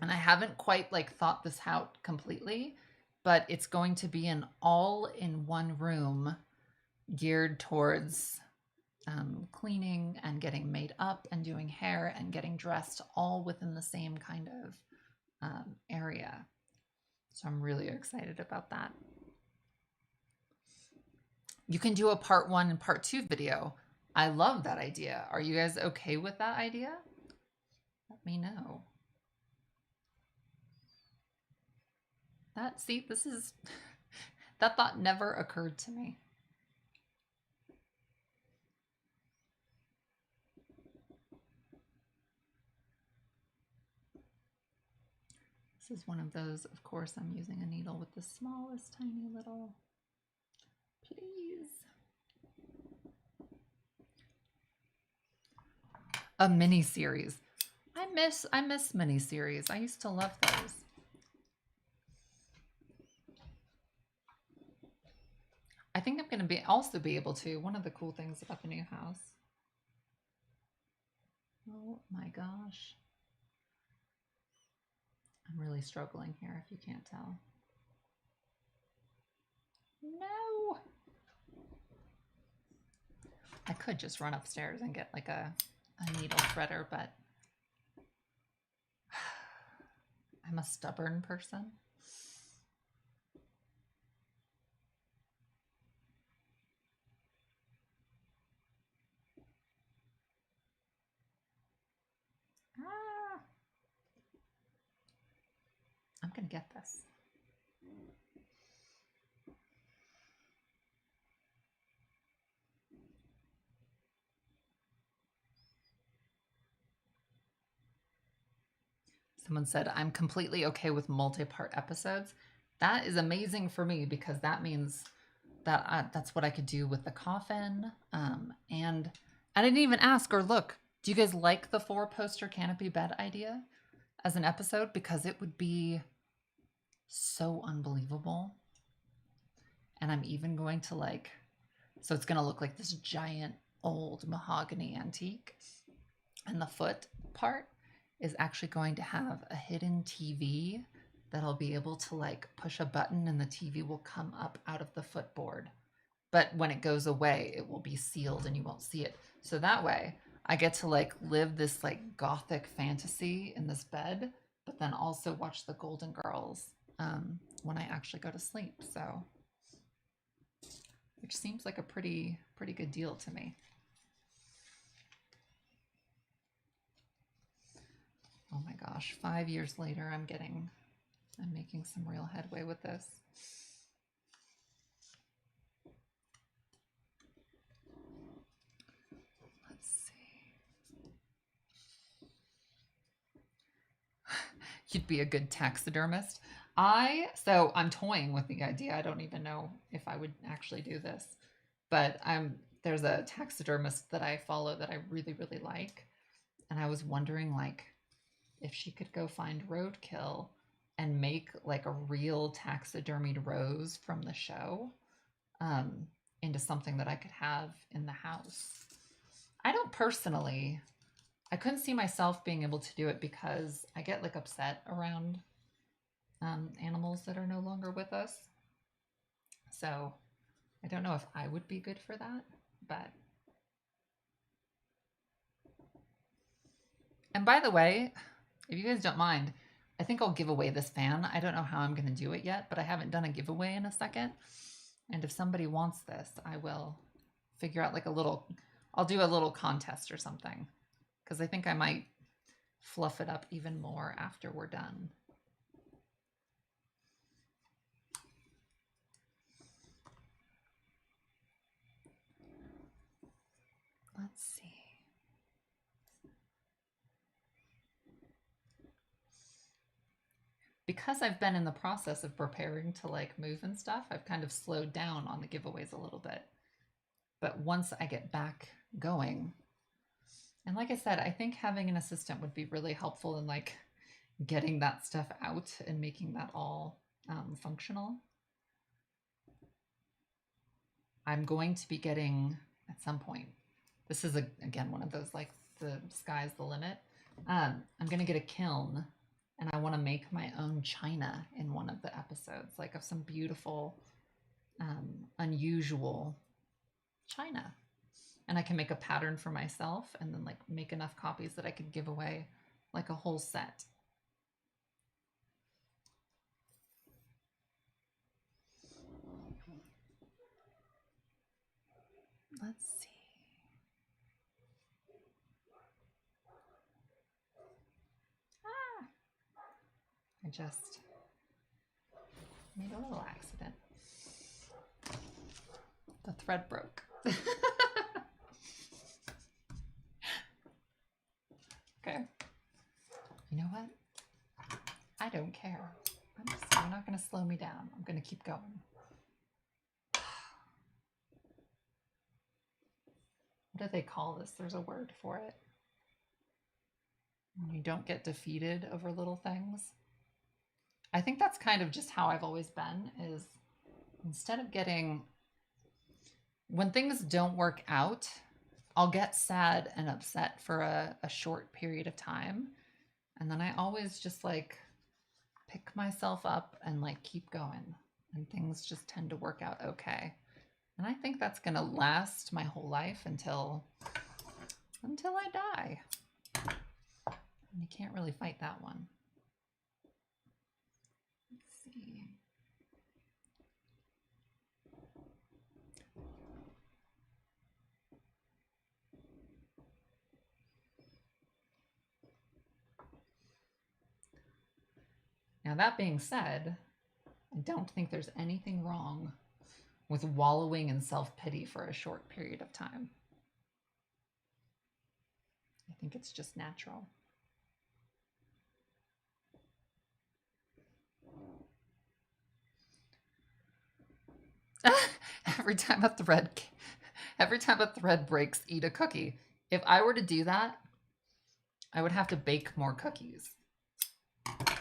Speaker 1: And I haven't quite like thought this out completely, but it's going to be an all-in-one room geared towards cleaning and getting made up and doing hair and getting dressed, all within the same kind of area. So I'm really excited about that. You can do a part 1 and part 2 video. I love that idea. Are you guys okay with that idea? Let me know. This is, that thought never occurred to me. This is one of those, of course, I'm using a needle with the smallest tiny little, please. A mini series. I miss mini series. I used to love those. I think I'm going to also be able to, one of the cool things about the new house. Oh my gosh. I'm really struggling here if you can't tell. No. I could just run upstairs and get like a needle threader, but I'm a stubborn person. Ah. I'm gonna get this. Someone said, I'm completely okay with multi-part episodes. That is amazing for me because that means that that's what I could do with the coffin. And I didn't even ask or look, do you guys like the 4-poster canopy bed idea as an episode? Because it would be so unbelievable. And I'm even going to so it's going to look like this giant old mahogany antique. And the foot part is actually going to have a hidden TV that I'll be able to push a button and the TV will come up out of the footboard. But when it goes away, it will be sealed and you won't see it. So that way I get to live this gothic fantasy in this bed, but then also watch the Golden Girls when I actually go to sleep. So, which seems like a pretty good deal to me. Oh my gosh, 5 years later, I'm making some real headway with this. Let's see. You'd be a good taxidermist. So I'm toying with the idea. I don't even know if I would actually do this, but there's a taxidermist that I follow that I really, really like. And I was wondering if she could go find roadkill and make a real taxidermied rose from the show into something that I could have in the house. I don't personally I couldn't see myself being able to do it because I get like upset around animals that are no longer with us. So I don't know if I would be good for that, but. And by the way, if you guys don't mind, I think I'll give away this fan. I don't know how I'm going to do it yet, but I haven't done a giveaway in a second. And if somebody wants this, I will figure out like a little, I'll do a little contest or something. Because I think I might fluff it up even more after we're done. Let's see. Because I've been in the process of preparing to like move and stuff, I've kind of slowed down on the giveaways a little bit. But once I get back going, and like I said, I think having an assistant would be really helpful in like getting that stuff out and making that all functional. I'm going to be getting at some point. This is again one of those like the sky's the limit. I'm going to get a kiln, and I want to make my own china in one of the episodes, like of some beautiful, unusual china. And I can make a pattern for myself and then like make enough copies that I could give away like a whole set. Let's see. I just made a little accident. The thread broke. Okay. You know what? I don't care. You're not going to slow me down. I'm going to keep going. What do they call this? There's a word for it. When you don't get defeated over little things. I think that's kind of just how I've always been, is instead of getting, when things don't work out, I'll get sad and upset for a short period of time. And then I always just like pick myself up and like keep going. And things just tend to work out okay. And I think that's going to last my whole life until I die. And you can't really fight that one. Let's see. Now, that being said, I don't think there's anything wrong with wallowing in self-pity for a short period of time. I think it's just natural. Every time a thread breaks, eat a cookie. If I were to do that, I would have to bake more cookies. Okay,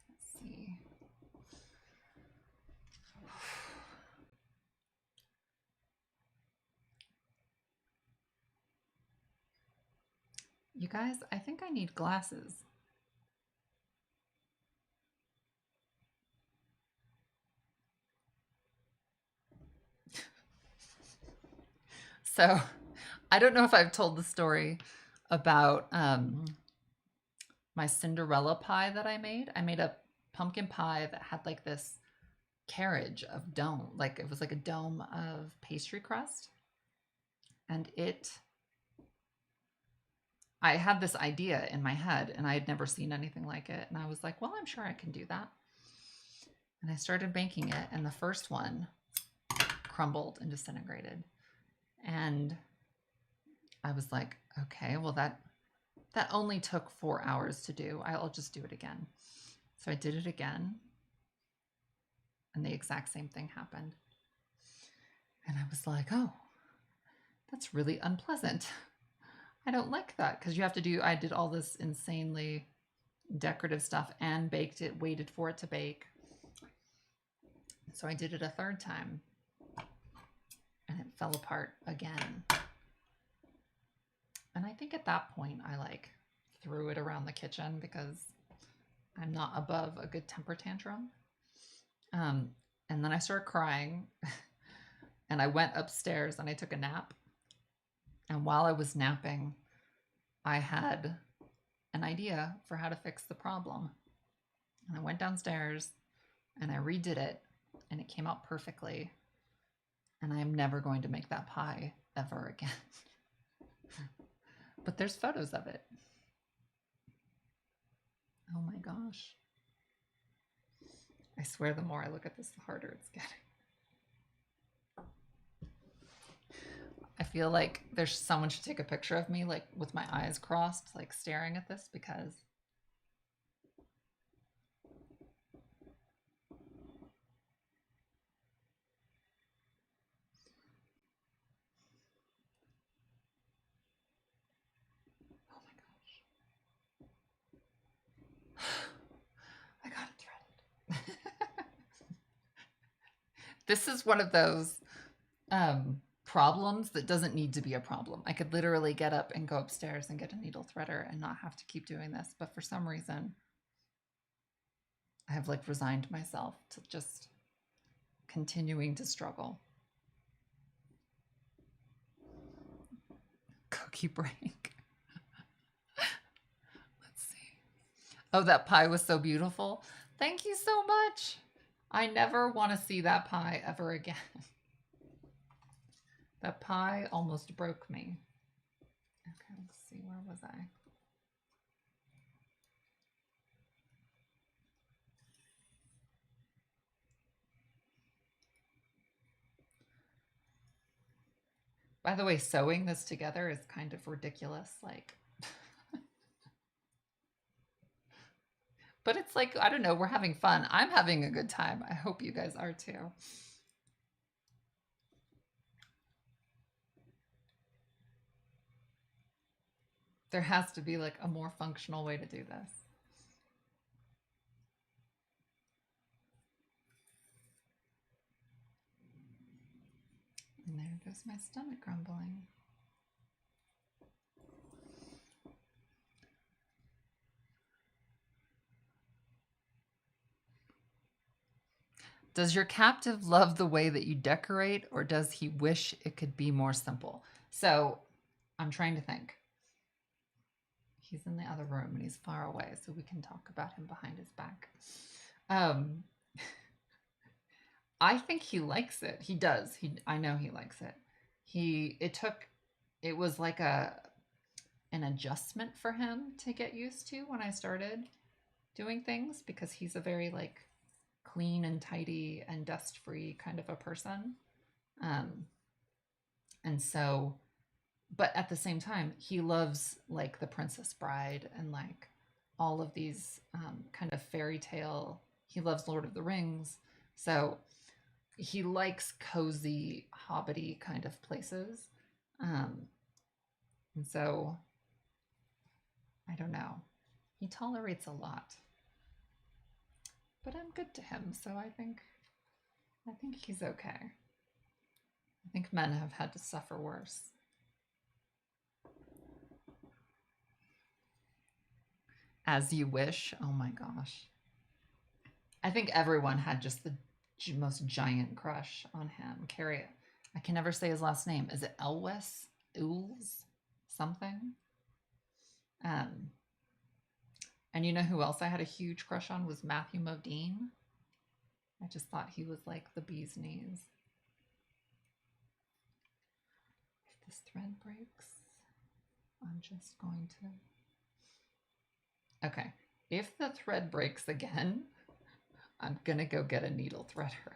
Speaker 1: let's see. You guys, I think I need glasses. So I don't know if I've told the story about my Cinderella pie that I made. I made a pumpkin pie that had like this carriage of dome, like it was like a dome of pastry crust. And I had this idea in my head and I had never seen anything like it. And I was like, well, I'm sure I can do that. And I started baking it, and the first one crumbled and disintegrated. And I was like, okay, well, that only took 4 hours to do. I'll just do it again. So I did it again, and the exact same thing happened. And I was like, oh, that's really unpleasant. I don't like that, because you have to do, I did all this insanely decorative stuff and baked it, waited for it to bake. So I did it a third time, and it fell apart again. And I think at that point I like threw it around the kitchen because I'm not above a good temper tantrum. Um, and then I started crying and I went upstairs and I took a nap. And while I was napping, I had an idea for how to fix the problem. And I went downstairs and I redid it and it came out perfectly. And I am never going to make that pie ever again. But there's photos of it. Oh my gosh. I swear the more I look at this, the harder it's getting. I feel like there's someone should take a picture of me like with my eyes crossed, like staring at this because oh my gosh. I got it threaded. This is one of those problems that doesn't need to be a problem. I could literally get up and go upstairs and get a needle threader and not have to keep doing this. But for some reason, I have like resigned myself to just continuing to struggle. Cookie break. Let's see. Oh, that pie was so beautiful. Thank you so much. I never want to see that pie ever again. That pie almost broke me. Okay, let's see. Where was I? By the way, sewing this together is kind of ridiculous. Like, but it's like, I don't know, we're having fun. I'm having a good time. I hope you guys are too. There has to be like a more functional way to do this. And there goes my stomach grumbling. Does your captive love the way that you decorate, or does he wish it could be more simple? So I'm trying to think. He's in the other room and he's far away, so we can talk about him behind his back. I think he likes it. He does. I know he likes it. It was like an adjustment for him to get used to when I started doing things because he's a very like clean and tidy and dust free kind of a person. And so, but at the same time, he loves like The Princess Bride and like all of these kind of fairy tale. He loves Lord of the Rings. So he likes cozy, hobbity kind of places. And so I don't know. He tolerates a lot. But I'm good to him, so I think he's okay. I think men have had to suffer worse. As You Wish. Oh my gosh. I think everyone had just the most giant crush on him. Carrie, I can never say his last name. Is it Elwes? Ools? Something? And you know who else I had a huge crush on was Matthew Modine. I just thought he was like the bee's knees. If this thread breaks, I'm just going to... Okay, if the thread breaks again, I'm gonna go get a needle threader.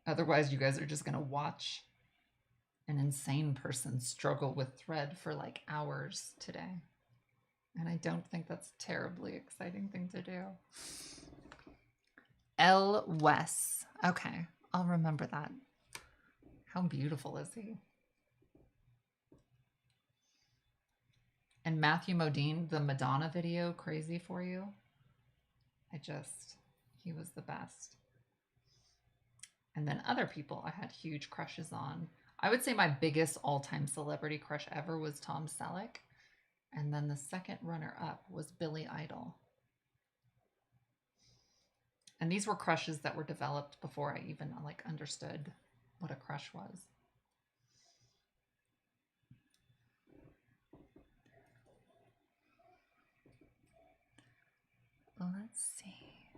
Speaker 1: Otherwise, you guys are just gonna watch an insane person struggle with thread for like hours today. And I don't think that's a terribly exciting thing to do. L. Wes. Okay, I'll remember that. How beautiful is he? And Matthew Modine, the Madonna video, Crazy for You. He was the best. And then other people I had huge crushes on. I would say my biggest all-time celebrity crush ever was Tom Selleck, and then the second runner-up was Billy Idol. And these were crushes that were developed before I even like understood what a crush was. Let's see.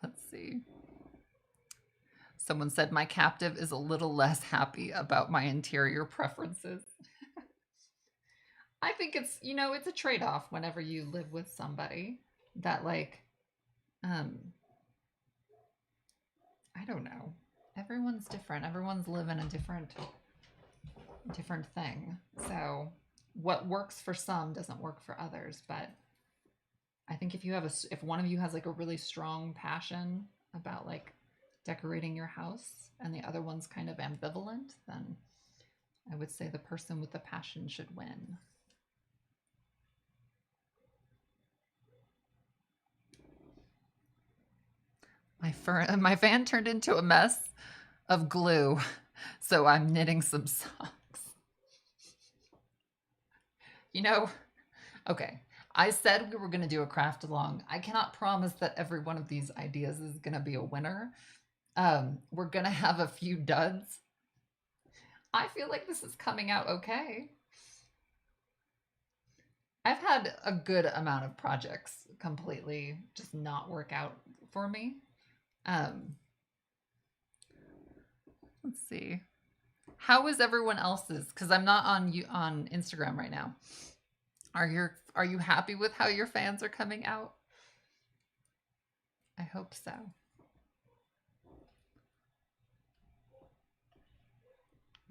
Speaker 1: Let's see. Someone said my captive is a little less happy about my interior preferences. I think it's, you know, it's a trade-off whenever you live with somebody that like I don't know. Everyone's different. Everyone's living a different thing. So what works for some doesn't work for others, but I think if you have if one of you has like a really strong passion about like decorating your house and the other one's kind of ambivalent, then I would say the person with the passion should win. My fan turned into a mess of glue, so I'm knitting some socks. You know, okay. I said we were going to do a craft along. I cannot promise that every one of these ideas is going to be a winner. We're going to have a few duds. I feel like this is coming out okay. I've had a good amount of projects completely just not work out for me. Let's see. How is everyone else's? Because I'm not on Instagram right now. Are you happy with how your fans are coming out? I hope so.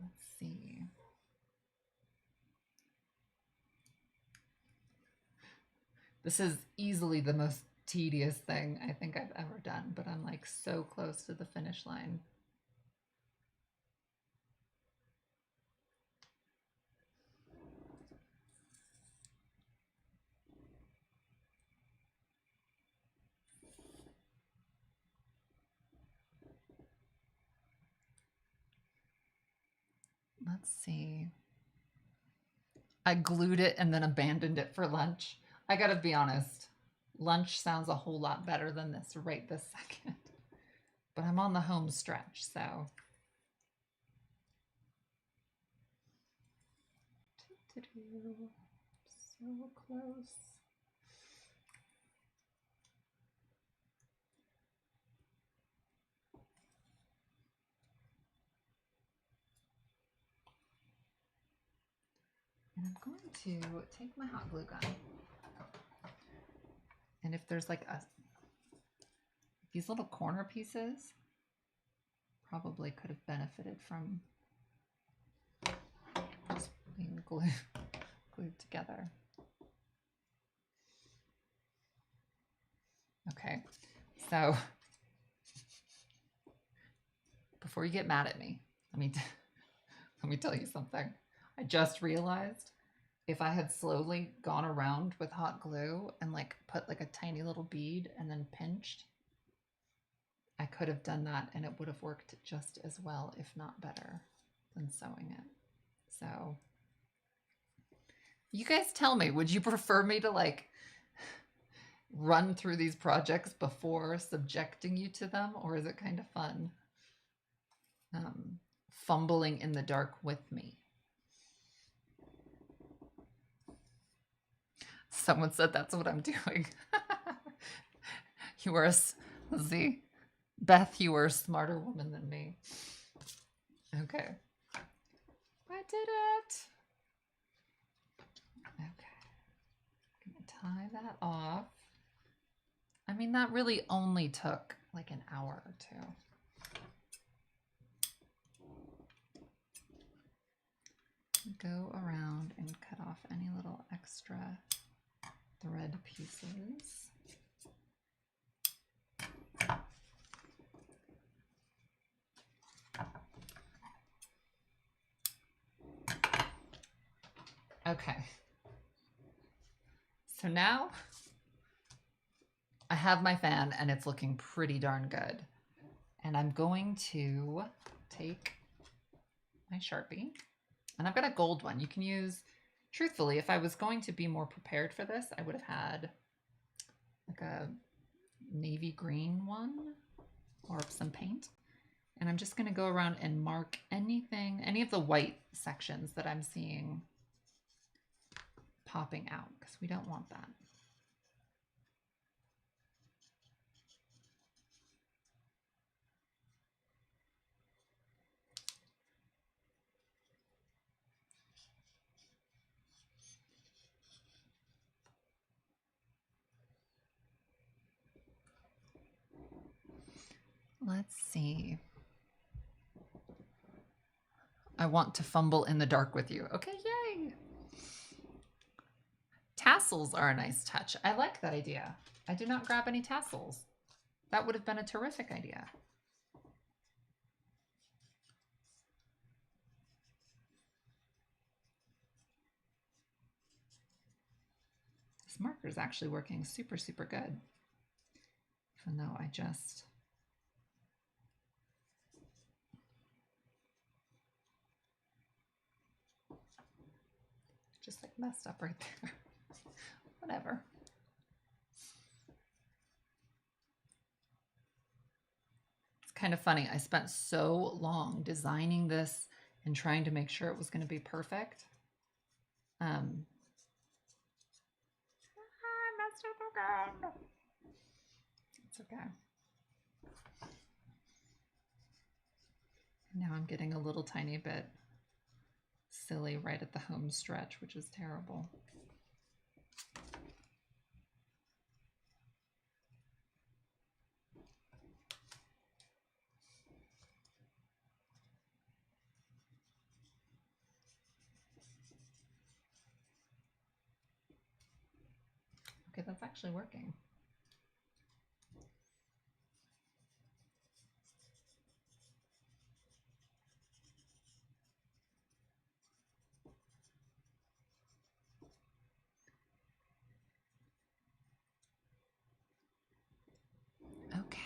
Speaker 1: Let's see. This is easily the most tedious thing I think I've ever done, but I'm like so close to the finish line. Let's see. I glued it and then abandoned it for lunch. I gotta be honest, lunch sounds a whole lot better than this right this second. But I'm on the home stretch, so. So close. And I'm going to take my hot glue gun. And if there's like these little corner pieces, probably could have benefited from just being glued together. Okay, so before you get mad at me, let me tell you something. I just realized if I had slowly gone around with hot glue and like put like a tiny little bead and then pinched, I could have done that and it would have worked just as well, if not better, than sewing it. So you guys tell me, would you prefer me to like run through these projects before subjecting you to them, or is it kind of fun fumbling in the dark with me? Someone said that's what I'm doing. You are a Beth, you are a smarter woman than me. Okay. I did it. Okay. I'm gonna tie that off. I mean, that really only took like an hour or two. Go around and cut off any little extra thread pieces. Okay. So now I have my fan and it's looking pretty darn good. And I'm going to take my Sharpie, and I've got a gold one. You can use, truthfully, if I was going to be more prepared for this, I would have had like a navy green one or some paint. And I'm just going to go around and mark anything, any of the white sections that I'm seeing popping out, because we don't want that. Let's see. I want to fumble in the dark with you. Okay, yay. Tassels are a nice touch. I like that idea. I did not grab any tassels. That would have been a terrific idea. This marker is actually working super, super good. Even though I just like messed up right there. Whatever. It's kind of funny. I spent so long designing this and trying to make sure it was going to be perfect. I messed up again. It's okay. Now I'm getting a little tiny bit silly right at the home stretch, which is terrible. Okay, that's actually working. Okay.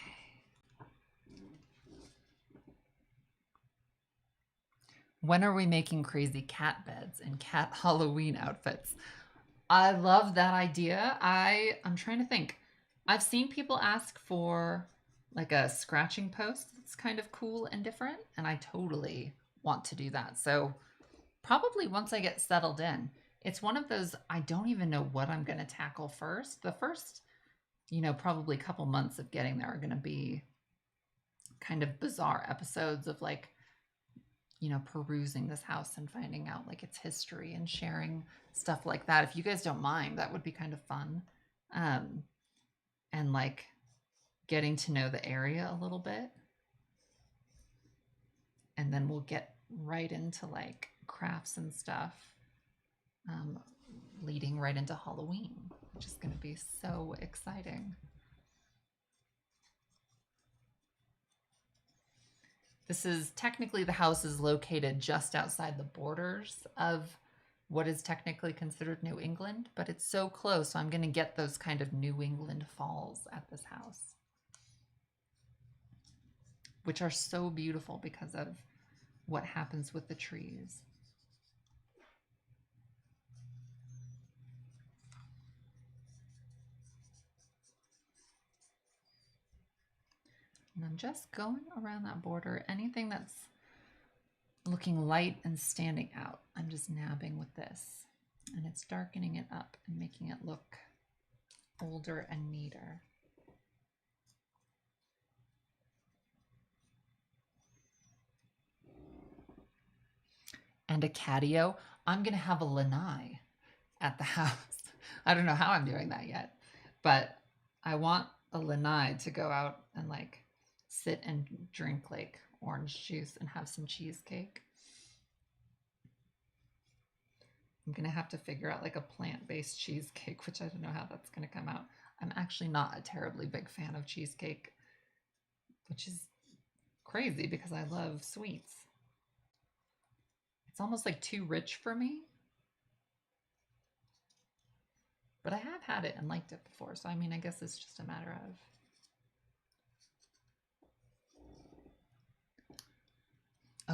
Speaker 1: When are we making crazy cat beds and cat Halloween outfits? I love that idea. I'm trying to think. I've seen people ask for like a scratching post that's kind of cool and different, and I totally want to do that. So probably once I get settled in, it's one of those I don't even know what I'm going to tackle first. The first, probably couple months of getting there are going to be kind of bizarre episodes of like, perusing this house and finding out like its history and sharing stuff like that. If you guys don't mind, that would be kind of fun. And like getting to know the area a little bit. And then we'll get right into like crafts and stuff, leading right into Halloween, which is going to be so exciting. This is technically, the house is located just outside the borders of what is technically considered New England, but it's so close. So I'm going to get those kind of New England falls at this house, which are so beautiful because of what happens with the trees. And I'm just going around that border. Anything that's looking light and standing out, I'm just nabbing with this. And it's darkening it up and making it look older and neater. And a catio. I'm going to have a lanai at the house. I don't know how I'm doing that yet, but I want a lanai to go out and like sit and drink like orange juice and have some cheesecake. I'm going to have to figure out like a plant-based cheesecake, which I don't know how that's going to come out. I'm actually not a terribly big fan of cheesecake, which is crazy because I love sweets. It's almost like too rich for me. but I have had it and liked it before. So, I mean, I guess it's just a matter of.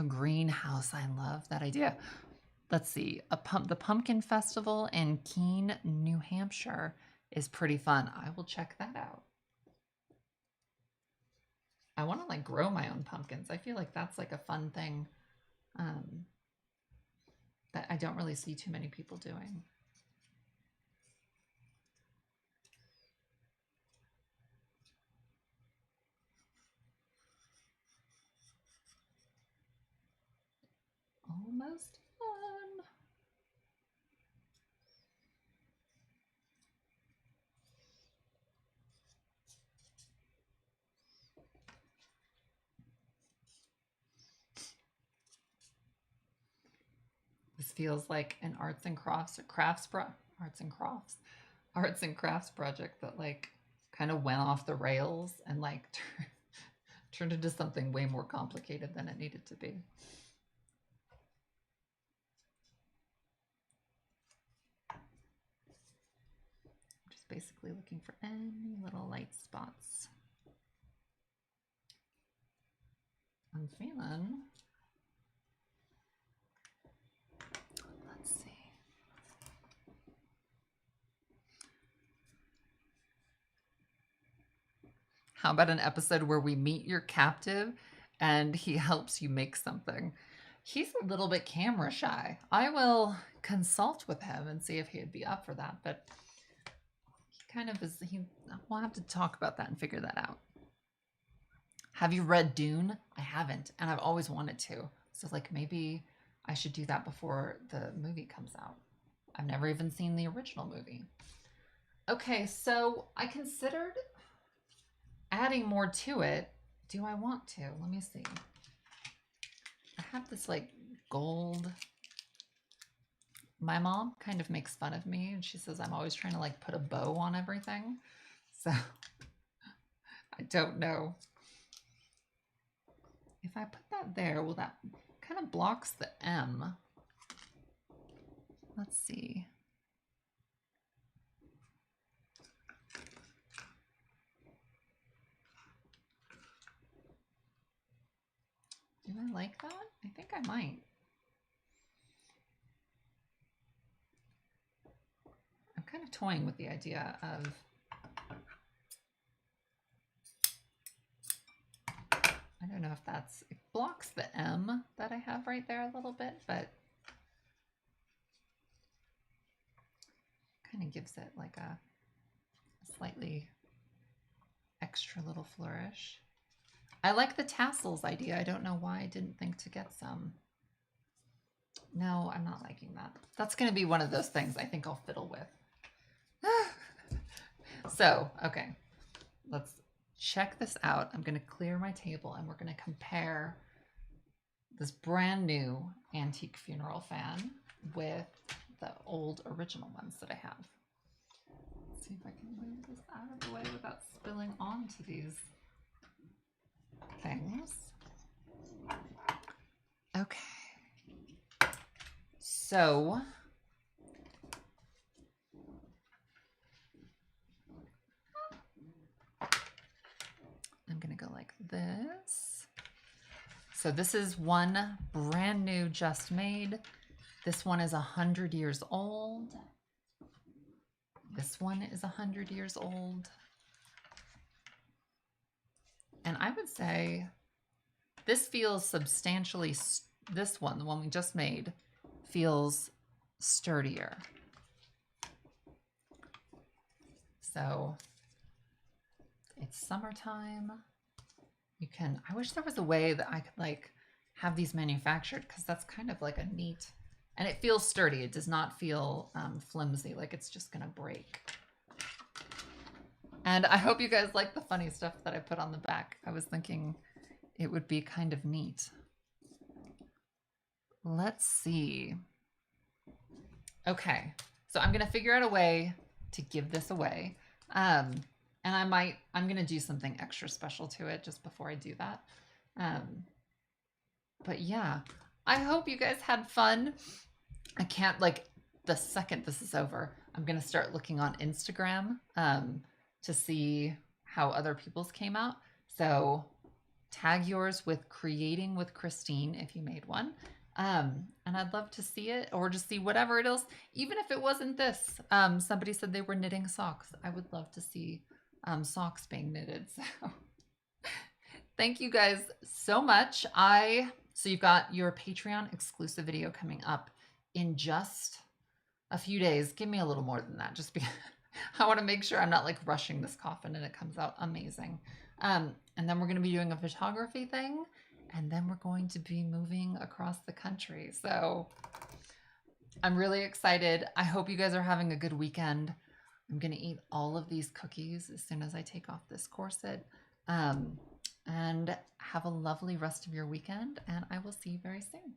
Speaker 1: A greenhouse. I love that idea. Let's see. The Pumpkin Festival in Keene, New Hampshire is pretty fun. I will check that out. I want to like grow my own pumpkins. I feel like that's like a fun thing that I don't really see too many people doing. Almost done. This feels like an arts and crafts project that like kind of went off the rails and like turned into something way more complicated than it needed to be. I'm just basically looking for any little light spots. I'm feeling. Let's see. How about an episode where we meet your captive and he helps you make something? He's a little bit camera shy. I will consult with him and see if he'd be up for that, but he kind of is. We'll have to talk about that and figure that out. Have you read Dune? I haven't, and I've always wanted to. So like maybe I should do that before the movie comes out. I've never even seen the original movie. Okay, so I considered adding more to it. Do I want to? Let me see. I have this like gold. My mom kind of makes fun of me and she says I'm always trying to like put a bow on everything. So I don't know. If I put that there, well, that kind of blocks the M. Let's see. Do I like that? I think I might. I'm kind of toying with the idea of I don't know if it blocks the M that I have right there a little bit, but kind of gives it like a slightly extra little flourish. I like the tassels idea. I don't know why I didn't think to get some. No, I'm not liking that. That's going to be one of those things I think I'll fiddle with. So, okay, let's check this out. I'm going to clear my table and we're going to compare this brand new antique funeral fan with the old original ones that I have. Let's see if I can move this out of the way without spilling onto these things. Okay. So I'm going to go like this. So this is one brand new, just made. This one is 100 years old. This one is 100 years old. And I would say this feels substantially, this one, the one we just made, feels sturdier. So it's summertime. I wish there was a way that I could like have these manufactured because that's kind of like a neat, and it feels sturdy. It does not feel flimsy, like it's just gonna break. And I hope you guys like the funny stuff that I put on the back. I was thinking it would be kind of neat. Let's see. Okay, so I'm gonna figure out a way to give this away. And I'm gonna do something extra special to it just before I do that. But yeah, I hope you guys had fun. I can't, like, the second this is over, I'm going to start looking on Instagram to see how other people's came out. So tag yours with Creating with Christine if you made one. And I'd love to see it or just see whatever it is, even if it wasn't this. Somebody said they were knitting socks. I would love to see socks being knitted. So thank you guys so much. So you've got your Patreon exclusive video coming up in just a few days. Give me a little more than that, just because I want to make sure I'm not like rushing this coffin and it comes out amazing. And then we're going to be doing a photography thing, and then we're going to be moving across the country. So I'm really excited. I hope you guys are having a good weekend. I'm going to eat all of these cookies as soon as I take off this corset. And have a lovely rest of your weekend, and I will see you very soon.